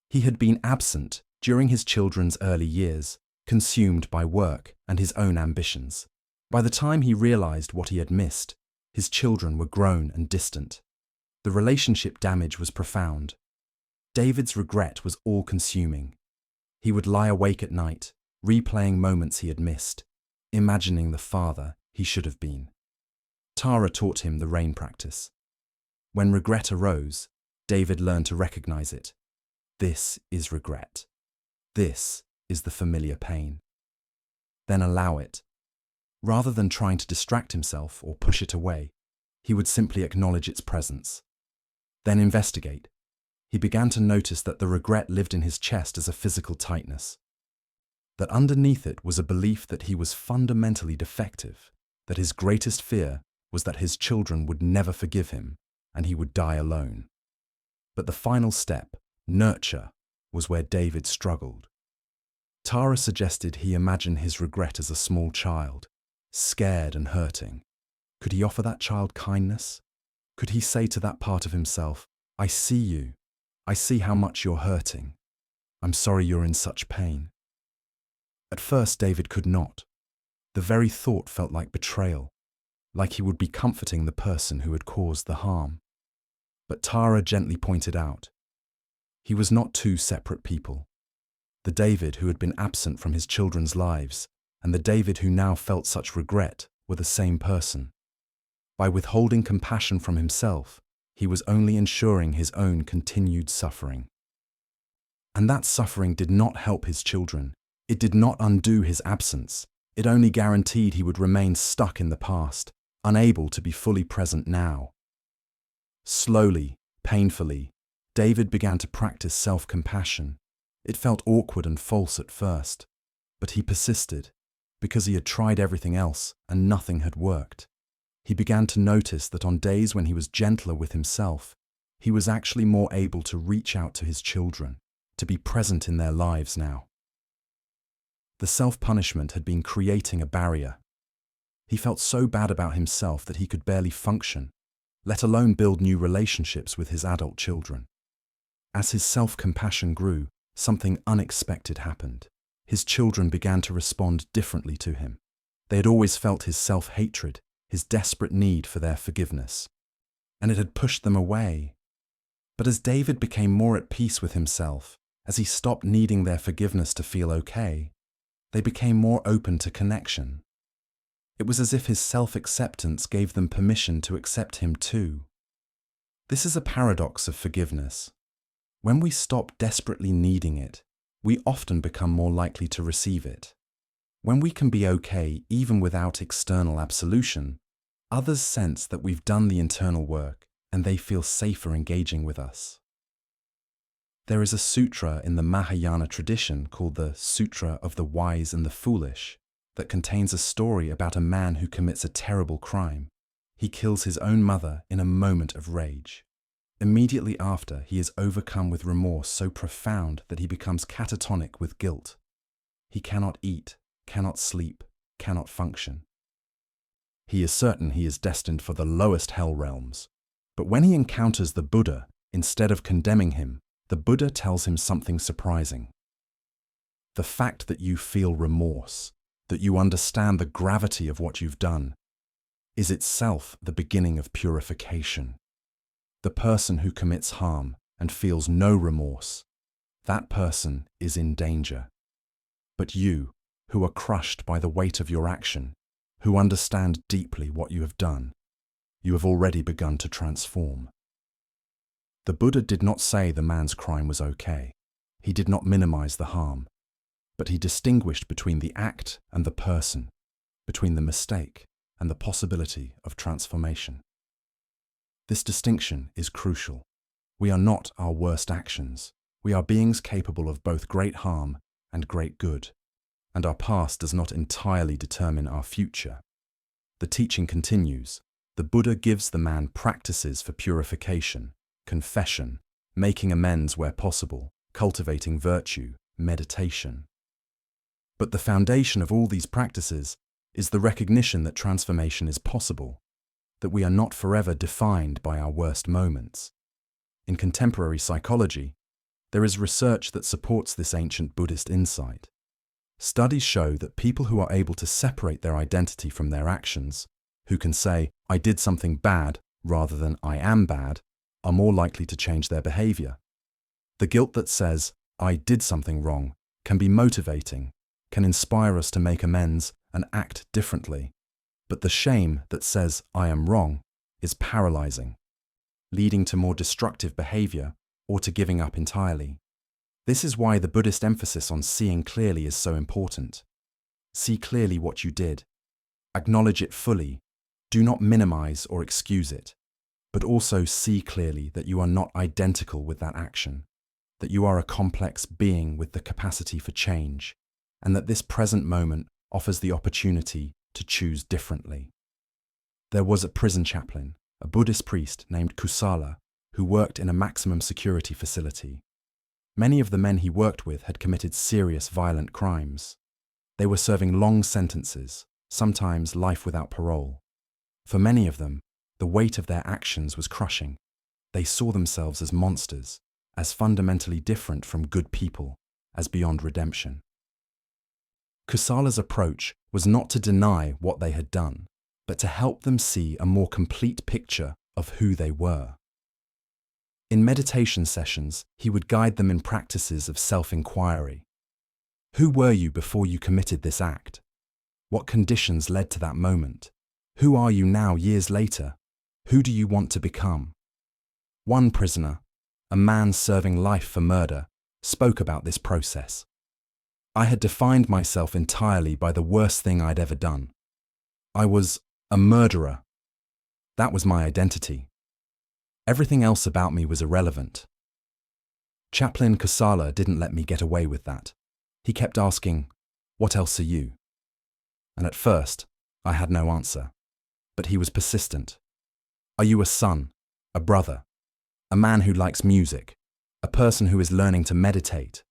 He had been absent during his children's early years, consumed by work and his own ambitions. By the time he realized what he had missed, his children were grown and distant. The relationship damage was profound. David's regret was all-consuming. He would lie awake at night, replaying moments he had missed, imagining the father he should have been. Tara taught him the RAIN practice. When regret arose, David learned to recognize it. This is regret. This is the familiar pain. Then allow it. Rather than trying to distract himself or push it away, he would simply acknowledge its presence. Then investigate. He began to notice that the regret lived in his chest as a physical tightness. That underneath it was a belief that he was fundamentally defective, that his greatest fear was that his children would never forgive him and he would die alone. But the final step, nurture, was where David struggled. Tara suggested he imagine his regret as a small child, scared and hurting. Could he offer that child kindness? Could he say to that part of himself, "I see you. I see how much you're hurting. I'm sorry you're in such pain." At first, David could not. The very thought felt like betrayal, like he would be comforting the person who had caused the harm. But Tara gently pointed out, he was not two separate people. The David who had been absent from his children's lives and the David who now felt such regret were the same person. By withholding compassion from himself, he was only ensuring his own continued suffering. And that suffering did not help his children. It did not undo his absence. It only guaranteed he would remain stuck in the past, unable to be fully present now. Slowly, painfully, David began to practice self-compassion. It felt awkward and false at first, but he persisted, because he had tried everything else and nothing had worked. He began to notice that on days when he was gentler with himself, he was actually more able to reach out to his children, to be present in their lives now. The self-punishment had been creating a barrier. He felt so bad about himself that he could barely function, let alone build new relationships with his adult children. As his self-compassion grew, something unexpected happened. His children began to respond differently to him. They had always felt his self-hatred, his desperate need for their forgiveness, and it had pushed them away. But as David became more at peace with himself, as he stopped needing their forgiveness to feel okay, they became more open to connection. It was as if his self-acceptance gave them permission to accept him too. This is a paradox of forgiveness. When we stop desperately needing it, we often become more likely to receive it. When we can be okay even without external absolution, others sense that we've done the internal work and they feel safer engaging with us. There is a sutra in the Mahayana tradition called the Sutra of the Wise and the Foolish that contains a story about a man who commits a terrible crime. He kills his own mother in a moment of rage. Immediately after, he is overcome with remorse so profound that he becomes catatonic with guilt. He cannot eat, cannot sleep, cannot function. He is certain he is destined for the lowest hell realms. But when he encounters the Buddha, instead of condemning him, the Buddha tells him something surprising. The fact that you feel remorse, that you understand the gravity of what you've done, is itself the beginning of purification. The person who commits harm and feels no remorse, that person is in danger. But you, who are crushed by the weight of your action, who understand deeply what you have done, you have already begun to transform. The Buddha did not say the man's crime was okay. He did not minimize the harm, but he distinguished between the act and the person, between the mistake and the possibility of transformation. This distinction is crucial. We are not our worst actions. We are beings capable of both great harm and great good, and our past does not entirely determine our future. The teaching continues. The Buddha gives the man practices for purification, confession, making amends where possible, cultivating virtue, meditation. But the foundation of all these practices is the recognition that transformation is possible, that we are not forever defined by our worst moments. In contemporary psychology, there is research that supports this ancient Buddhist insight. Studies show that people who are able to separate their identity from their actions, who can say, "I did something bad," rather than "I am bad," are more likely to change their behavior. The guilt that says, "I did something wrong," can be motivating, can inspire us to make amends and act differently. But the shame that says, "I am wrong," is paralyzing. leading to more destructive behavior or to giving up entirely. This is why the Buddhist emphasis on seeing clearly is so important. See clearly what you did. Acknowledge it fully. Do not minimize or excuse it, but also see clearly that you are not identical with that action, that you are a complex being with the capacity for change, and that this present moment offers the opportunity to choose differently. There was a prison chaplain, a Buddhist priest named Kusala, who worked in a maximum security facility. Many of the men he worked with had committed serious violent crimes. They were serving long sentences, sometimes life without parole. For many of them, the weight of their actions was crushing. They saw themselves as monsters, as fundamentally different from good people, as beyond redemption. Kusala's approach was not to deny what they had done, but to help them see a more complete picture of who they were. In meditation sessions, he would guide them in practices of self-inquiry. Who were you before you committed this act? What conditions led to that moment? Who are you now years later? Who do you want to become? One prisoner, a man serving life for murder, spoke about this process. I had defined myself entirely by the worst thing I'd ever done. I was a murderer. That was my identity. Everything else about me was irrelevant. Chaplain Kusala didn't let me get away with that. He kept asking, "What else are you?" And at first, I had no answer. But he was persistent. Are you a son, a brother, a man who likes music, a person who is learning to meditate,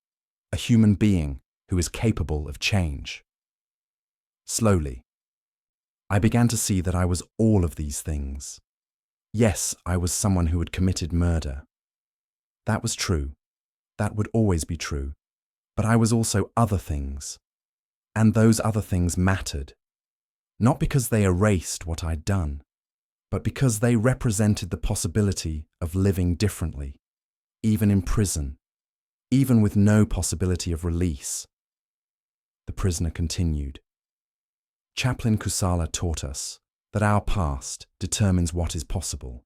a human being who is capable of change? Slowly, I began to see that I was all of these things. Yes, I was someone who had committed murder. That was true. That would always be true. But I was also other things. And those other things mattered. Not because they erased what I'd done, but because they represented the possibility of living differently, even in prison, even with no possibility of release. The prisoner continued. Chaplain Kusala taught us that our past determines what is possible,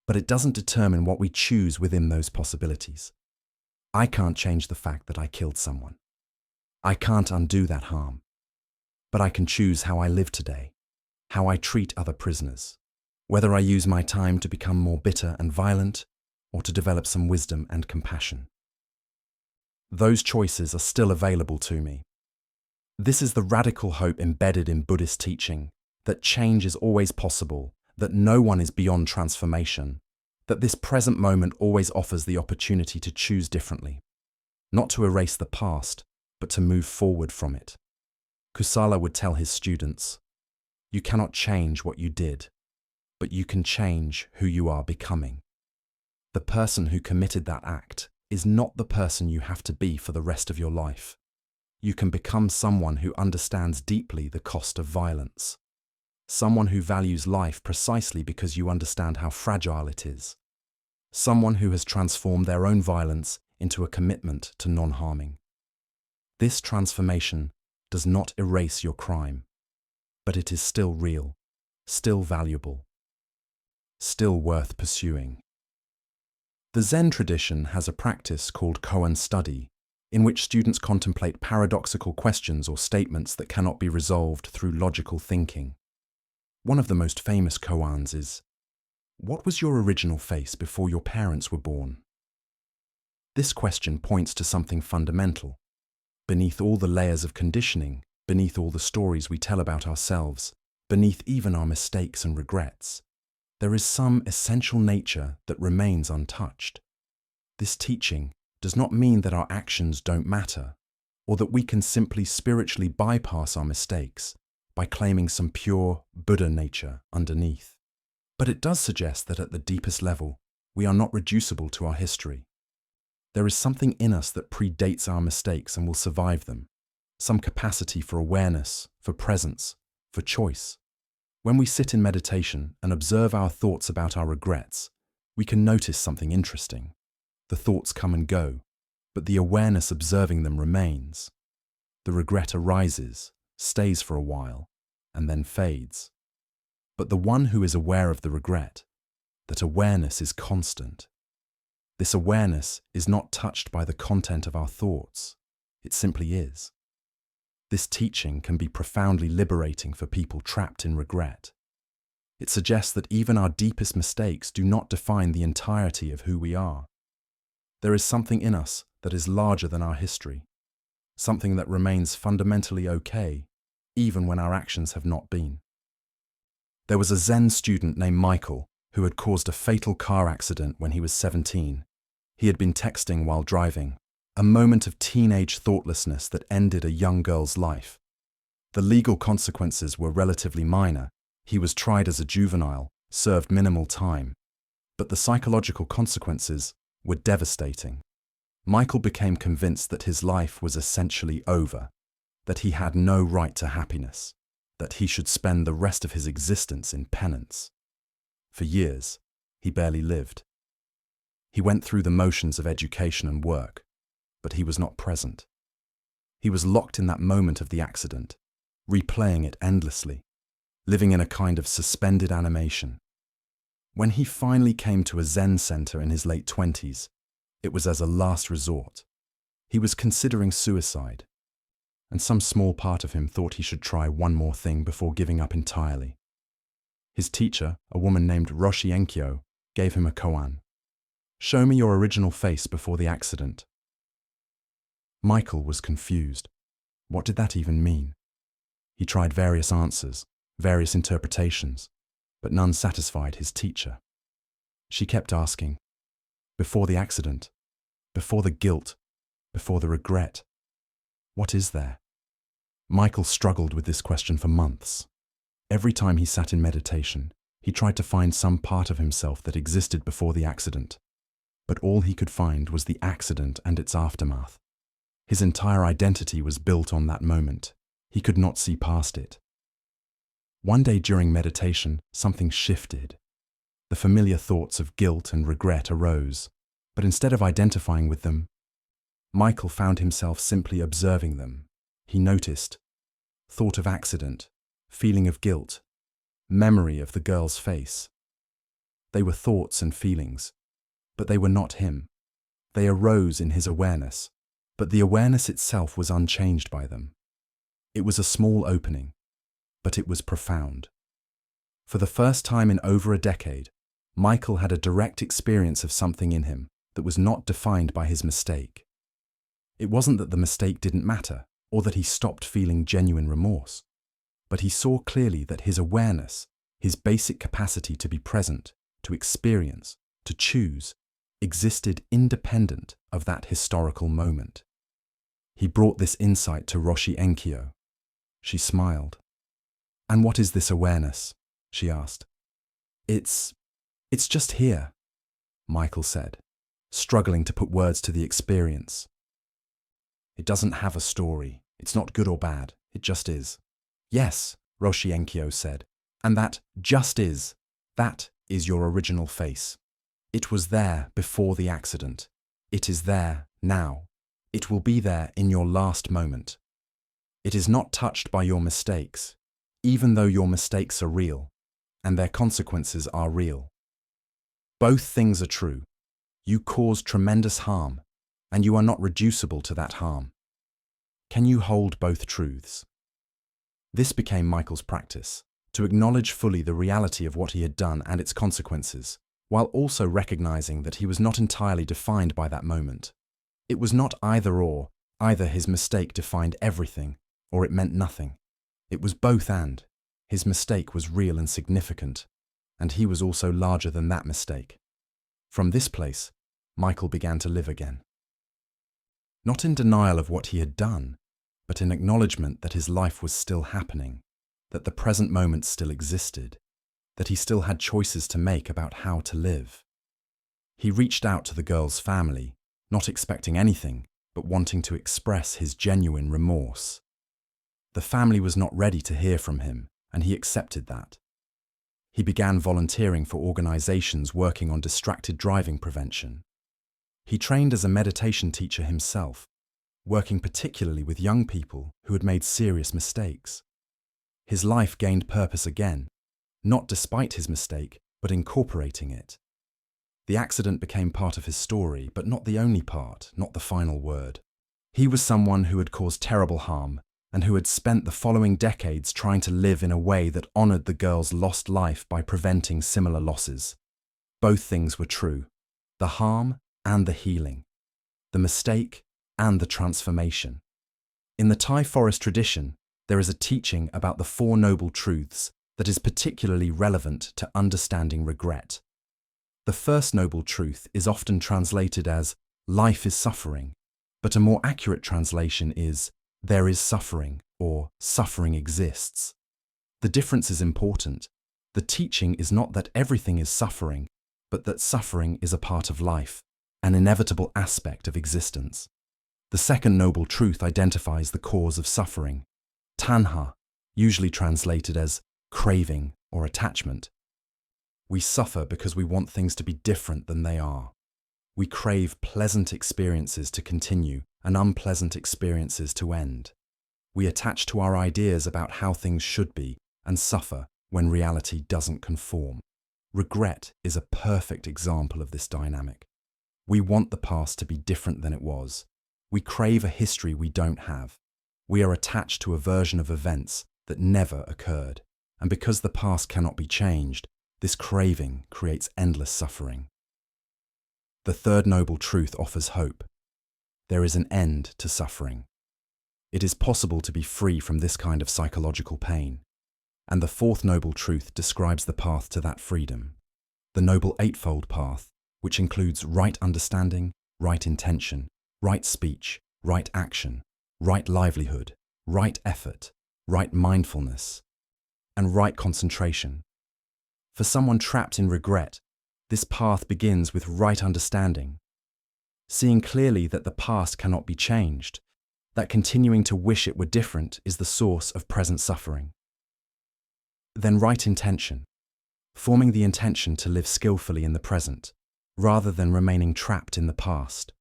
but it doesn't determine what we choose within those possibilities. I can't change the fact that I killed someone. I can't undo that harm, but I can choose how I live today, how I treat other prisoners, whether I use my time to become more bitter and violent or to develop some wisdom and compassion. Those choices are still available to me. This is the radical hope embedded in Buddhist teaching, that change is always possible, that no one is beyond transformation, that this present moment always offers the opportunity to choose differently, not to erase the past, but to move forward from it. Kusala would tell his students, you cannot change what you did, but you can change who you are becoming. The person who committed that act is not the person you have to be for the rest of your life. You can become someone who understands deeply the cost of violence. Someone who values life precisely because you understand how fragile it is. Someone who has transformed their own violence into a commitment to non-harming. This transformation does not erase your crime, but it is still real, still valuable, still worth pursuing. The Zen tradition has a practice called koan study, in which students contemplate paradoxical questions or statements that cannot be resolved through logical thinking. One of the most famous koans is, what was your original face before your parents were born? This question points to something fundamental. Beneath all the layers of conditioning, beneath all the stories we tell about ourselves, beneath even our mistakes and regrets, there is some essential nature that remains untouched. This teaching does not mean that our actions don't matter, or that we can simply spiritually bypass our mistakes by claiming some pure Buddha nature underneath. But it does suggest that at the deepest level, we are not reducible to our history. There is something in us that predates our mistakes and will survive them, some capacity for awareness, for presence, for choice. When we sit in meditation and observe our thoughts about our regrets, we can notice something interesting. The thoughts come and go, but the awareness observing them remains. The regret arises, stays for a while, and then fades. But the one who is aware of the regret, that awareness is constant. This awareness is not touched by the content of our thoughts. It simply is. This teaching can be profoundly liberating for people trapped in regret. It suggests that even our deepest mistakes do not define the entirety of who we are. There is something in us that is larger than our history, something that remains fundamentally okay, even when our actions have not been. There was a Zen student named Michael who had caused a fatal car accident when he was 17. He had been texting while driving, a moment of teenage thoughtlessness that ended a young girl's life. The legal consequences were relatively minor. He was tried as a juvenile, served minimal time, but the psychological consequences were devastating. Michael became convinced that his life was essentially over, that he had no right to happiness, that he should spend the rest of his existence in penance. For years, he barely lived. He went through the motions of education and work, but he was not present. He was locked in that moment of the accident, replaying it endlessly, living in a kind of suspended animation. When he finally came to a Zen center in his late 20s, it was as a last resort. He was considering suicide, and some small part of him thought he should try one more thing before giving up entirely. His teacher, a woman named Roshi Enkyo, gave him a koan. "Show me your original face before the accident." Michael was confused. What did that even mean? He tried various answers, various interpretations, but none satisfied his teacher. She kept asking, "Before the accident, before the guilt, before the regret, what is there?" Michael struggled with this question for months. Every time he sat in meditation, he tried to find some part of himself that existed before the accident, but all he could find was the accident and its aftermath. His entire identity was built on that moment. He could not see past it. One day during meditation, something shifted. The familiar thoughts of guilt and regret arose, but instead of identifying with them, Michael found himself simply observing them. He noticed thought of accident, feeling of guilt, memory of the girl's face. They were thoughts and feelings, but they were not him. They arose in his awareness, but the awareness itself was unchanged by them. It was a small opening, but it was profound. For the first time in over a decade, Michael had a direct experience of something in him that was not defined by his mistake. It wasn't that the mistake didn't matter, or that he stopped feeling genuine remorse, but he saw clearly that his awareness, his basic capacity to be present, to experience, to choose, existed independent of that historical moment. He brought this insight to Roshi Enkyo. She smiled. "And what is this awareness?" she asked. It's just here," Michael said, struggling to put words to the experience. "It doesn't have a story. It's not good or bad. It just is." "Yes," Roshi Enkyo said, "and that just is. That is your original face. It was there before the accident. It is there now. It will be there in your last moment. It is not touched by your mistakes, even though your mistakes are real, and their consequences are real. Both things are true. You cause tremendous harm, and you are not reducible to that harm. Can you hold both truths?" This became Michael's practice, to acknowledge fully the reality of what he had done and its consequences, while also recognizing that he was not entirely defined by that moment. It was not either or. Either his mistake defined everything, or it meant nothing. It was both and. His mistake was real and significant, and he was also larger than that mistake. From this place, Michael began to live again. Not in denial of what he had done, but in acknowledgement that his life was still happening, that the present moment still existed, that he still had choices to make about how to live. He reached out to the girl's family, not expecting anything, but wanting to express his genuine remorse. The family was not ready to hear from him, and he accepted that. He began volunteering for organizations working on distracted driving prevention. He trained as a meditation teacher himself, working particularly with young people who had made serious mistakes. His life gained purpose again, not despite his mistake, but incorporating it. The accident became part of his story, but not the only part, not the final word. He was someone who had caused terrible harm and who had spent the following decades trying to live in a way that honored the girl's lost life by preventing similar losses. Both things were true: the harm and the healing, the mistake and the transformation. In the Thai forest tradition, there is a teaching about the Four Noble Truths that is particularly relevant to understanding regret. The first noble truth is often translated as life is suffering, but a more accurate translation is there is suffering, or suffering exists. The difference is important. The teaching is not that everything is suffering, but that suffering is a part of life, an inevitable aspect of existence. The second noble truth identifies the cause of suffering, tanha, usually translated as craving or attachment. We suffer because we want things to be different than they are. We crave pleasant experiences to continue and unpleasant experiences to end. We attach to our ideas about how things should be and suffer when reality doesn't conform. Regret is a perfect example of this dynamic. We want the past to be different than it was. We crave a history we don't have. We are attached to a version of events that never occurred. And because the past cannot be changed, this craving creates endless suffering. The third noble truth offers hope. There is an end to suffering. It is possible to be free from this kind of psychological pain. And the fourth noble truth describes the path to that freedom. The Noble Eightfold Path, which includes right understanding, right intention, right speech, right action, right livelihood, right effort, right mindfulness, and right concentration. For someone trapped in regret, this path begins with right understanding, seeing clearly that the past cannot be changed, that continuing to wish it were different is the source of present suffering. Then right intention, forming the intention to live skillfully in the present, rather than remaining trapped in the past.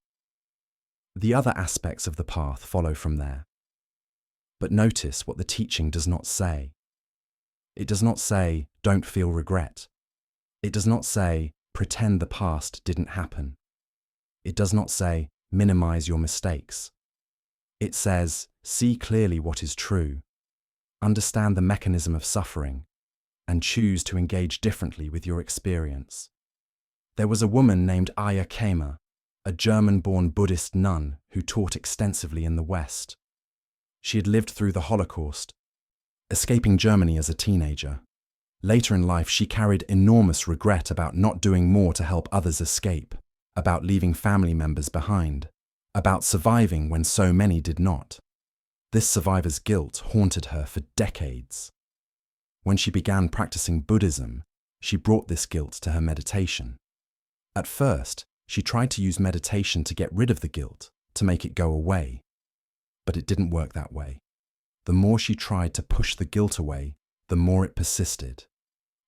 The other aspects of the path follow from there. But notice what the teaching does not say. It does not say, don't feel regret. It does not say, pretend the past didn't happen. It does not say, minimize your mistakes. It says, see clearly what is true, understand the mechanism of suffering, and choose to engage differently with your experience. There was a woman named Aya Kema, a German-born Buddhist nun who taught extensively in the West. She had lived through the Holocaust, escaping Germany as a teenager. Later in life, she carried enormous regret about not doing more to help others escape, about leaving family members behind, about surviving when so many did not. This survivor's guilt haunted her for decades. When she began practicing Buddhism, she brought this guilt to her meditation. At first, she tried to use meditation to get rid of the guilt, to make it go away. But it didn't work that way. The more she tried to push the guilt away, the more it persisted.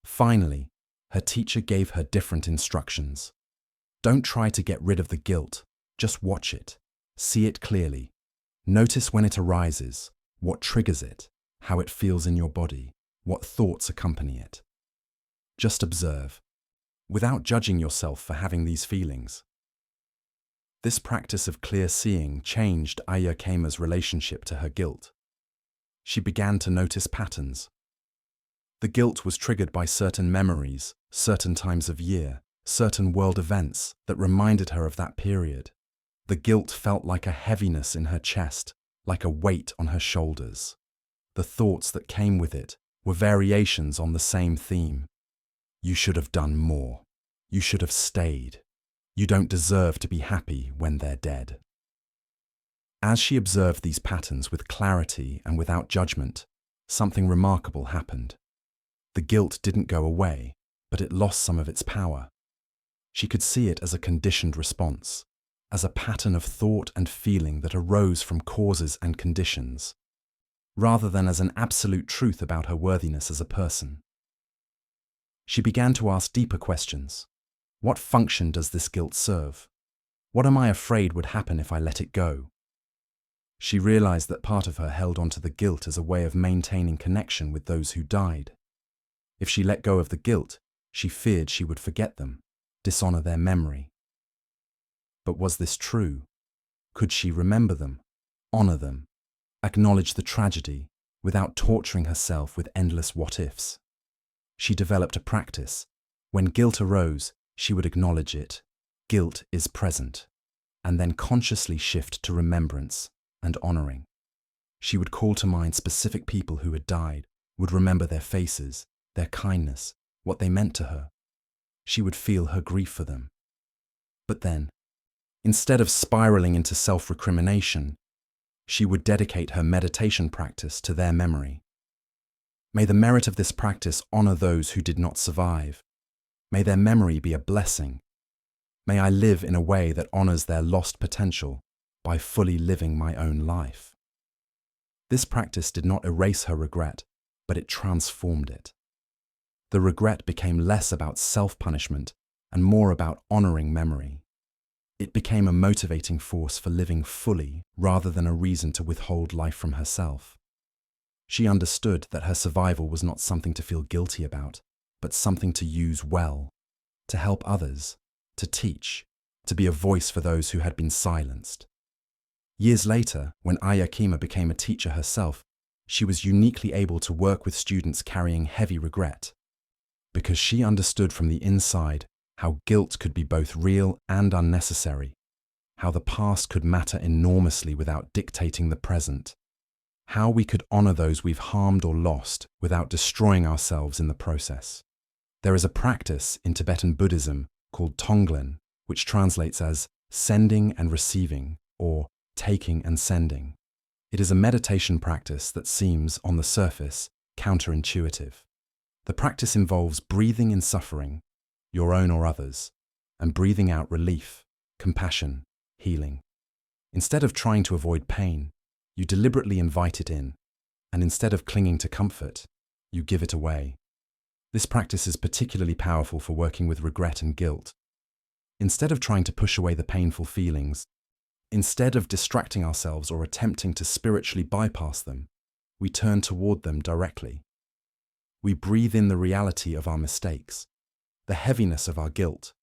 Finally, her teacher gave her different instructions. Don't try to get rid of the guilt, just watch it, see it clearly. Notice when it arises, what triggers it, how it feels in your body, what thoughts accompany it. Just observe, without judging yourself for having these feelings. This practice of clear seeing changed Aya Kema's relationship to her guilt. She began to notice patterns. The guilt was triggered by certain memories, certain times of year, certain world events that reminded her of that period. The guilt felt like a heaviness in her chest, like a weight on her shoulders. The thoughts that came with it were variations on the same theme. You should have done more. You should have stayed. You don't deserve to be happy when they're dead. As she observed these patterns with clarity and without judgment, something remarkable happened. The guilt didn't go away, but it lost some of its power. She could see it as a conditioned response, as a pattern of thought and feeling that arose from causes and conditions, rather than as an absolute truth about her worthiness as a person. She began to ask deeper questions. What function does this guilt serve? What am I afraid would happen if I let it go? She realized that part of her held onto the guilt as a way of maintaining connection with those who died. If she let go of the guilt, She feared she would forget them, dishonor their memory. But was this true? Could she remember them, honor them, acknowledge the tragedy without torturing herself with endless what-ifs? She developed a practice. When guilt arose, she would acknowledge it. Guilt is present, and then consciously shift to remembrance and honoring. She would call to mind specific people who had died, would remember their faces, their kindness, what they meant to her. She would feel her grief for them. But then, instead of spiraling into self-recrimination, she would dedicate her meditation practice to their memory. May the merit of this practice honor those who did not survive. May their memory be a blessing. May I live in a way that honors their lost potential by fully living my own life. This practice did not erase her regret, but it transformed it. The regret became less about self-punishment and more about honoring memory. It became a motivating force for living fully rather than a reason to withhold life from herself. She understood that her survival was not something to feel guilty about, but something to use well, to help others, to teach, to be a voice for those who had been silenced. Years later, when Ayakima became a teacher herself, she was uniquely able to work with students carrying heavy regret, because she understood from the inside how guilt could be both real and unnecessary, how the past could matter enormously without dictating the present, how we could honor those we've harmed or lost without destroying ourselves in the process. There is a practice in Tibetan Buddhism called Tonglen, which translates as sending and receiving, or taking and sending. It is a meditation practice that seems, on the surface, counterintuitive. The practice involves breathing in suffering, your own or others, and breathing out relief, compassion, healing. Instead of trying to avoid pain, you deliberately invite it in, and instead of clinging to comfort, you give it away. This practice is particularly powerful for working with regret and guilt. Instead of trying to push away the painful feelings, instead of distracting ourselves or attempting to spiritually bypass them, we turn toward them directly. We breathe in the reality of our mistakes, the heaviness of our guilt,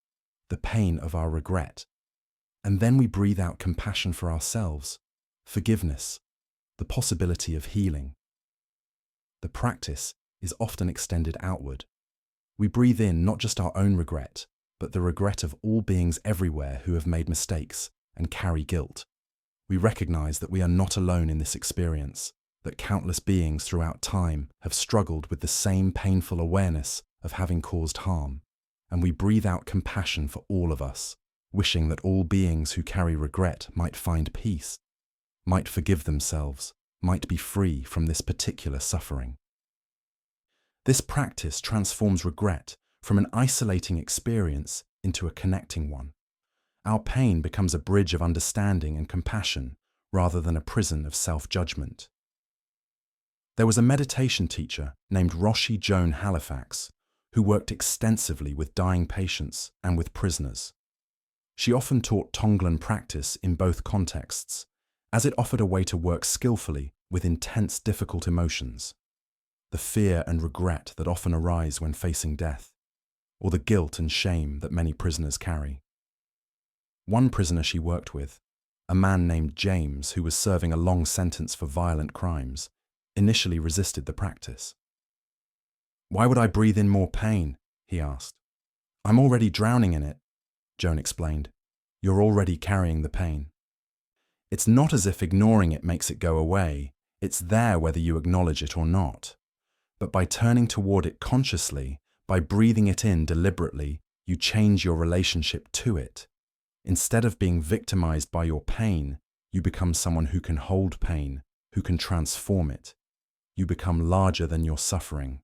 the pain of our regret, and then we breathe out compassion for ourselves, forgiveness, the possibility of healing. The practice is often extended outward. We breathe in not just our own regret, but the regret of all beings everywhere who have made mistakes and carry guilt. We recognize that we are not alone in this experience, that countless beings throughout time have struggled with the same painful awareness of having caused harm, and we breathe out compassion for all of us, wishing that all beings who carry regret might find peace, might forgive themselves, might be free from this particular suffering. This practice transforms regret from an isolating experience into a connecting one. Our pain becomes a bridge of understanding and compassion rather than a prison of self-judgment. There was a meditation teacher named Roshi Joan Halifax who worked extensively with dying patients and with prisoners. She often taught Tonglen practice in both contexts, as it offered a way to work skillfully with intense, difficult emotions, the fear and regret that often arise when facing death, or the guilt and shame that many prisoners carry. One prisoner she worked with, a man named James who was serving a long sentence for violent crimes, initially resisted the practice. "Why would I breathe in more pain?" he asked. "I'm already drowning in it," Joan explained. "You're already carrying the pain. It's not as if ignoring it makes it go away. It's there whether you acknowledge it or not. But by turning toward it consciously, by breathing it in deliberately, you change your relationship to it. Instead of being victimized by your pain, you become someone who can hold pain, who can transform it. You become larger than your suffering."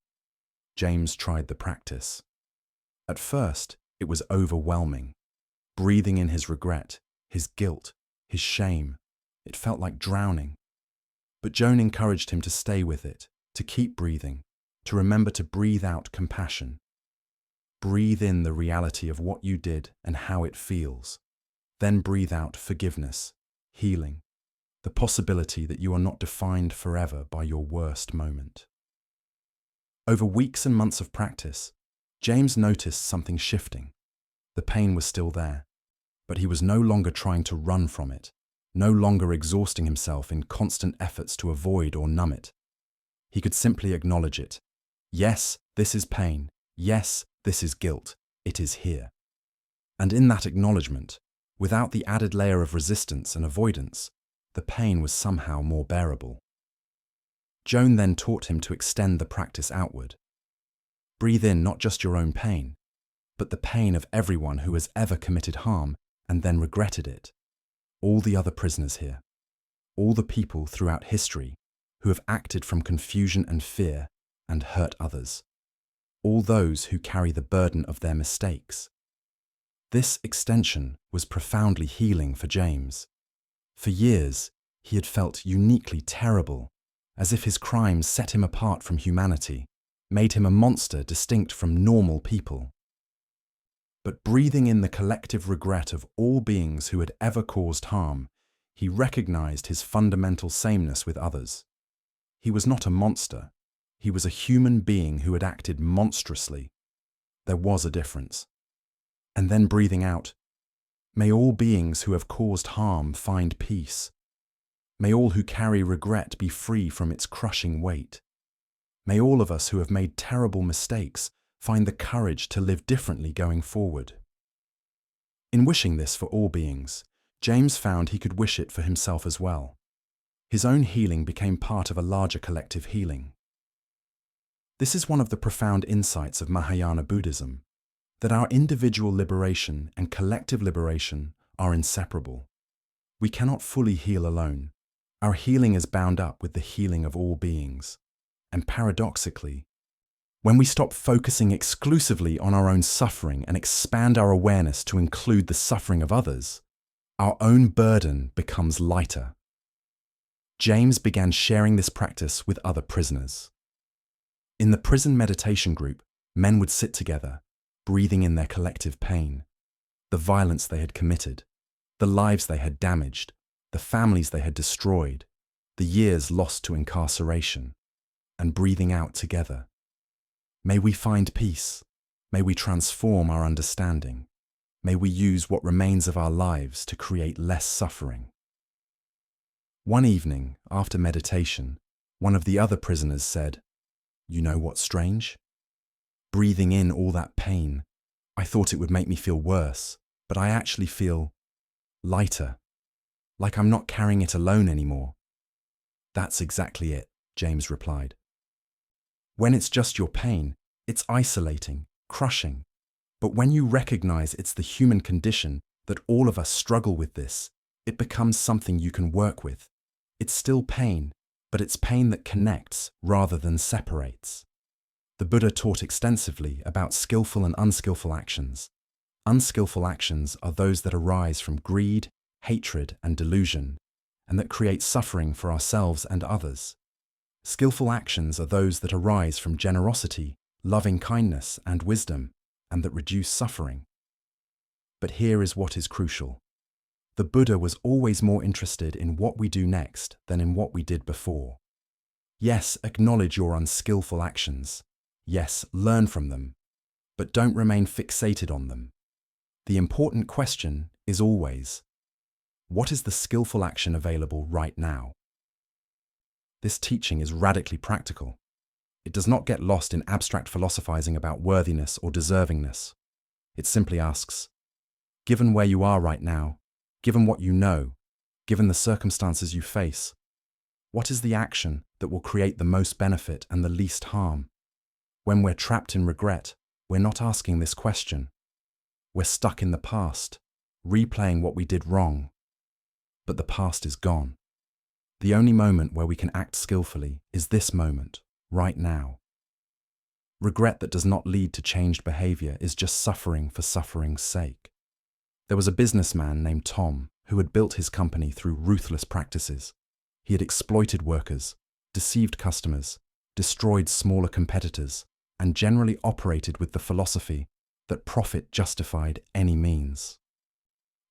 James tried the practice. At first, it was overwhelming. Breathing in his regret, his guilt, his shame, it felt like drowning. But Joan encouraged him to stay with it, to keep breathing, to remember to breathe out compassion. Breathe in the reality of what you did and how it feels. Then breathe out forgiveness, healing, the possibility that you are not defined forever by your worst moment. Over weeks and months of practice, James noticed something shifting. The pain was still there, but he was no longer trying to run from it, no longer exhausting himself in constant efforts to avoid or numb it. He could simply acknowledge it. Yes, this is pain. Yes, this is guilt. It is here. And in that acknowledgement, without the added layer of resistance and avoidance, the pain was somehow more bearable. Joan then taught him to extend the practice outward. Breathe in not just your own pain, but the pain of everyone who has ever committed harm and then regretted it. All the other prisoners here, all the people throughout history who have acted from confusion and fear and hurt others, all those who carry the burden of their mistakes. This extension was profoundly healing for James. For years, he had felt uniquely terrible, as if his crimes set him apart from humanity, made him a monster distinct from normal people. But breathing in the collective regret of all beings who had ever caused harm, he recognized his fundamental sameness with others. He was not a monster. He was a human being who had acted monstrously. There was a difference. And then breathing out, may all beings who have caused harm find peace. May all who carry regret be free from its crushing weight. May all of us who have made terrible mistakes find the courage to live differently going forward. In wishing this for all beings, James found he could wish it for himself as well. His own healing became part of a larger collective healing. This is one of the profound insights of Mahayana Buddhism, that our individual liberation and collective liberation are inseparable. We cannot fully heal alone. Our healing is bound up with the healing of all beings. And paradoxically, when we stop focusing exclusively on our own suffering and expand our awareness to include the suffering of others, our own burden becomes lighter. James began sharing this practice with other prisoners. In the prison meditation group, men would sit together, breathing in their collective pain, the violence they had committed, the lives they had damaged, the families they had destroyed, the years lost to incarceration, and breathing out together. May we find peace. May we transform our understanding. May we use what remains of our lives to create less suffering. One evening, after meditation, one of the other prisoners said, "You know what's strange? Breathing in all that pain, I thought it would make me feel worse, but I actually feel lighter, like I'm not carrying it alone anymore." "That's exactly it," James replied. When it's just your pain, it's isolating, crushing. But when you recognize it's the human condition that all of us struggle with this, it becomes something you can work with. It's still pain, but it's pain that connects rather than separates. The Buddha taught extensively about skillful and unskillful actions. Unskillful actions are those that arise from greed, hatred, and delusion, and that create suffering for ourselves and others. Skillful actions are those that arise from generosity, loving kindness, and wisdom, and that reduce suffering. But here is what is crucial. The Buddha was always more interested in what we do next than in what we did before. Yes, acknowledge your unskillful actions. Yes, learn from them. But don't remain fixated on them. The important question is always, what is the skillful action available right now? This teaching is radically practical. It does not get lost in abstract philosophizing about worthiness or deservingness. It simply asks, given where you are right now, given what you know, given the circumstances you face, what is the action that will create the most benefit and the least harm? When we're trapped in regret, we're not asking this question. We're stuck in the past, replaying what we did wrong. But the past is gone. The only moment where we can act skillfully is this moment, right now. Regret that does not lead to changed behavior is just suffering for suffering's sake. There was a businessman named Tom who had built his company through ruthless practices. He had exploited workers, deceived customers, destroyed smaller competitors, and generally operated with the philosophy that profit justified any means.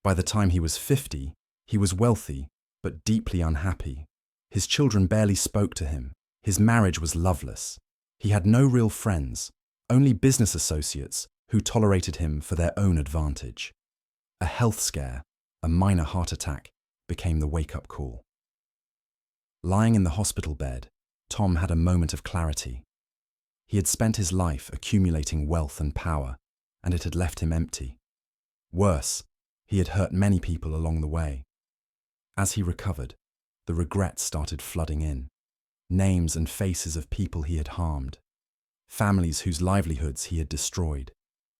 By the time he was 50, he was wealthy, but deeply unhappy. His children barely spoke to him. His marriage was loveless. He had no real friends, only business associates who tolerated him for their own advantage. A health scare, a minor heart attack, became the wake-up call. Lying in the hospital bed, Tom had a moment of clarity. He had spent his life accumulating wealth and power, and it had left him empty. Worse, he had hurt many people along the way. As he recovered, the regrets started flooding in. Names and faces of people he had harmed, families whose livelihoods he had destroyed,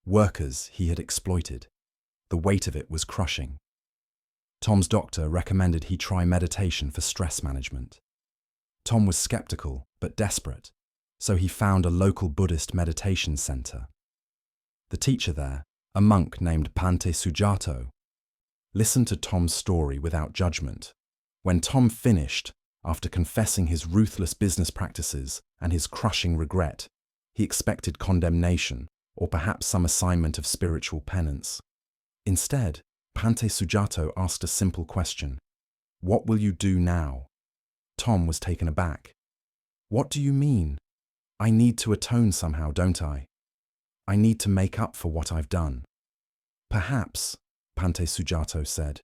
workers he had exploited. The weight of it was crushing. Tom's doctor recommended he try meditation for stress management. Tom was skeptical but desperate, so he found a local Buddhist meditation center. The teacher there, a monk named Bhante Sujato, listened to Tom's story without judgment. When Tom finished, after confessing his ruthless business practices and his crushing regret, he expected condemnation or perhaps some assignment of spiritual penance. Instead, Bhante Sujato asked a simple question: "What will you do now?" Tom was taken aback. "What do you mean? I need to atone somehow, don't I? I need to make up for what I've done." "Perhaps," Bhante Sujato said,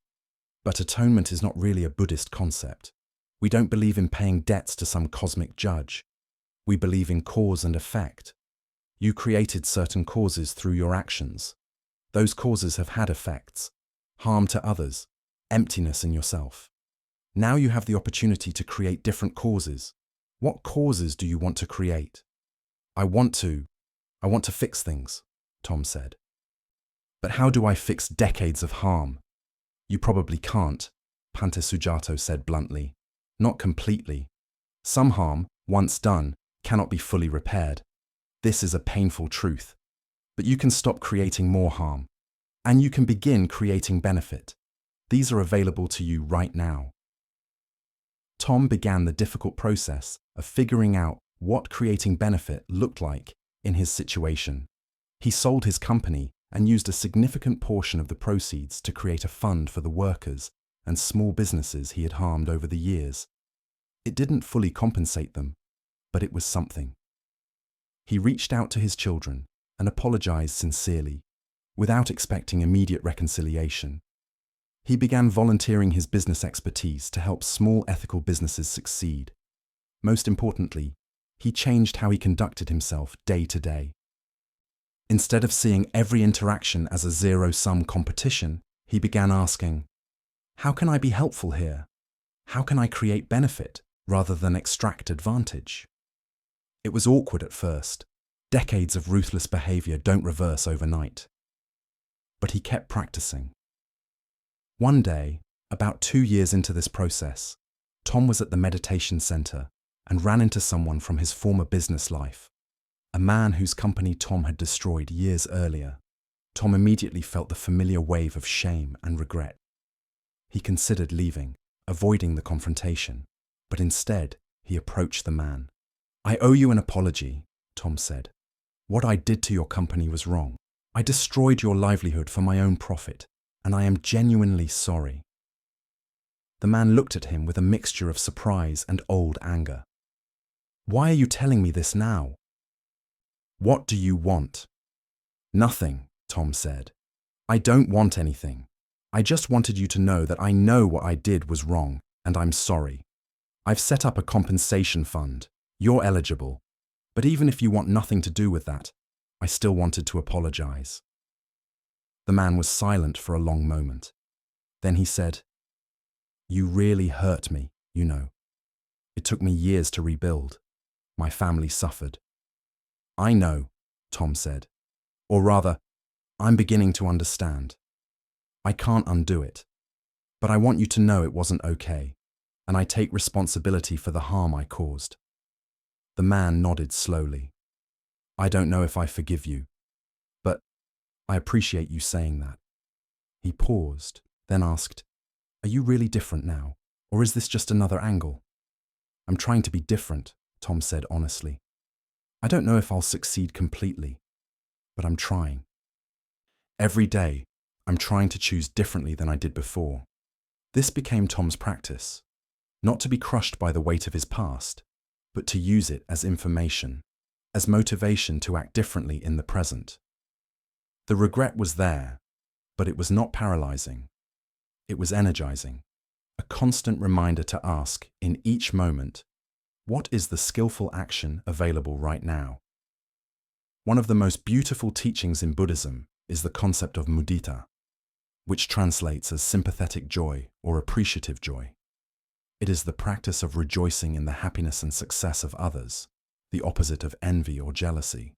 "but atonement is not really a Buddhist concept. We don't believe in paying debts to some cosmic judge. We believe in cause and effect. You created certain causes through your actions. Those causes have had effects: harm to others, emptiness in yourself. Now you have the opportunity to create different causes. What causes do you want to create?" I want to fix things," Tom said. "But how do I fix decades of harm?" "You probably can't," Bhante Sujato said bluntly. "Not completely. Some harm, once done, cannot be fully repaired. This is a painful truth. But you can stop creating more harm, and you can begin creating benefit. These are available to you right now." Tom began the difficult process of figuring out what creating benefit looked like in his situation. He sold his company and used a significant portion of the proceeds to create a fund for the workers and small businesses he had harmed over the years. It didn't fully compensate them, but it was something. He reached out to his children and apologized sincerely, without expecting immediate reconciliation. He began volunteering his business expertise to help small ethical businesses succeed. Most importantly, he changed how he conducted himself day to day. Instead of seeing every interaction as a zero-sum competition, he began asking, "How can I be helpful here? How can I create benefit rather than extract advantage?" It was awkward at first. Decades of ruthless behavior don't reverse overnight. But he kept practicing. One day, about 2 years into this process, Tom was at the meditation center and ran into someone from his former business life, a man whose company Tom had destroyed years earlier. Tom immediately felt the familiar wave of shame and regret. He considered leaving, avoiding the confrontation, but instead he approached the man. "I owe you an apology," Tom said. "What I did to your company was wrong. I destroyed your livelihood for my own profit, and I am genuinely sorry." The man looked at him with a mixture of surprise and old anger. "Why are you telling me this now?" "What do you want?" "Nothing," Tom said. "I don't want anything. I just wanted you to know that I know what I did was wrong, and I'm sorry. I've set up a compensation fund. You're eligible. But even if you want nothing to do with that, I still wanted to apologize." The man was silent for a long moment. Then he said, "You really hurt me, you know. It took me years to rebuild. My family suffered." "I know," Tom said. "Or rather, I'm beginning to understand. I can't undo it. But I want you to know it wasn't okay, and I take responsibility for the harm I caused." The man nodded slowly. "I don't know if I forgive you, but I appreciate you saying that." He paused, then asked, "Are you really different now, or is this just another angle?" "I'm trying to be different," Tom said honestly. "I don't know if I'll succeed completely, but I'm trying. Every day, I'm trying to choose differently than I did before." This became Tom's practice, not to be crushed by the weight of his past, but to use it as information, as motivation to act differently in the present. The regret was there, but it was not paralyzing. It was energizing, a constant reminder to ask, in each moment, what is the skillful action available right now? One of the most beautiful teachings in Buddhism is the concept of mudita, which translates as sympathetic joy or appreciative joy. It is the practice of rejoicing in the happiness and success of others, the opposite of envy or jealousy.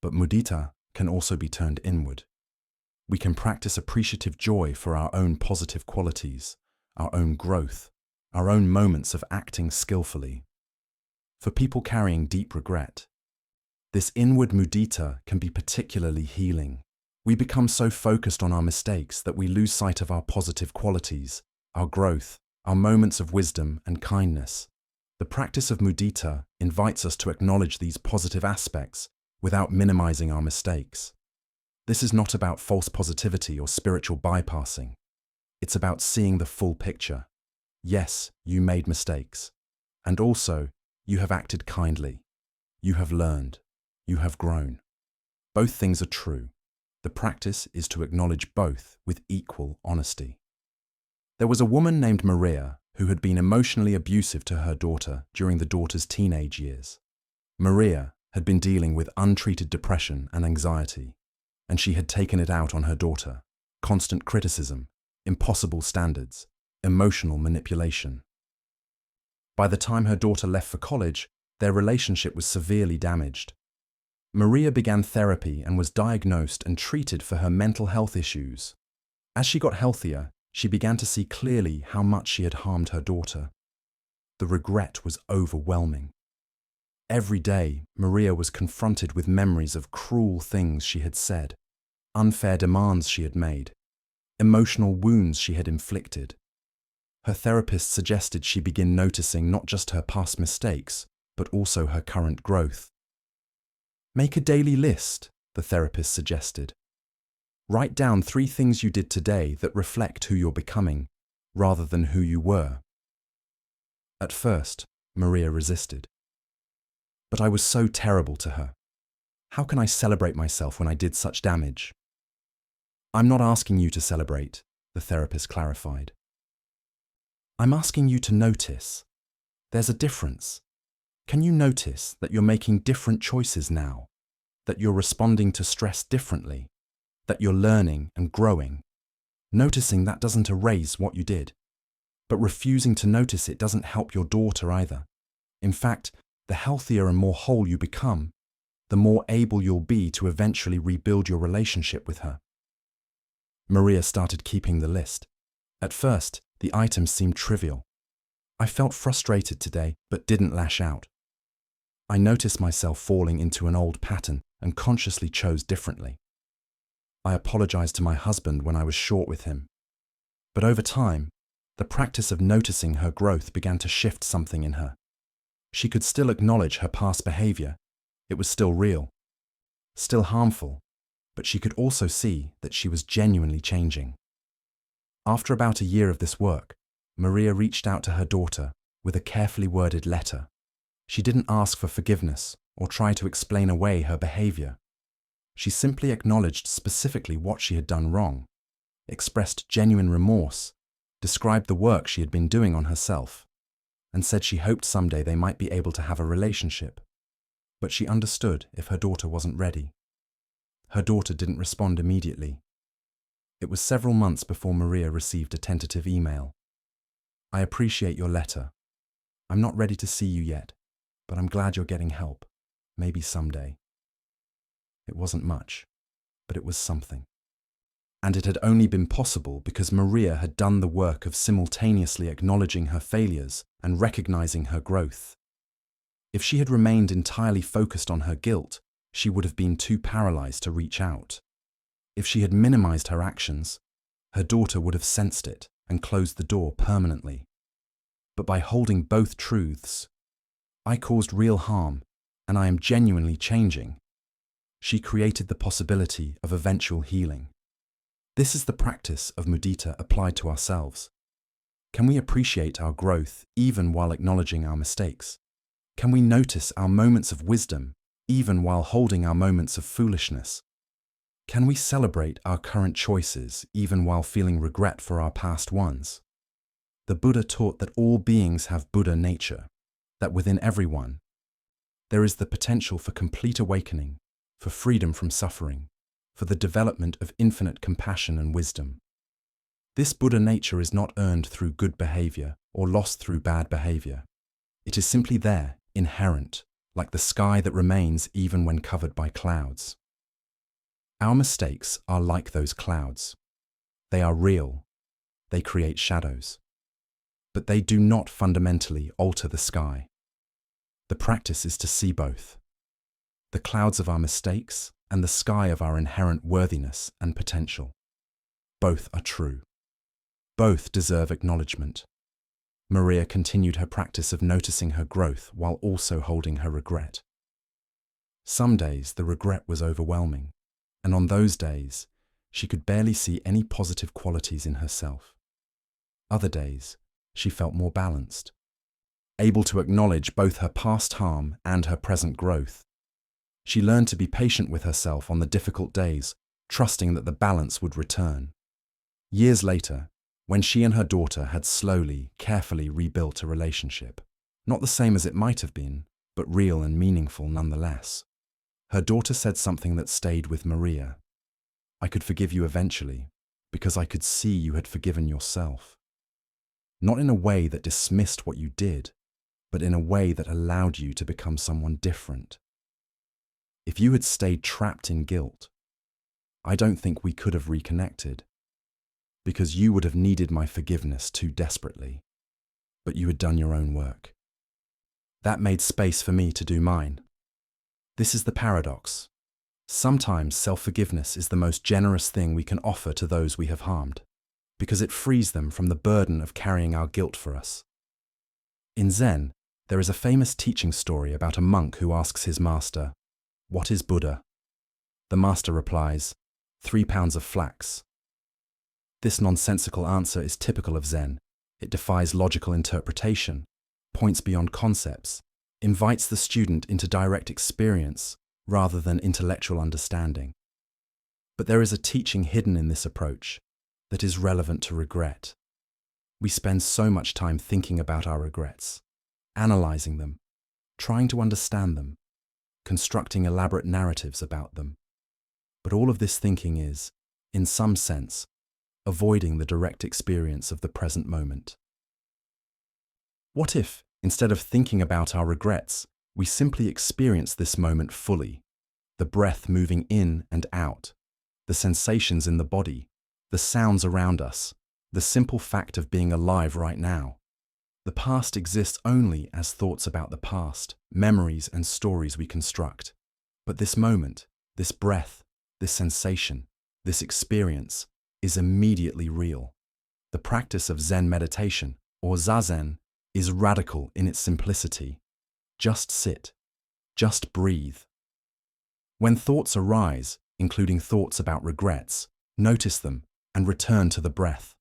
But mudita can also be turned inward. We can practice appreciative joy for our own positive qualities, our own growth, our own moments of acting skillfully. For people carrying deep regret, this inward mudita can be particularly healing. We become so focused on our mistakes that we lose sight of our positive qualities, our growth, our moments of wisdom and kindness. The practice of mudita invites us to acknowledge these positive aspects without minimizing our mistakes. This is not about false positivity or spiritual bypassing. It's about seeing the full picture. Yes, you made mistakes. And also, you have acted kindly. You have learned. You have grown. Both things are true. The practice is to acknowledge both with equal honesty. There was a woman named Maria who had been emotionally abusive to her daughter during the daughter's teenage years. Maria had been dealing with untreated depression and anxiety, and she had taken it out on her daughter. Constant criticism, impossible standards, emotional manipulation. By the time her daughter left for college, their relationship was severely damaged. Maria began therapy and was diagnosed and treated for her mental health issues. As she got healthier, she began to see clearly how much she had harmed her daughter. The regret was overwhelming. Every day, Maria was confronted with memories of cruel things she had said, unfair demands she had made, emotional wounds she had inflicted. Her therapist suggested she begin noticing not just her past mistakes, but also her current growth. Make a daily list, the therapist suggested. Write down 3 things you did today that reflect who you're becoming, rather than who you were. At first, Maria resisted. But I was so terrible to her. How can I celebrate myself when I did such damage? I'm not asking you to celebrate, the therapist clarified. I'm asking you to notice. There's a difference. Can you notice that you're making different choices now? That you're responding to stress differently? That you're learning and growing? Noticing that doesn't erase what you did. But refusing to notice it doesn't help your daughter either. In fact, the healthier and more whole you become, the more able you'll be to eventually rebuild your relationship with her. Maria started keeping the list. At first, the items seemed trivial. I felt frustrated today, but didn't lash out. I noticed myself falling into an old pattern and consciously chose differently. I apologized to my husband when I was short with him. But over time, the practice of noticing her growth began to shift something in her. She could still acknowledge her past behavior. It was still real, still harmful, but she could also see that she was genuinely changing. After about a year of this work, Maria reached out to her daughter with a carefully worded letter. She didn't ask for forgiveness or try to explain away her behavior. She simply acknowledged specifically what she had done wrong, expressed genuine remorse, described the work she had been doing on herself, and said she hoped someday they might be able to have a relationship. But she understood if her daughter wasn't ready. Her daughter didn't respond immediately. It was several months before Maria received a tentative email. I appreciate your letter. I'm not ready to see you yet, but I'm glad you're getting help. Maybe someday. It wasn't much, but it was something. And it had only been possible because Maria had done the work of simultaneously acknowledging her failures and recognizing her growth. If she had remained entirely focused on her guilt, she would have been too paralyzed to reach out. If she had minimized her actions, her daughter would have sensed it and closed the door permanently. But by holding both truths, I caused real harm and I am genuinely changing, she created the possibility of eventual healing. This is the practice of mudita applied to ourselves. Can we appreciate our growth even while acknowledging our mistakes? Can we notice our moments of wisdom even while holding our moments of foolishness? Can we celebrate our current choices even while feeling regret for our past ones? The Buddha taught that all beings have Buddha nature, that within everyone, there is the potential for complete awakening, for freedom from suffering, for the development of infinite compassion and wisdom. This Buddha nature is not earned through good behavior or lost through bad behavior. It is simply there, inherent, like the sky that remains even when covered by clouds. Our mistakes are like those clouds. They are real. They create shadows. But they do not fundamentally alter the sky. The practice is to see both: the clouds of our mistakes and the sky of our inherent worthiness and potential. Both are true. Both deserve acknowledgement. Maria continued her practice of noticing her growth while also holding her regret. Some days the regret was overwhelming, and on those days she could barely see any positive qualities in herself. Other days she felt more balanced, able to acknowledge both her past harm and her present growth. She learned to be patient with herself on the difficult days, trusting that the balance would return. Years later, when she and her daughter had slowly, carefully rebuilt a relationship, not the same as it might have been, but real and meaningful nonetheless, her daughter said something that stayed with Maria. "I could forgive you eventually, because I could see you had forgiven yourself. Not in a way that dismissed what you did, but in a way that allowed you to become someone different. If you had stayed trapped in guilt, I don't think we could have reconnected, because you would have needed my forgiveness too desperately, but you had done your own work. That made space for me to do mine." This is the paradox. Sometimes self-forgiveness is the most generous thing we can offer to those we have harmed, because it frees them from the burden of carrying our guilt for us. In Zen, there is a famous teaching story about a monk who asks his master, "What is Buddha?" The master replies, 3 pounds of flax." This nonsensical answer is typical of Zen. It defies logical interpretation, points beyond concepts, invites the student into direct experience rather than intellectual understanding. But there is a teaching hidden in this approach that is relevant to regret. We spend so much time thinking about our regrets, analyzing them, trying to understand them, constructing elaborate narratives about them. But all of this thinking is, in some sense, avoiding the direct experience of the present moment. What if, instead of thinking about our regrets, we simply experience this moment fully, the breath moving in and out, the sensations in the body, the sounds around us, the simple fact of being alive right now? The past exists only as thoughts about the past, memories and stories we construct. But this moment, this breath, this sensation, this experience is immediately real. The practice of Zen meditation, or Zazen, is radical in its simplicity. Just sit. Just breathe. When thoughts arise, including thoughts about regrets, notice them and return to the breath.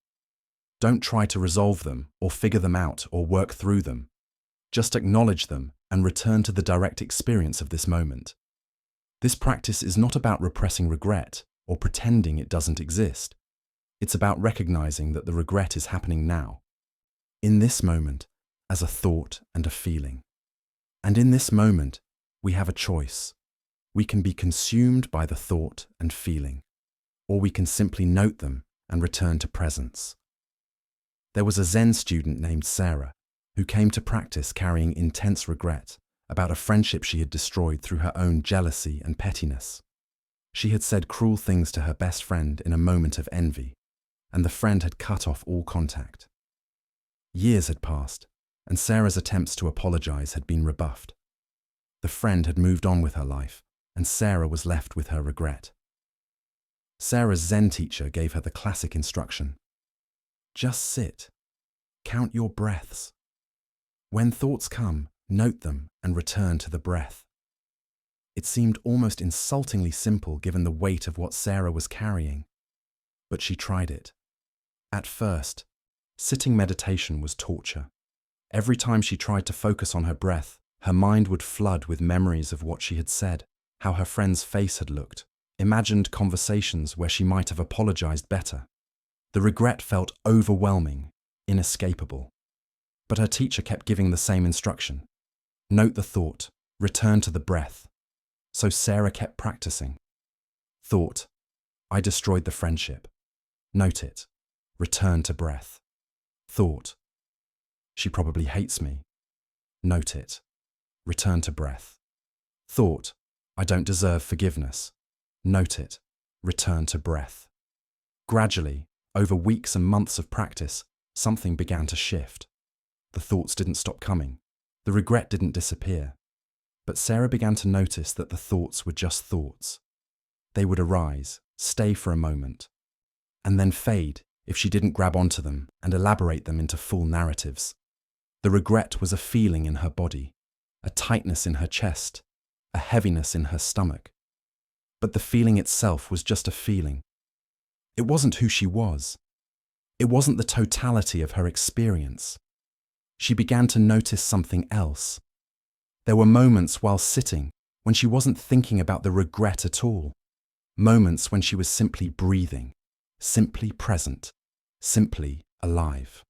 Don't try to resolve them or figure them out or work through them. Just acknowledge them and return to the direct experience of this moment. This practice is not about repressing regret or pretending it doesn't exist. It's about recognizing that the regret is happening now, in this moment, as a thought and a feeling. And in this moment, we have a choice. We can be consumed by the thought and feeling, or we can simply note them and return to presence. There was a Zen student named Sarah who came to practice carrying intense regret about a friendship she had destroyed through her own jealousy and pettiness. She had said cruel things to her best friend in a moment of envy, and the friend had cut off all contact. Years had passed, and Sarah's attempts to apologize had been rebuffed. The friend had moved on with her life, and Sarah was left with her regret. Sarah's Zen teacher gave her the classic instruction: just sit, count your breaths. When thoughts come, note them and return to the breath. It seemed almost insultingly simple given the weight of what Sarah was carrying, but she tried it. At first, sitting meditation was torture. Every time she tried to focus on her breath, Her mind would flood with memories of what she had said, how her friend's face had looked, imagined conversations where she might have apologized better. The regret felt overwhelming, inescapable. But her teacher kept giving the same instruction. Note the thought, return to the breath. So Sarah kept practicing. Thought, I destroyed the friendship. Note it, return to breath. Thought, she probably hates me. Note it, return to breath. Thought, I don't deserve forgiveness. Note it, return to breath. Gradually, over weeks and months of practice, something began to shift. The thoughts didn't stop coming. The regret didn't disappear. But Sarah began to notice that the thoughts were just thoughts. They would arise, stay for a moment, and then fade if she didn't grab onto them and elaborate them into full narratives. The regret was a feeling in her body, a tightness in her chest, a heaviness in her stomach. But the feeling itself was just a feeling. It wasn't who she was. It wasn't the totality of her experience. She began to notice something else. There were moments while sitting when she wasn't thinking about the regret at all. Moments when she was simply breathing, simply present, simply alive.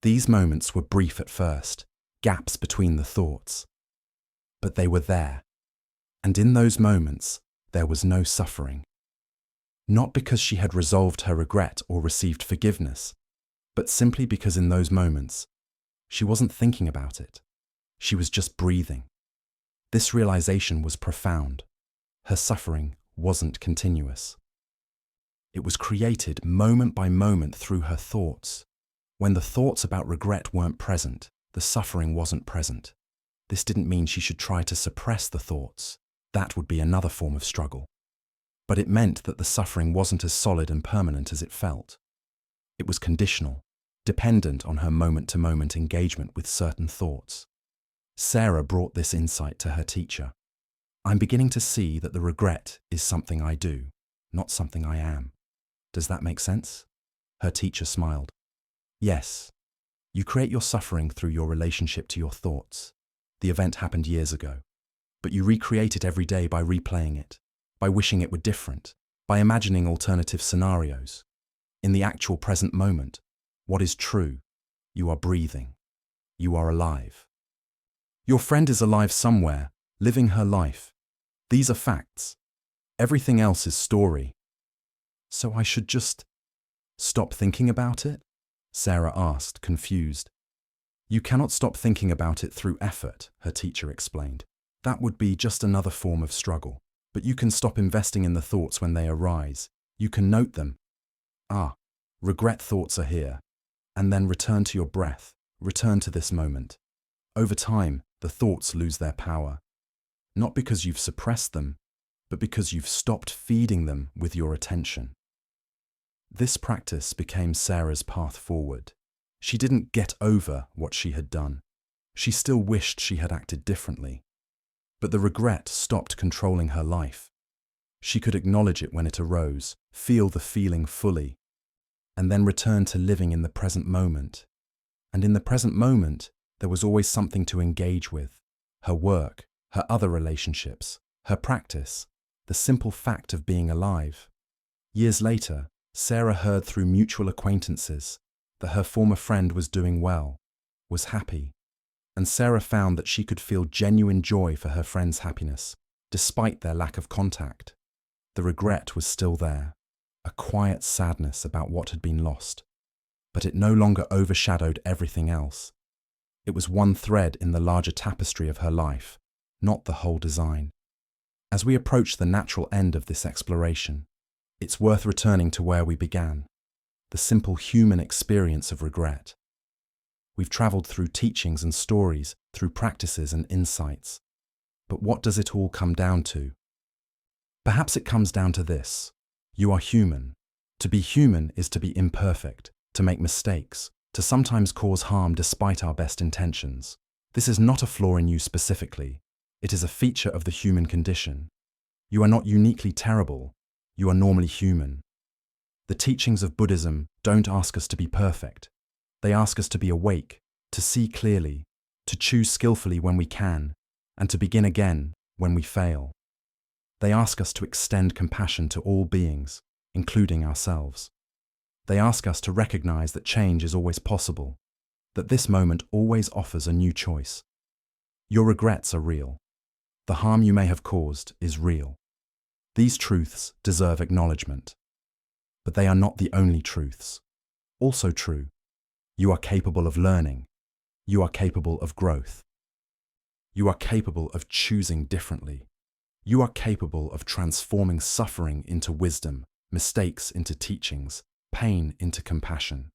These moments were brief at first, gaps between the thoughts. But they were there. And in those moments, there was no suffering. Not because she had resolved her regret or received forgiveness, but simply because in those moments, she wasn't thinking about it. She was just breathing. This realization was profound. Her suffering wasn't continuous. It was created moment by moment through her thoughts. When the thoughts about regret weren't present, the suffering wasn't present. This didn't mean she should try to suppress the thoughts. That would be another form of struggle. But it meant that the suffering wasn't as solid and permanent as it felt. It was conditional, dependent on her moment-to-moment engagement with certain thoughts. Sarah brought this insight to her teacher. I'm beginning to see that the regret is something I do, not something I am. Does that make sense? Her teacher smiled. Yes. You create your suffering through your relationship to your thoughts. The event happened years ago, but you recreate it every day by replaying it, by wishing it were different, by imagining alternative scenarios. In the actual present moment, what is true? You are breathing. You are alive. Your friend is alive somewhere, living her life. These are facts. Everything else is story. So I should just stop thinking about it? Sarah asked, confused. You cannot stop thinking about it through effort, her teacher explained. That would be just another form of struggle. But you can stop investing in the thoughts when they arise. You can note them. Regret thoughts are here. And then return to your breath. Return to this moment. Over time, the thoughts lose their power. Not because you've suppressed them, but because you've stopped feeding them with your attention. This practice became Sarah's path forward. She didn't get over what she had done. She still wished she had acted differently. But the regret stopped controlling her life. She could acknowledge it when it arose, feel the feeling fully, and then return to living in the present moment. And in the present moment, there was always something to engage with. Her work, her other relationships, her practice, the simple fact of being alive. Years later, Sarah heard through mutual acquaintances that her former friend was doing well, was happy, and Sarah found that she could feel genuine joy for her friend's happiness, despite their lack of contact. The regret was still there, a quiet sadness about what had been lost, but it no longer overshadowed everything else. It was one thread in the larger tapestry of her life, not the whole design. As we approach the natural end of this exploration, it's worth returning to where we began, the simple human experience of regret. We've traveled through teachings and stories, through practices and insights. But what does it all come down to? Perhaps it comes down to this. You are human. To be human is to be imperfect, to make mistakes, to sometimes cause harm despite our best intentions. This is not a flaw in you specifically. It is a feature of the human condition. You are not uniquely terrible. You are normally human. The teachings of Buddhism don't ask us to be perfect. They ask us to be awake, to see clearly, to choose skillfully when we can, and to begin again when we fail. They ask us to extend compassion to all beings, including ourselves. They ask us to recognize that change is always possible, that this moment always offers a new choice. Your regrets are real. The harm you may have caused is real. These truths deserve acknowledgement. But they are not the only truths. Also true, you are capable of learning. You are capable of growth. You are capable of choosing differently. You are capable of transforming suffering into wisdom, mistakes into teachings, pain into compassion.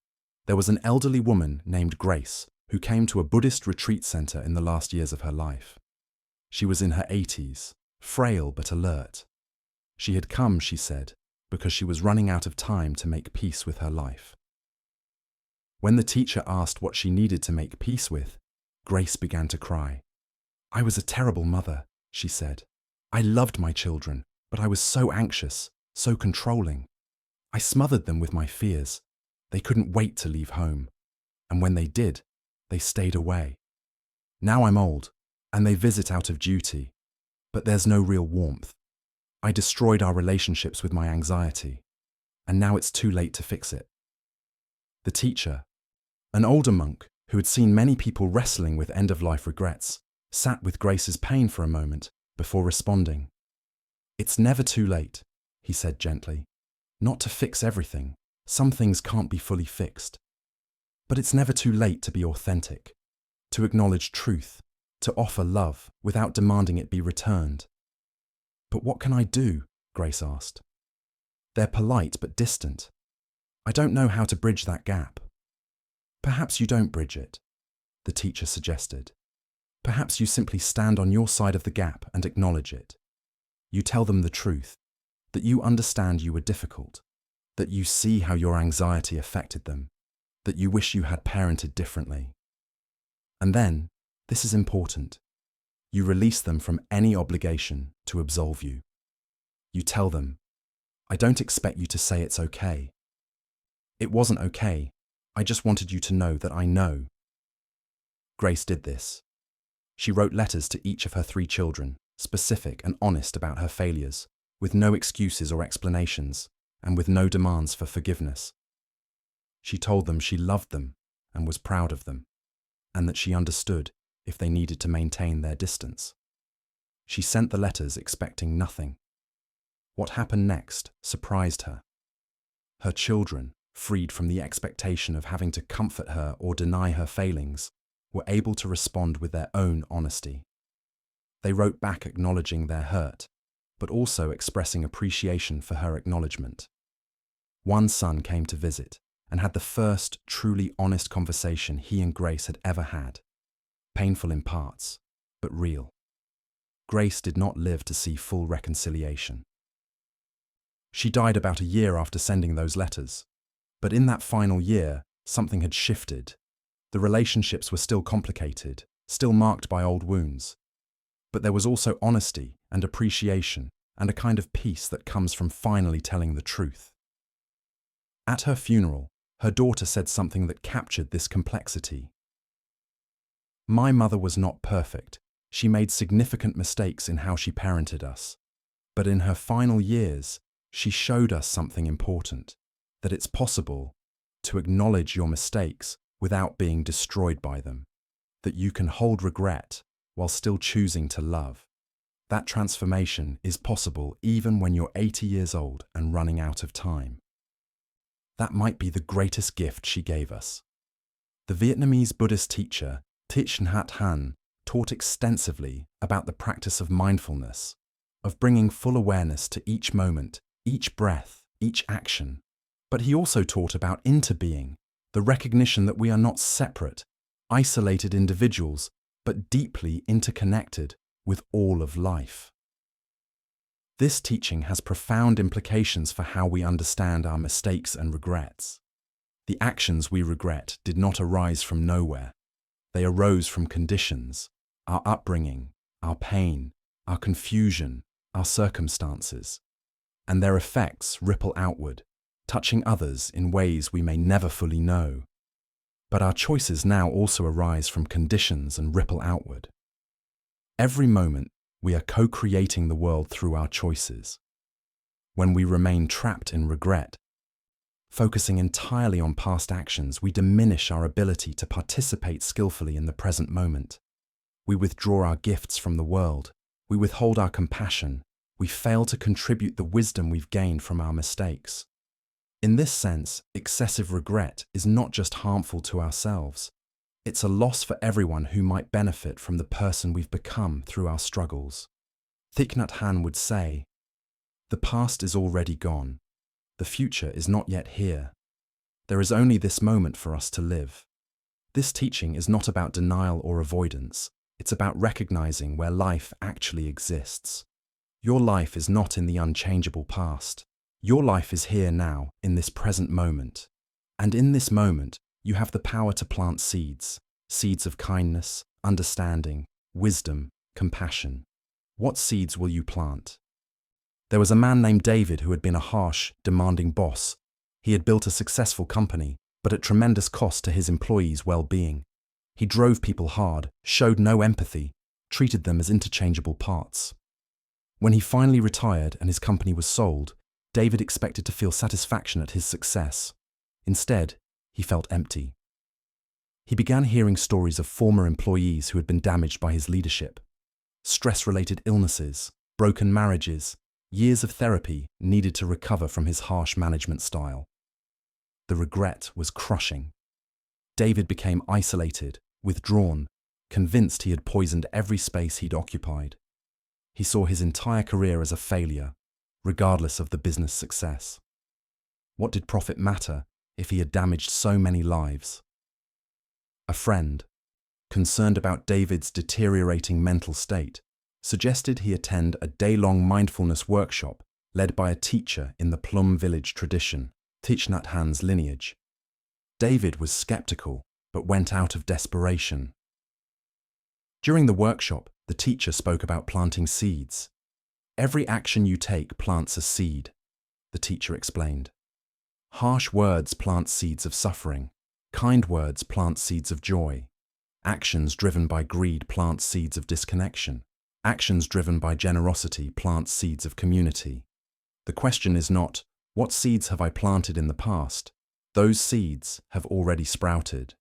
There was an elderly woman named Grace who came to a Buddhist retreat center in the last years of her life. She was in her 80s, frail but alert. She had come, she said, because she was running out of time to make peace with her life. When the teacher asked what she needed to make peace with, Grace began to cry. "I was a terrible mother," she said. "I loved my children, but I was so anxious, so controlling. I smothered them with my fears. They couldn't wait to leave home. And when they did, they stayed away. Now I'm old, and they visit out of duty, but there's no real warmth. I destroyed our relationships with my anxiety, and now it's too late to fix it." The teacher, an older monk who had seen many people wrestling with end-of-life regrets, sat with Grace's pain for a moment before responding. "It's never too late," he said gently. "Not to fix everything. Some things can't be fully fixed. But it's never too late to be authentic, to acknowledge truth, to offer love without demanding it be returned." "But what can I do?" Grace asked. "They're polite but distant. I don't know how to bridge that gap." "Perhaps you don't bridge it," the teacher suggested. "Perhaps you simply stand on your side of the gap and acknowledge it. You tell them the truth, that you understand you were difficult, that you see how your anxiety affected them, that you wish you had parented differently. And then, this is important, you release them from any obligation to absolve you. You tell them, "I don't expect you to say it's okay. It wasn't okay. I just wanted you to know that I know." Grace did this. She wrote letters to each of her 3 children, specific and honest about her failures, with no excuses or explanations, and with no demands for forgiveness. She told them she loved them and was proud of them, and that she understood if they needed to maintain their distance. She sent the letters expecting nothing. What happened next surprised her. Her children, freed from the expectation of having to comfort her or deny her failings, were able to respond with their own honesty. They wrote back acknowledging their hurt, but also expressing appreciation for her acknowledgement. One son came to visit and had the first truly honest conversation he and Grace had ever had. Painful in parts, but real. Grace did not live to see full reconciliation. She died about a year after sending those letters, but in that final year, something had shifted. The relationships were still complicated, still marked by old wounds, but there was also honesty and appreciation and a kind of peace that comes from finally telling the truth. At her funeral, her daughter said something that captured this complexity. "My mother was not perfect. She made significant mistakes in how she parented us. But in her final years, she showed us something important, that it's possible to acknowledge your mistakes without being destroyed by them, that you can hold regret while still choosing to love. That transformation is possible even when you're 80 years old and running out of time." That might be the greatest gift she gave us. The Vietnamese Buddhist teacher Thich Nhat Hanh taught extensively about the practice of mindfulness, of bringing full awareness to each moment, each breath, each action. But he also taught about interbeing, the recognition that we are not separate, isolated individuals, but deeply interconnected with all of life. This teaching has profound implications for how we understand our mistakes and regrets. The actions we regret did not arise from nowhere. They arose from conditions, our upbringing, our pain, our confusion, our circumstances, and their effects ripple outward, touching others in ways we may never fully know. But our choices now also arise from conditions and ripple outward. Every moment, we are co-creating the world through our choices. When we remain trapped in regret, focusing entirely on past actions, we diminish our ability to participate skillfully in the present moment. We withdraw our gifts from the world. We withhold our compassion. We fail to contribute the wisdom we've gained from our mistakes. In this sense, excessive regret is not just harmful to ourselves. It's a loss for everyone who might benefit from the person we've become through our struggles. Thich Nhat Hanh would say, "The past is already gone. The future is not yet here. There is only this moment for us to live." This teaching is not about denial or avoidance. It's about recognizing where life actually exists. Your life is not in the unchangeable past. Your life is here now, in this present moment. And in this moment, you have the power to plant seeds. Seeds of kindness, understanding, wisdom, compassion. What seeds will you plant? There was a man named David who had been a harsh, demanding boss. He had built a successful company, but at tremendous cost to his employees' well-being. He drove people hard, showed no empathy, treated them as interchangeable parts. When he finally retired and his company was sold, David expected to feel satisfaction at his success. Instead, he felt empty. He began hearing stories of former employees who had been damaged by his leadership. Stress-related illnesses, broken marriages, years of therapy needed to recover from his harsh management style. The regret was crushing. David became isolated, withdrawn, convinced he had poisoned every space he'd occupied. He saw his entire career as a failure, regardless of the business success. What did profit matter if he had damaged so many lives? A friend, concerned about David's deteriorating mental state, suggested he attend a day-long mindfulness workshop led by a teacher in the Plum Village tradition, Thich Nhat Hanh's lineage. David was skeptical, but went out of desperation. During the workshop, the teacher spoke about planting seeds. "Every action you take plants a seed," the teacher explained. "Harsh words plant seeds of suffering. Kind words plant seeds of joy. Actions driven by greed plant seeds of disconnection. Actions driven by generosity plant seeds of community. The question is not, what seeds have I planted in the past? Those seeds have already sprouted.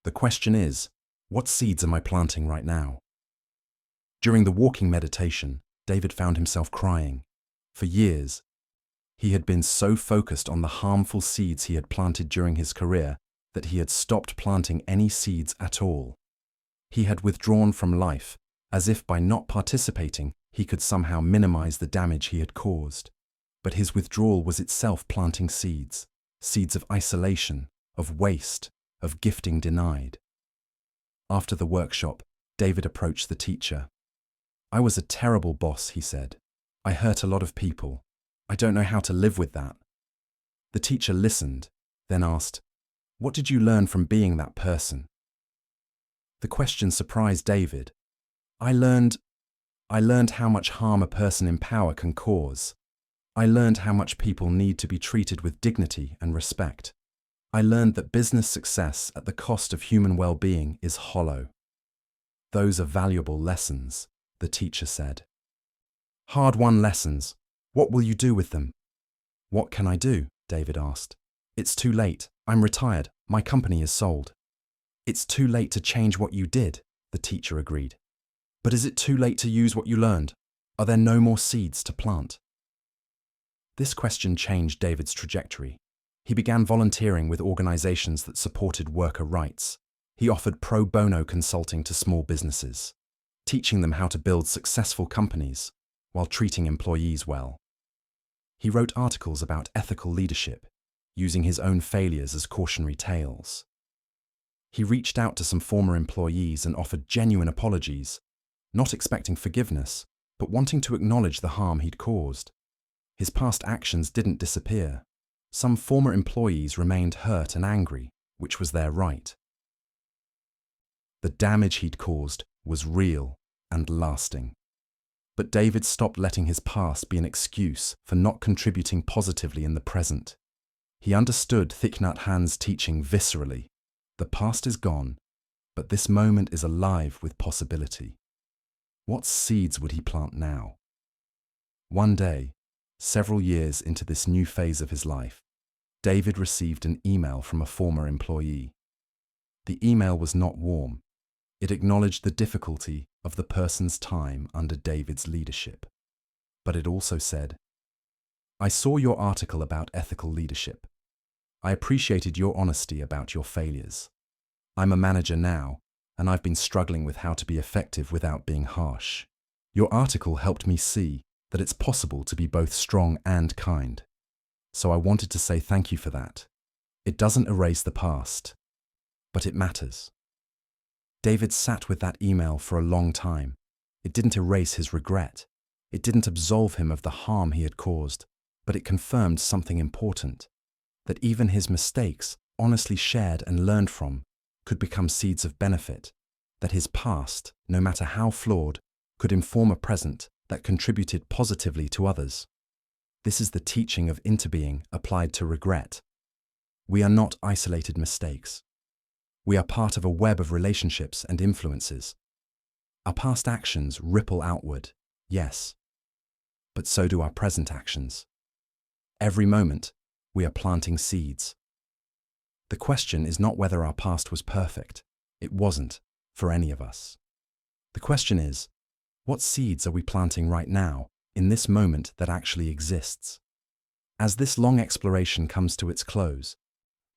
The question is, what seeds am I planting right now?" During the walking meditation, David found himself crying. For years, he had been so focused on the harmful seeds he had planted during his career that he had stopped planting any seeds at all. He had withdrawn from life, as if by not participating, he could somehow minimize the damage he had caused. But his withdrawal was itself planting seeds, seeds of isolation, of waste, of gifting denied. After the workshop, David approached the teacher. "I was a terrible boss," he said. "I hurt a lot of people. I don't know how to live with that." The teacher listened, then asked, "What did you learn from being that person?" The question surprised David. I learned how much harm a person in power can cause. I learned how much people need to be treated with dignity and respect. I learned that business success at the cost of human well-being is hollow." "Those are valuable lessons," the teacher said. "Hard-won lessons. What will you do with them?" "What can I do?" David asked. "It's too late. I'm retired. My company is sold." "It's too late to change what you did," the teacher agreed. "But is it too late to use what you learned? Are there no more seeds to plant?" This question changed David's trajectory. He began volunteering with organizations that supported worker rights. He offered pro bono consulting to small businesses, teaching them how to build successful companies while treating employees well. He wrote articles about ethical leadership, using his own failures as cautionary tales. He reached out to some former employees and offered genuine apologies, not expecting forgiveness, but wanting to acknowledge the harm he'd caused. His past actions didn't disappear. Some former employees remained hurt and angry, which was their right. The damage he'd caused was real and lasting. But David stopped letting his past be an excuse for not contributing positively in the present. He understood Thich Nhat Hanh's teaching viscerally. The past is gone, but this moment is alive with possibility. What seeds would he plant now? One day, several years into this new phase of his life, David received an email from a former employee. The email was not warm. It acknowledged the difficulty of the person's time under David's leadership. But it also said, "I saw your article about ethical leadership. I appreciated your honesty about your failures. I'm a manager now, and I've been struggling with how to be effective without being harsh. Your article helped me see that it's possible to be both strong and kind. So I wanted to say thank you for that. It doesn't erase the past, but it matters." David sat with that email for a long time. It didn't erase his regret. It didn't absolve him of the harm he had caused, but it confirmed something important, that even his mistakes, honestly shared and learned from, could become seeds of benefit, that his past, no matter how flawed, could inform a present that contributed positively to others. This is the teaching of interbeing applied to regret. We are not isolated mistakes. We are part of a web of relationships and influences. Our past actions ripple outward, yes, but so do our present actions. Every moment, we are planting seeds. The question is not whether our past was perfect. It wasn't, for any of us. The question is, what seeds are we planting right now, in this moment that actually exists? As this long exploration comes to its close,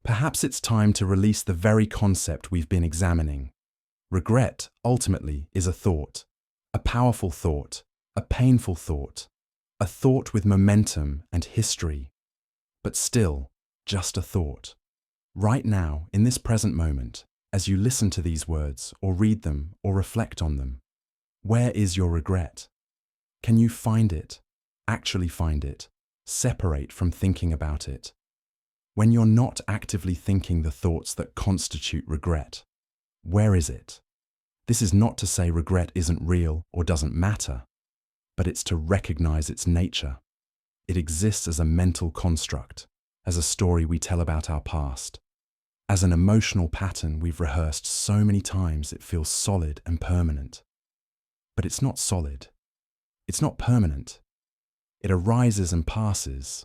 perhaps it's time to release the very concept we've been examining. Regret, ultimately, is a thought, a powerful thought, a painful thought, a thought with momentum and history, but still, just a thought. Right now, in this present moment, as you listen to these words, or read them, or reflect on them, where is your regret? Can you find it, actually find it, separate from thinking about it? When you're not actively thinking the thoughts that constitute regret, where is it? This is not to say regret isn't real or doesn't matter, but it's to recognize its nature. It exists as a mental construct, as a story we tell about our past, as an emotional pattern we've rehearsed so many times it feels solid and permanent. But it's not solid. It's not permanent. It arises and passes,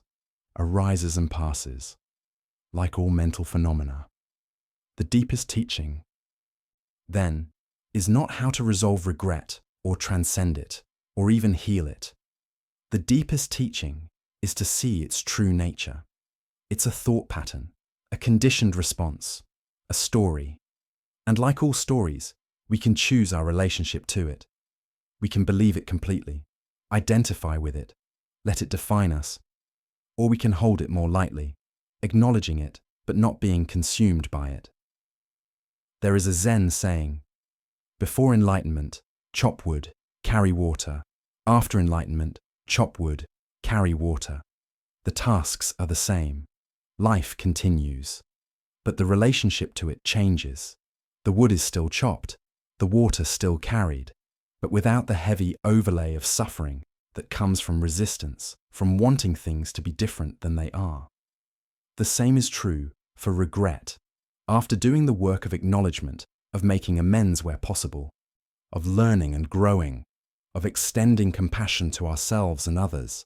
like all mental phenomena. The deepest teaching, then, is not how to resolve regret or transcend it or even heal it. The deepest teaching is to see its true nature. It's a thought pattern, a conditioned response, a story. And like all stories, we can choose our relationship to it. We can believe it completely, identify with it, let it define us, or we can hold it more lightly, acknowledging it, but not being consumed by it. There is a Zen saying, "Before enlightenment, chop wood, carry water. After enlightenment, chop wood, carry water." The tasks are the same. Life continues, but the relationship to it changes. The wood is still chopped, the water still carried, but without the heavy overlay of suffering that comes from resistance, from wanting things to be different than they are. The same is true for regret. After doing the work of acknowledgement, of making amends where possible, of learning and growing, of extending compassion to ourselves and others,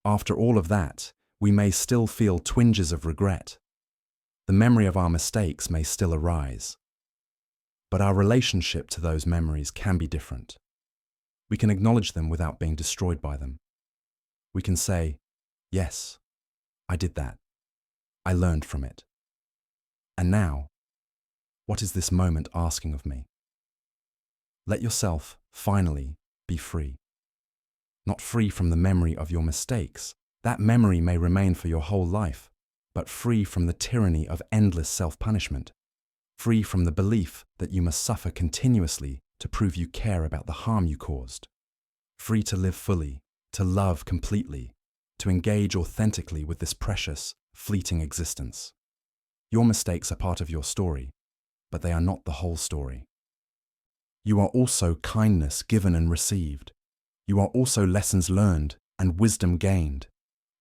after all of that, we may still feel twinges of regret. The memory of our mistakes may still arise. But our relationship to those memories can be different. We can acknowledge them without being destroyed by them. We can say, "Yes, I did that. I learned from it. And now, what is this moment asking of me?" Let yourself, finally, be free. Not free from the memory of your mistakes. That memory may remain for your whole life, but free from the tyranny of endless self-punishment. Free from the belief that you must suffer continuously to prove you care about the harm you caused. Free to live fully, to love completely, to engage authentically with this precious, fleeting existence. Your mistakes are part of your story, but they are not the whole story. You are also kindness given and received. You are also lessons learned and wisdom gained.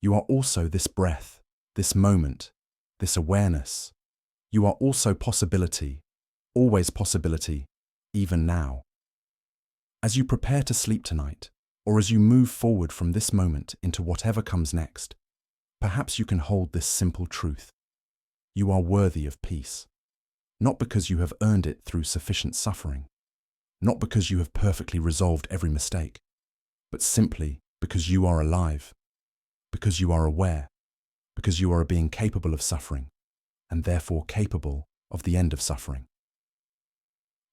You are also this breath, this moment, this awareness. You are also possibility, always possibility, even now. As you prepare to sleep tonight, or as you move forward from this moment into whatever comes next, perhaps you can hold this simple truth. You are worthy of peace, not because you have earned it through sufficient suffering, not because you have perfectly resolved every mistake, but simply because you are alive, because you are aware, because you are a being capable of suffering, and therefore capable of the end of suffering.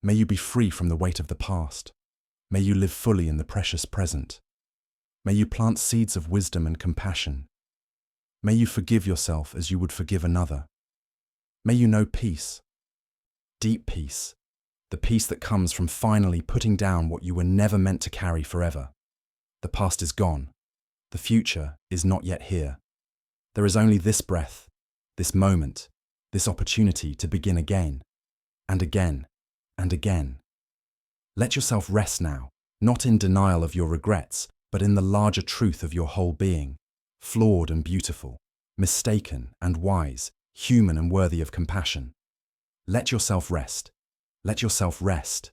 May you be free from the weight of the past. May you live fully in the precious present. May you plant seeds of wisdom and compassion. May you forgive yourself as you would forgive another. May you know peace, deep peace, the peace that comes from finally putting down what you were never meant to carry forever. The past is gone. The future is not yet here. There is only this breath, this moment, this opportunity to begin again, and again, and again. Let yourself rest now, not in denial of your regrets, but in the larger truth of your whole being, flawed and beautiful, mistaken and wise, human and worthy of compassion. Let yourself rest. Let yourself rest.